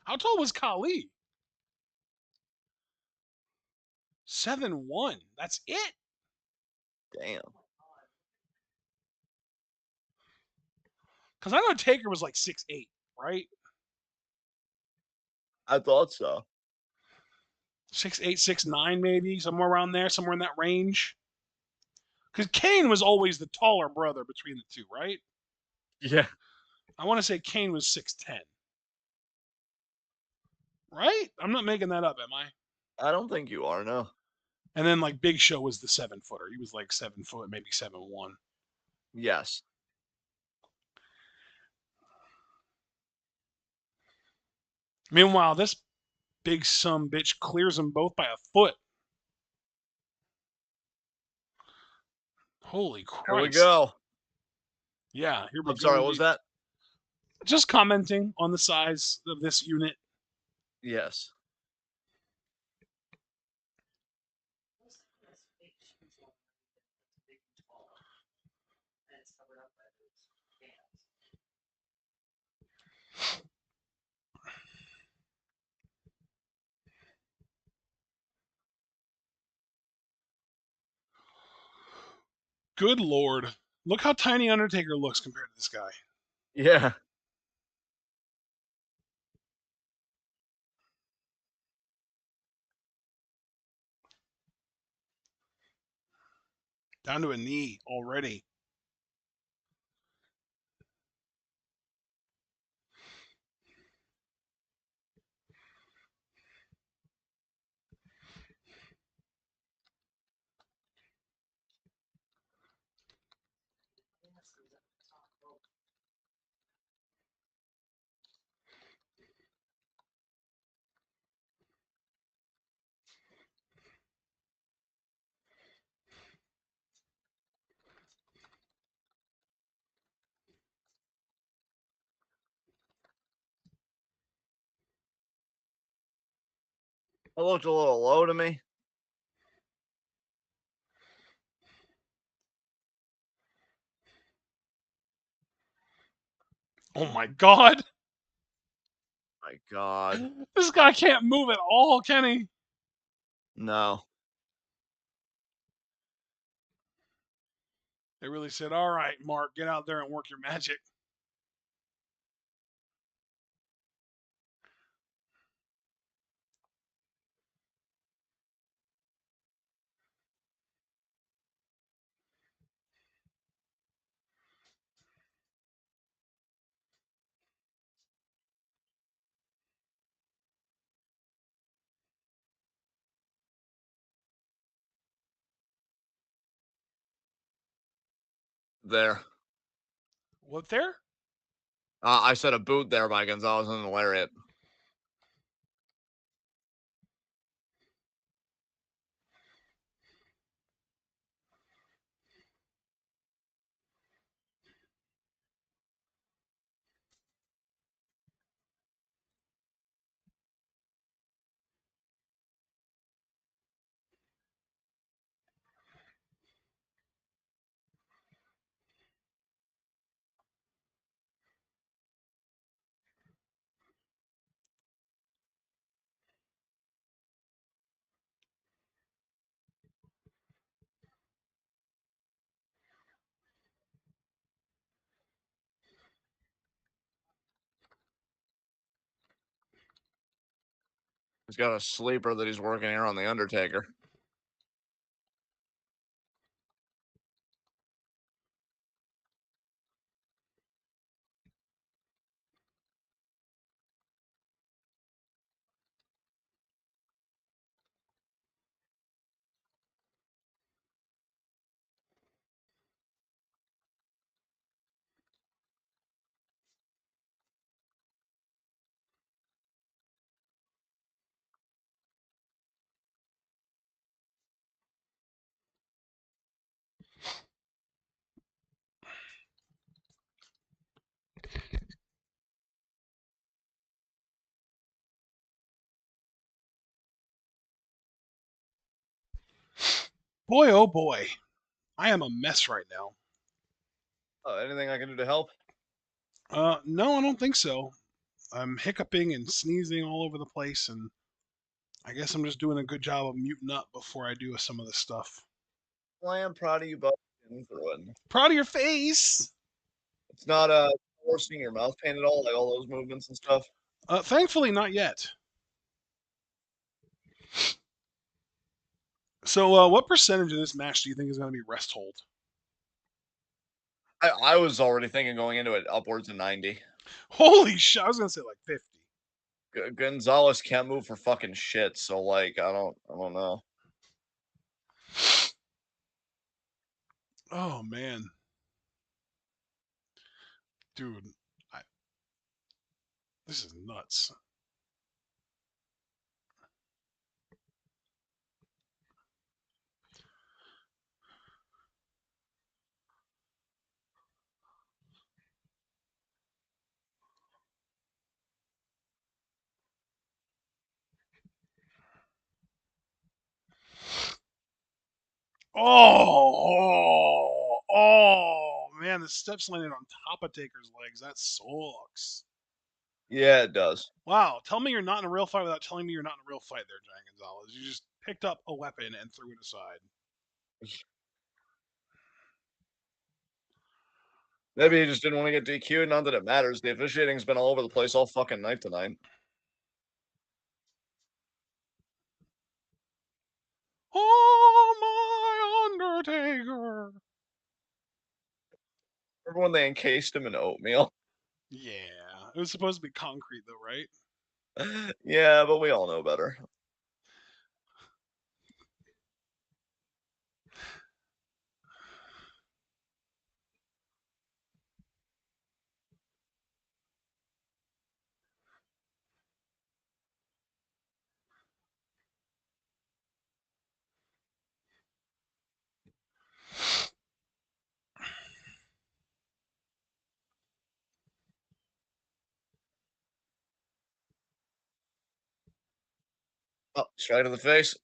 How tall was Kali? 7'1". That's it.
Damn.
Because I know Taker was like 6'8", right?
I thought so.
6'8", 6'9", maybe somewhere around there, somewhere in that range. Because Kane was always the taller brother between the two, right?
Yeah.
I want to say Kane was 6'10", right? I'm not making that up, am I?
I don't think you are, no.
And then like Big Show was the 7-footer. He was like 7 foot, maybe 7'1".
Yes.
Meanwhile, this big some bitch clears them both by a foot. Holy
Here we
Christ.
go.
Yeah, here we
I'm
go
sorry, what was
indeed.
that?
Just commenting on the size of this unit.
Yes.
Good Lord. Look how tiny Undertaker looks compared to this guy.
Yeah.
Down to a knee already.
It looked a little low to me.
Oh my God.
My God.
This guy can't move at all, can he?
No.
They really said, all right, Mark, get out there and work your magic.
There.
What there?
I said a boot there by Gonzalez and the lariat. He's got a sleeper that he's working here on the Undertaker.
Boy, oh boy. I am a mess right now.
Oh, anything I can do to help?
No, I don't think so. I'm hiccuping and sneezing all over the place, and I guess I'm just doing a good job of muting up before I do some of this stuff.
Well, I am proud of you both getting through it.
Proud of your face.
It's not forcing your mouth pain at all, like all those movements and stuff.
Thankfully, not yet. So, what percentage of this match do you think is going to be rest hold?
I was already thinking going into it upwards of 90.
Holy shit! I was going to say like 50.
Gonzalez can't move for fucking shit, so like I don't know.
Oh man, dude, I, this is nuts. Oh, man, the steps landed on top of Taker's legs. That sucks.
Yeah, it does.
Wow, tell me you're not in a real fight without telling me you're not in a real fight there, Giant Gonzalez. You just picked up a weapon and threw it aside.
Maybe he just didn't want to get DQ'd. Not that it matters. The officiating's been all over the place all fucking night tonight.
Oh, my Undertaker.
Remember when they encased him in oatmeal?
Yeah, it was supposed to be concrete though, right?
Yeah, but we all know better. Oh, straight to the face.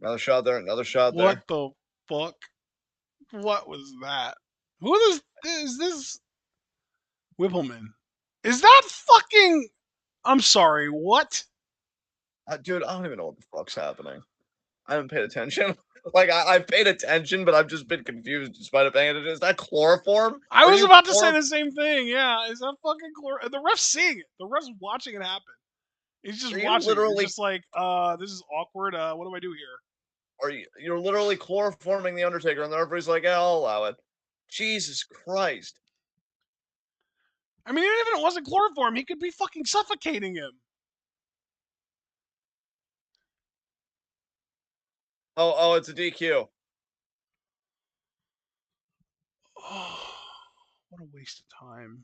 Another shot there, another shot
What
there.
the fuck? What was that? Who is this Whippleman? Is that fucking? I'm sorry. What?
Dude, I don't even know what the fuck's happening. I haven't paid attention. Like I've paid attention, but I've just been confused despite it paying attention. Is that chloroform?
I
Are
was
you
about to say
chlor?
the same thing. Yeah, is that fucking The ref's seeing it. The ref's watching it happen. He's just
Are you
watching it. He's
literally?
just like, this is awkward. What do I do here?
Are you? You're literally chloroforming the Undertaker, and the referee's like, "Yeah, I'll allow it." Jesus Christ!
I mean, even if it wasn't chloroform, he could be fucking suffocating him.
Oh, it's a DQ.
Oh, what a waste of time.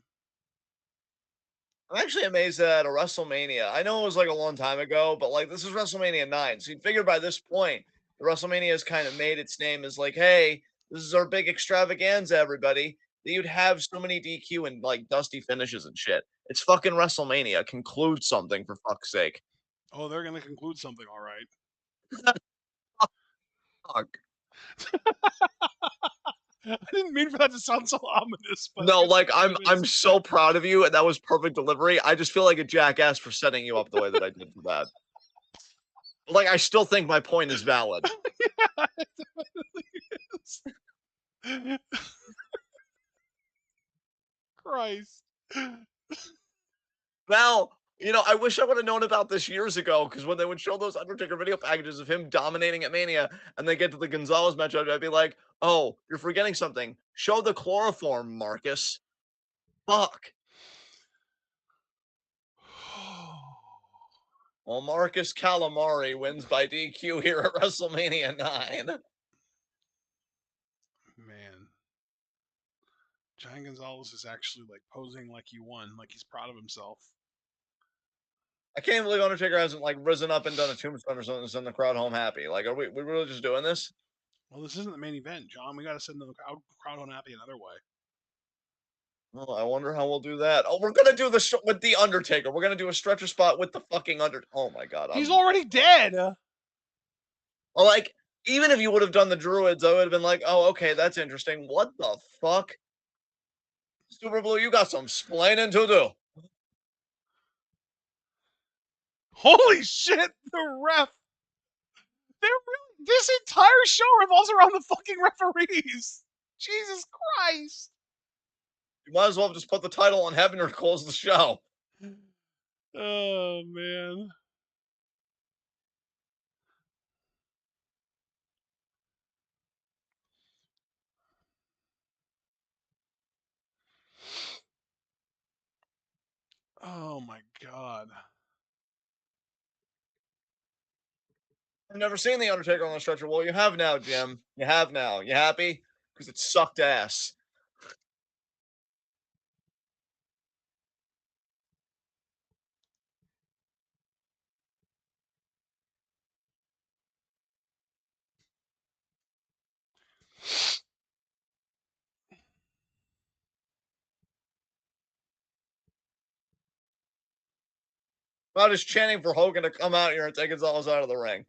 I'm actually amazed that at a WrestleMania. I know it was like a long time ago, but like this is WrestleMania 9. So you'd figure by this point, the WrestleMania has kind of made its name as like, hey, this is our big extravaganza, everybody. That you'd have so many DQ and like dusty finishes and shit. It's fucking WrestleMania. Conclude something for fuck's sake.
Oh, they're gonna conclude something, all right.
Fuck.
I didn't mean for that to sound so ominous, but I
No,
guess it
like
kind
I'm
of
I'm
is.
so proud of you, and that was perfect delivery. I just feel like a jackass for setting you up the way that I did for that. Like I still think my point is valid.
Yeah, it definitely is. Christ.
Now, I wish I would have known about this years ago because when they would show those Undertaker video packages of him dominating at Mania and they get to the Gonzalez match, I'd be like, oh, you're forgetting something. Show the chloroform, Marcus. Fuck. Well, Marcus Calamari wins by DQ here at WrestleMania 9.
Man, Giant Gonzalez is actually like posing like he won, like he's proud of himself.
I can't believe Undertaker hasn't like risen up and done a tombstone or something to send the crowd home happy. Like, are we really just doing this?
Well, this isn't the main event, John. We got to send the crowd on happy another way.
Well, I wonder how we'll do that. Oh, we're gonna do this with the Undertaker. We're gonna do a stretcher spot with the fucking Under. Oh my god,
He's
I'm
already dead.
well, like Even if you would have done the Druids, I would have been like, "Oh, okay, that's interesting. What the fuck? Super Blue, you got some splaining to do."
Holy shit, the ref. They're really, this entire show revolves around the fucking referees. Jesus Christ.
You might as well have just put the title on Heaven or close the show.
Oh man. Oh my god.
I've never seen The Undertaker on the stretcher. Well, you have now, Jim. You have now. You happy? Because it sucked ass. I'm just chanting for Hogan to come out here and take Gonzalez out of the ring.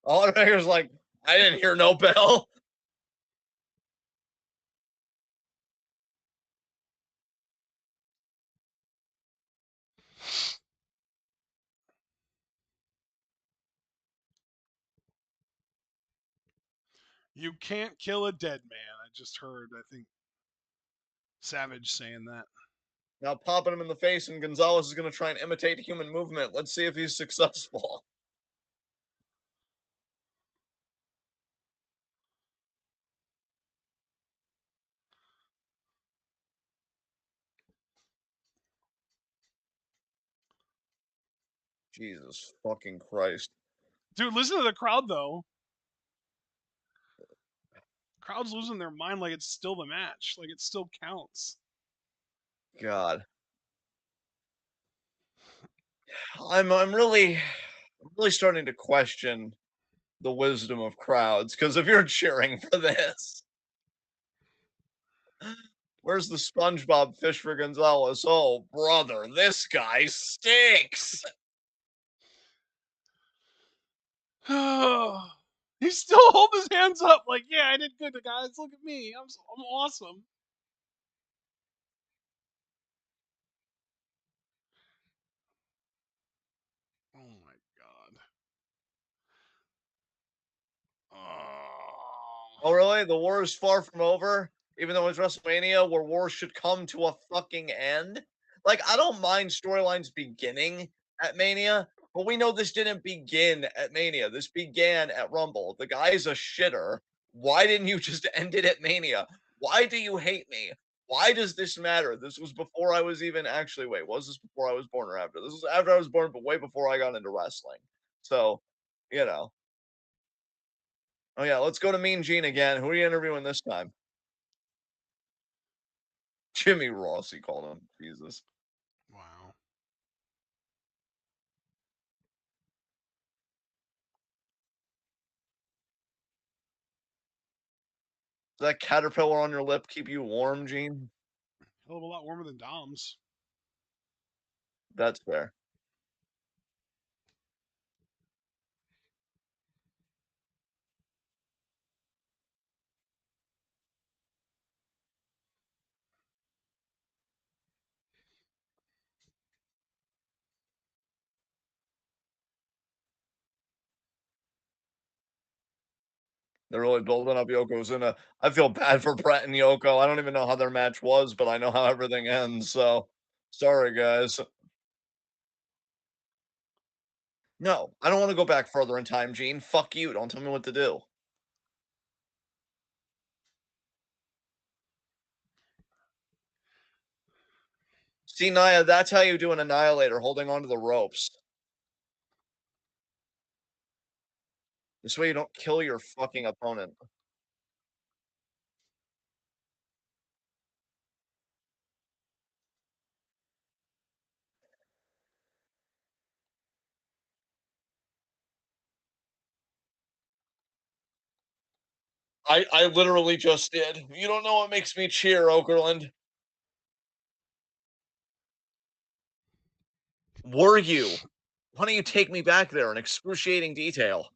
Undertaker's like, I didn't hear no bell.
You can't kill a dead man. I just heard, I think, Savage saying that.
Now popping him in the face, and Gonzalez is going to try and imitate human movement. Let's see if he's successful. Jesus fucking Christ.
Dude, listen to the crowd though. Crowd's losing their mind like it's still the match. Like it still counts.
God. I'm really starting to question the wisdom of crowds, because if you're cheering for this, where's the SpongeBob fish for Gonzalez? Oh, brother, this guy stinks.
He still hold his hands up like, yeah, I did good, guys. Look at me. I'm awesome. Oh my god. Oh.
Oh, really? The war is far from over, even though it's WrestleMania, where wars should come to a fucking end. Like, I don't mind storylines beginning at Mania, but we know this didn't begin at Mania. This began at Rumble. The guy's a shitter. Why didn't you just end it at Mania? Why do you hate me? Why does this matter? This was before I was even actually, wait, was this before I was born or after? This was after I was born, but way before I got into wrestling. So, you know. Oh yeah, let's go to Mean Gene again. Who are you interviewing this time? Jimmy Ross, he called him. Jesus.
Wow.
Does that caterpillar on your lip keep you warm, Gene?
Hell of a lot warmer than Dom's.
That's fair. They're really building up Yokozuna. I feel bad for Brett and Yoko. I don't even know how their match was, but I know how everything ends. So sorry, guys. No, I don't want to go back further in time, Gene. Fuck you. Don't tell me what to do. See, Naya, that's how you do an annihilator, holding onto the ropes. This way you don't kill your fucking opponent. I literally just did. You don't know what makes me cheer, Okerlund. Were you? Why don't you take me back there in excruciating detail?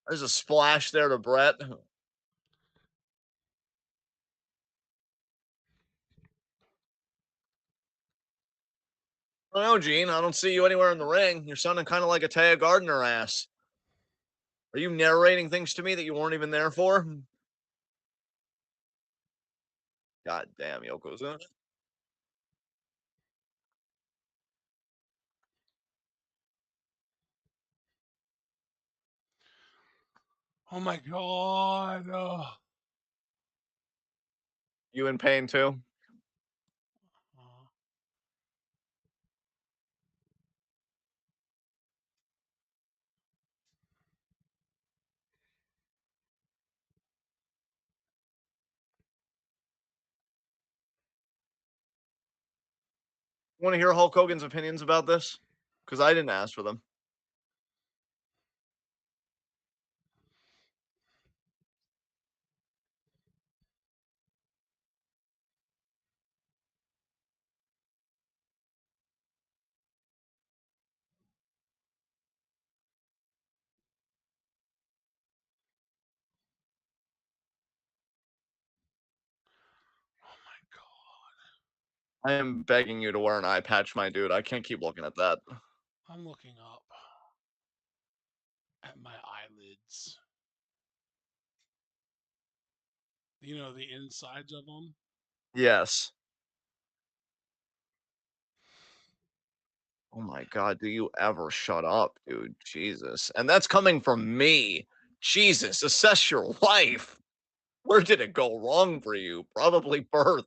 There's a splash there to Brett. I don't know, Gene. I don't see you anywhere in the ring. You're sounding kind of like a Taya Gardner ass. Are you narrating things to me that you weren't even there for? God damn, Yokozuna.
Oh my god.
You in pain too?
Uh,
Want to hear Hulk Hogan's opinions about this? Because I didn't ask for them.
oh my god.
I am begging you to wear an eye patch, my dude. I can't keep looking at that.
I'm looking up at my eyelids. You know, the insides of them.
Yes. Oh my god, do you ever shut up, dude? Jesus. And that's coming from me. Jesus, assess your life. Where did it go wrong for you? Probably birth.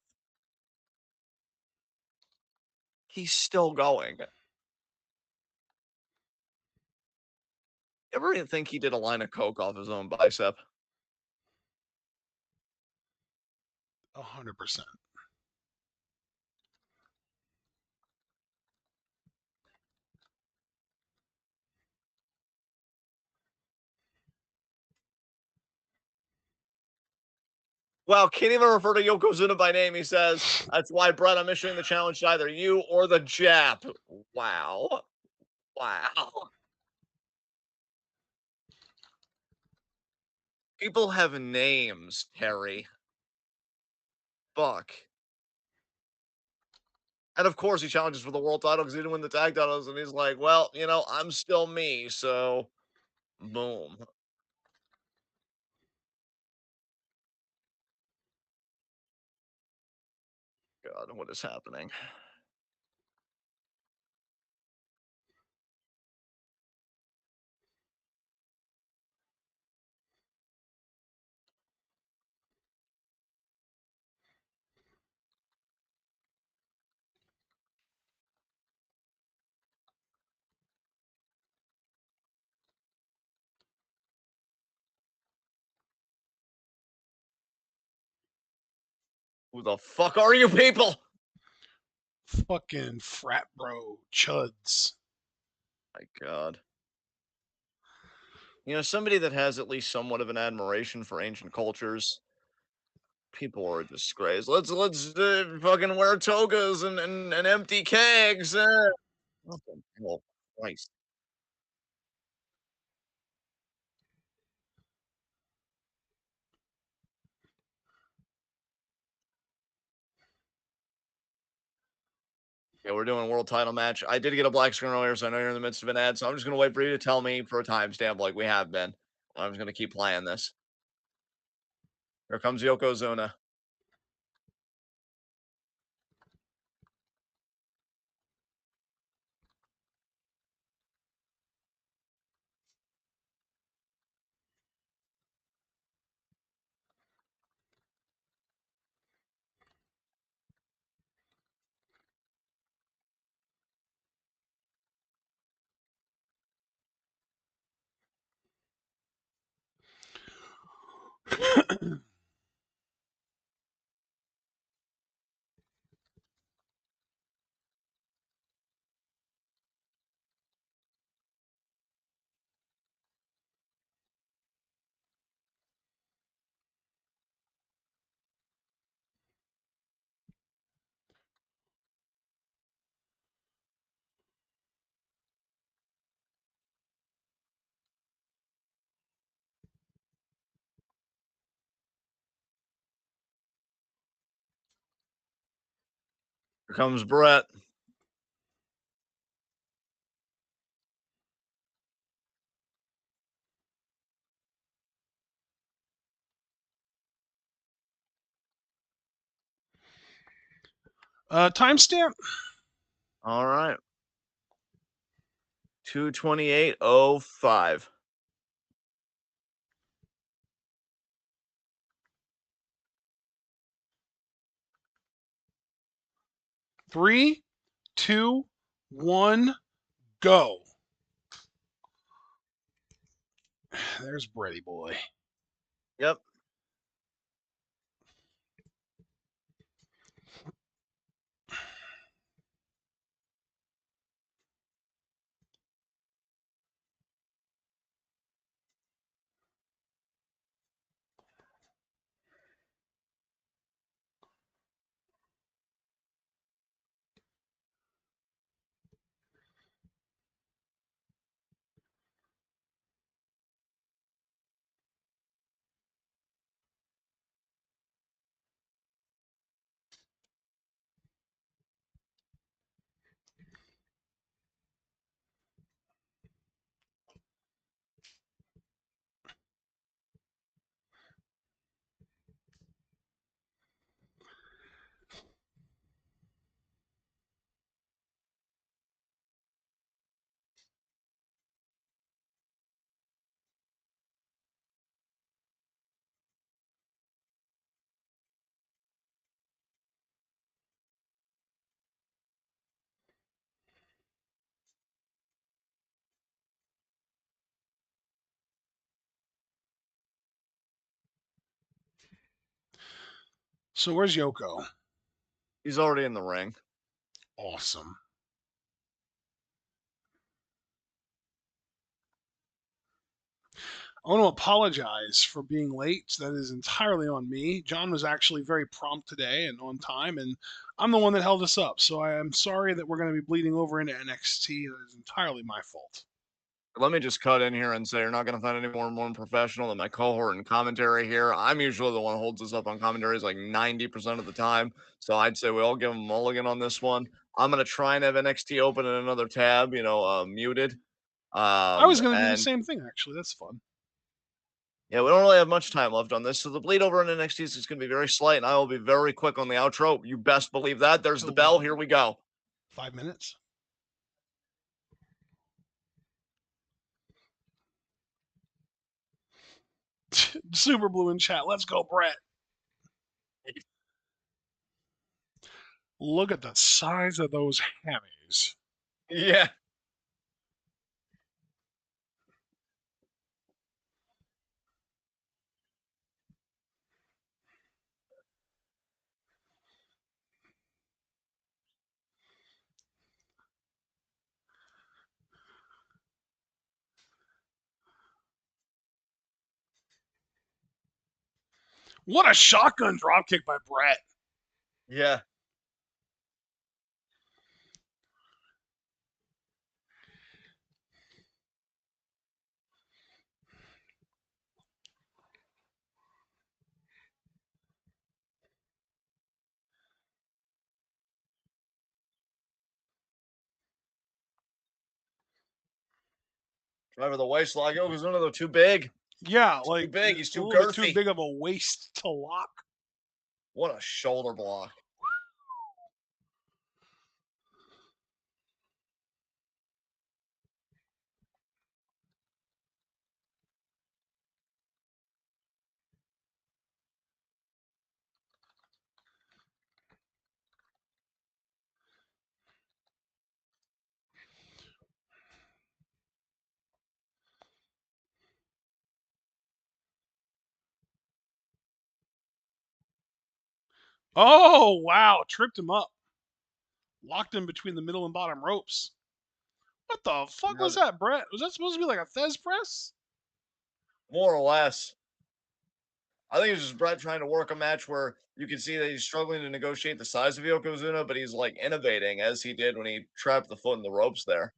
He's still going. Ever think he did a line of coke off his own bicep?
100%.
Wow, can't even refer to Yokozuna by name. He says, that's why, Brett, I'm issuing the challenge to either you or the Jap. Wow. Wow. People have names, Terry. Fuck. And of course, he challenges for the world title because he didn't win the tag titles. And he's like, well, I'm still me. So, boom. God, what is happening? Who the fuck are you people?
Fucking frat bro chuds.
My God. Somebody that has at least somewhat of an admiration for ancient cultures. People are a disgrace. Let's fucking wear togas and empty kegs. What the hell? Christ. Yeah, we're doing a world title match. I did get a black screen earlier, so I know you're in the midst of an ad. So I'm just gonna wait for you to tell me for a timestamp, like we have been. I'm just gonna keep playing this. Here comes Yokozuna. Here comes Brett.
Timestamp.
All right. 2:28:05.
3, 2, 1, go. There's Brady boy.
Yep.
So where's Yoko?
He's already in the ring.
Awesome. I want to apologize for being late. That is entirely on me. John was actually very prompt today and on time, and I'm the one that held us up. So I am sorry that we're going to be bleeding over into NXT. That is entirely my fault.
Let me just cut in here and say you're not going to find any more unprofessional than my cohort in commentary here. I'm usually the one who holds us up on commentaries like 90% of the time. So I'd say we all give him a mulligan on this one. I'm going to try and have NXT open in another tab, muted.
I was going to do the
And
same thing, actually. That's fun.
yeah, we don't really have much time left on this. So the bleed over in NXT is going to be very slight, and I will be very quick on the outro. You best believe that. There's the
Till
bell.
what?
Here we go.
5 minutes? Super Blue in chat. Let's go, Brett. Look at the size of those hammies.
Yeah.
What a shotgun dropkick by Brett.
Yeah. Driver the waistlock. Oh, he's one of the too big.
Yeah,
Too
like
big. He's
a
too
little bit too
girthy.
big of a waist to lock.
What a shoulder block.
Oh, wow. Tripped him up. Locked him between the middle and bottom ropes. What the fuck
Now,
was that, Brett? Was that supposed to be like a Thez press?
more or less. I think it's just Brett trying to work a match where you can see that he's struggling to negotiate the size of Yokozuna, but he's like innovating as he did when he trapped the foot in the ropes there.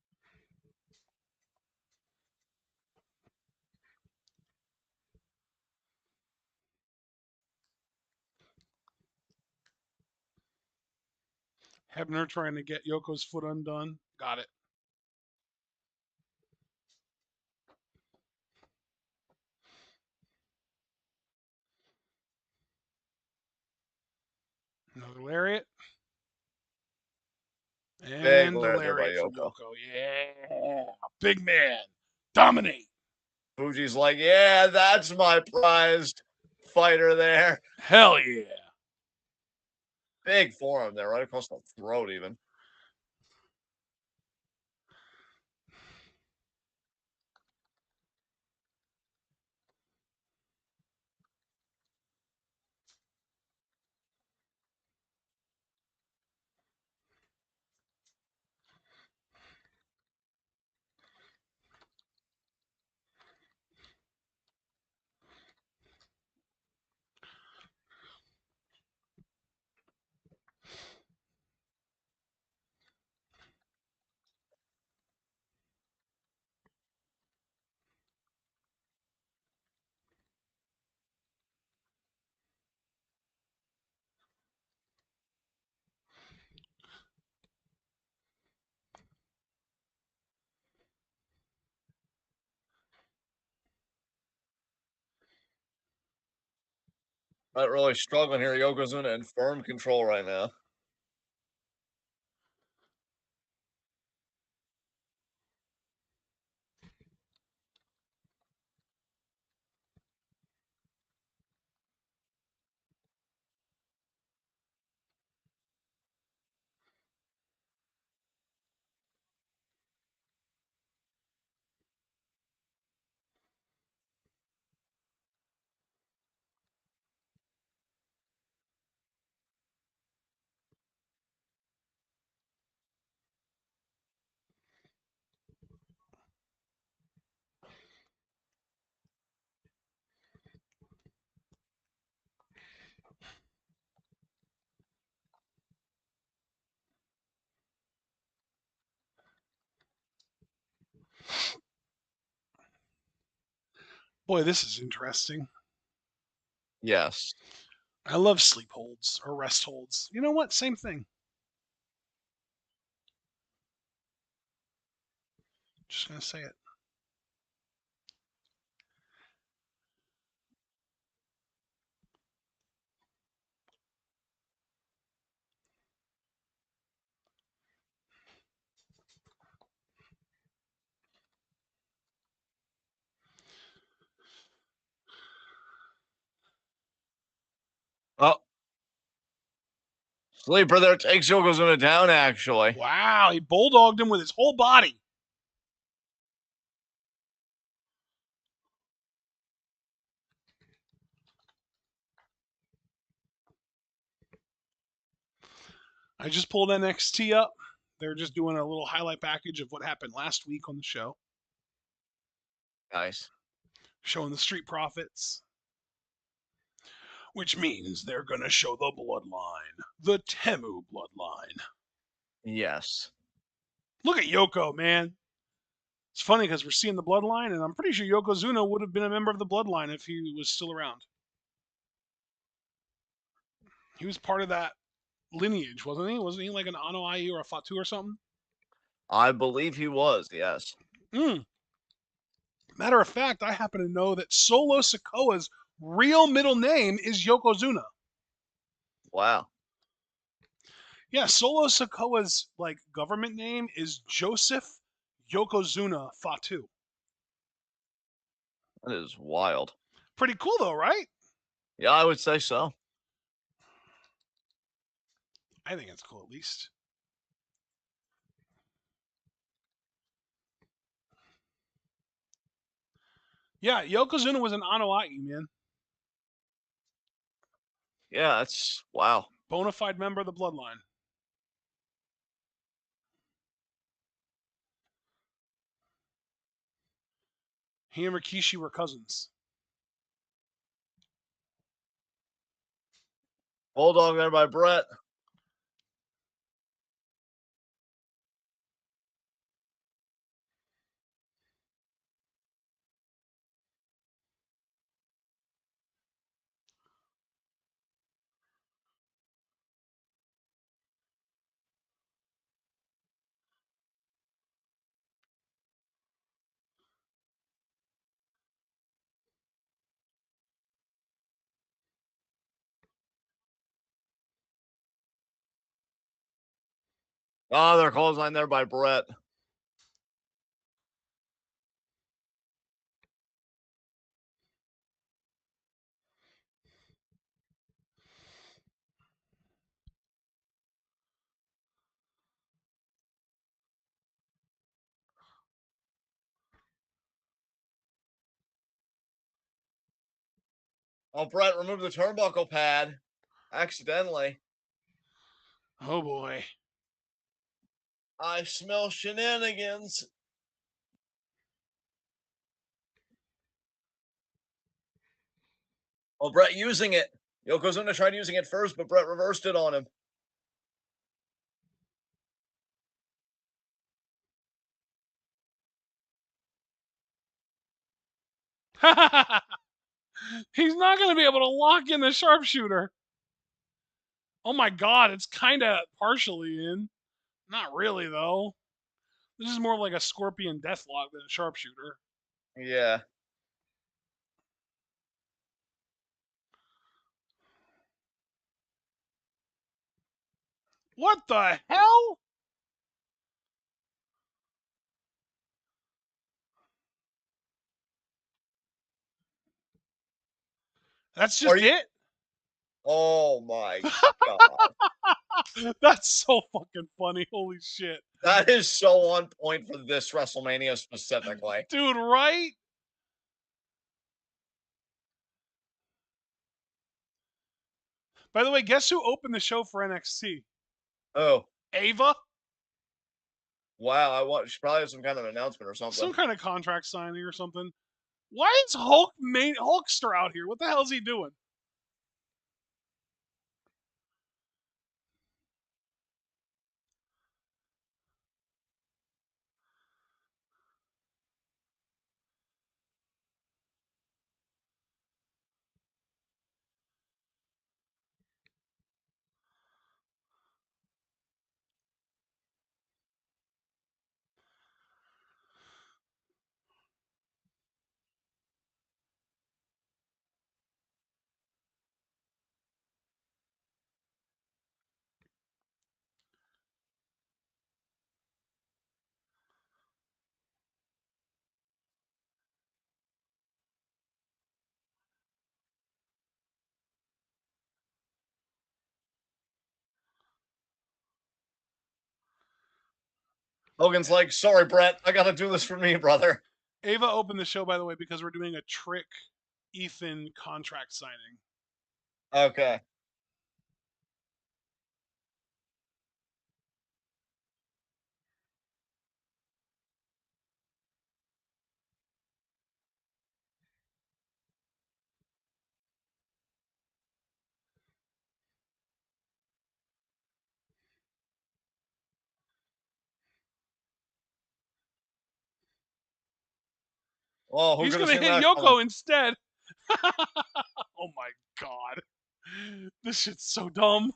Hebner trying to get Yoko's foot undone. Got it. Another lariat.
Big
And the
layer there by
lariat from
Yoko.
Yoko. Yeah. Big man. Dominate.
Fuji's like, yeah, that's my prized fighter there.
Hell yeah.
Big forearm there, right across the throat, even. Not really struggling here. Yokozuna in firm control right now.
Boy, this is interesting.
Yes.
I love sleep holds or rest holds. You know what? Same thing. Just gonna say it.
Oh, sleeper there takes Yokozuna down, actually.
Wow, he bulldogged him with his whole body. I just pulled NXT up. They're just doing a little highlight package of what happened last week on the show,
Nice.
showing the Street Profits, which means they're going to show the bloodline, the Temu bloodline.
Yes.
Look at Yoko, man. It's funny because we're seeing the bloodline, and I'm pretty sure Yokozuna would have been a member of the bloodline if he was still around. He was part of that lineage, wasn't he? Wasn't he like an Anoa'i or a Fatu or something?
I believe he was, yes.
Mm. Matter of fact, I happen to know that Solo Sikoa's real middle name is Yokozuna.
Wow.
Yeah, Solo Sikoa's like government name is Joseph Yokozuna Fatu.
That is wild.
Pretty cool though, right?
Yeah, I would say so.
I think it's cool at least. Yeah, Yokozuna was an Anoa'i, man.
Yeah, that's wow.
Bona fide member of the bloodline. He and Rikishi were cousins.
Bulldog there by Brett. Oh, they're clothesline there by Brett. Oh, Brett removed the turnbuckle pad accidentally.
Oh boy.
I smell shenanigans. Oh, Brett using it. Yokozuna tried using it first, but Brett reversed it on him.
He's not going to be able to lock in the sharpshooter. Oh my god, it's kind of partially in. Not really, though. This is more like a scorpion deathlock than a sharpshooter.
Yeah.
What the hell? That's
Are
just
you?
it?
Oh my god.
That's so fucking funny. Holy shit.
That is so on point for this WrestleMania specifically.
Dude, right? By the way, guess who opened the show for NXT?
Oh,
Ava?
wow. She probably has some kind of announcement or
Some
something.
kind of contract signing or something. Why is Hulkster out here? What the hell is he doing?
Hogan's like, sorry, Brett. I got to do this for me, brother.
Ava opened the show, by the way, because we're doing a Trick Ethan contract signing.
Okay. Oh, who
He's
could have
going to
seen
hit
that coming?
Yoko instead. Oh my god. This shit's so dumb.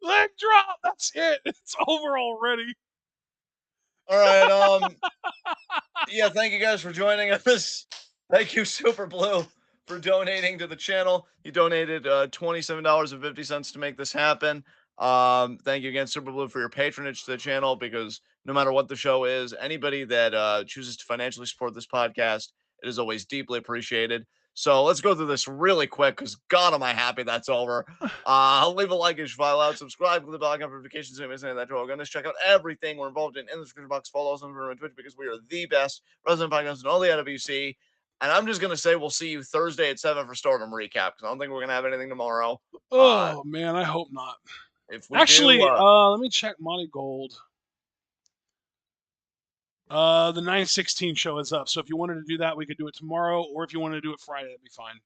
Leg drop. That's it. It's over already.
All right. Yeah, thank you guys for joining us. Thank you, Super Blue, for donating to the channel. You donated $27.50 to make this happen. Thank you again, Super Blue, for your patronage to the channel because no matter what the show is, anybody that chooses to financially support this podcast, it is always deeply appreciated. So let's go through this really quick because God, am I happy that's over. Leave a like and file out, subscribe to the bell icon for notifications so you miss any of that. We're going to check out everything we're involved in the description box. Follow us on Twitter because we are the best wrestling podcast in all the NWC. And I'm just gonna say we'll see you Thursday at 7 for Stardom recap because I don't think we're gonna have anything tomorrow.
Oh man, I hope not.
If we do,
Actually, let me check Monty Gold. The 9/16 show is up, so if you wanted to do that, we could do it tomorrow, or if you wanted to do it Friday, that'd be fine.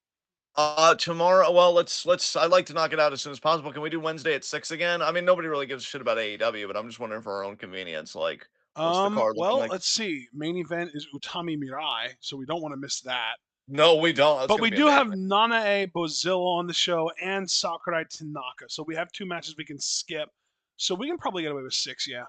tomorrow. Well, let's. I'd like to knock it out as soon as possible. Can we do Wednesday at 6 again? I mean, nobody really gives a shit about AEW, but I'm just wondering for our own convenience. Like, what's the card looking
Well,
like?
let's see. Main event is Utami Mirai, so we don't want to miss that.
No, we don't. That's
But
gonna
we
be
do have
amazing.
Nanae Bozilla on the show and Sakurai Tanaka, so we have two matches we can skip. So we can probably get away with 6, yeah.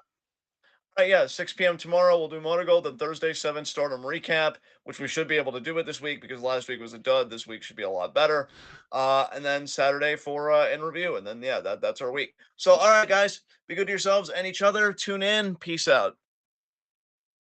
Yeah, 6 p.m. tomorrow. We'll do Monaco. Then Thursday, 7 Stardom recap, which we should be able to do it this week because last week was a dud. This week should be a lot better. And then Saturday for in review. And then, yeah, that's our week. So, all right, guys, be good to yourselves and each other. Tune in. Peace out.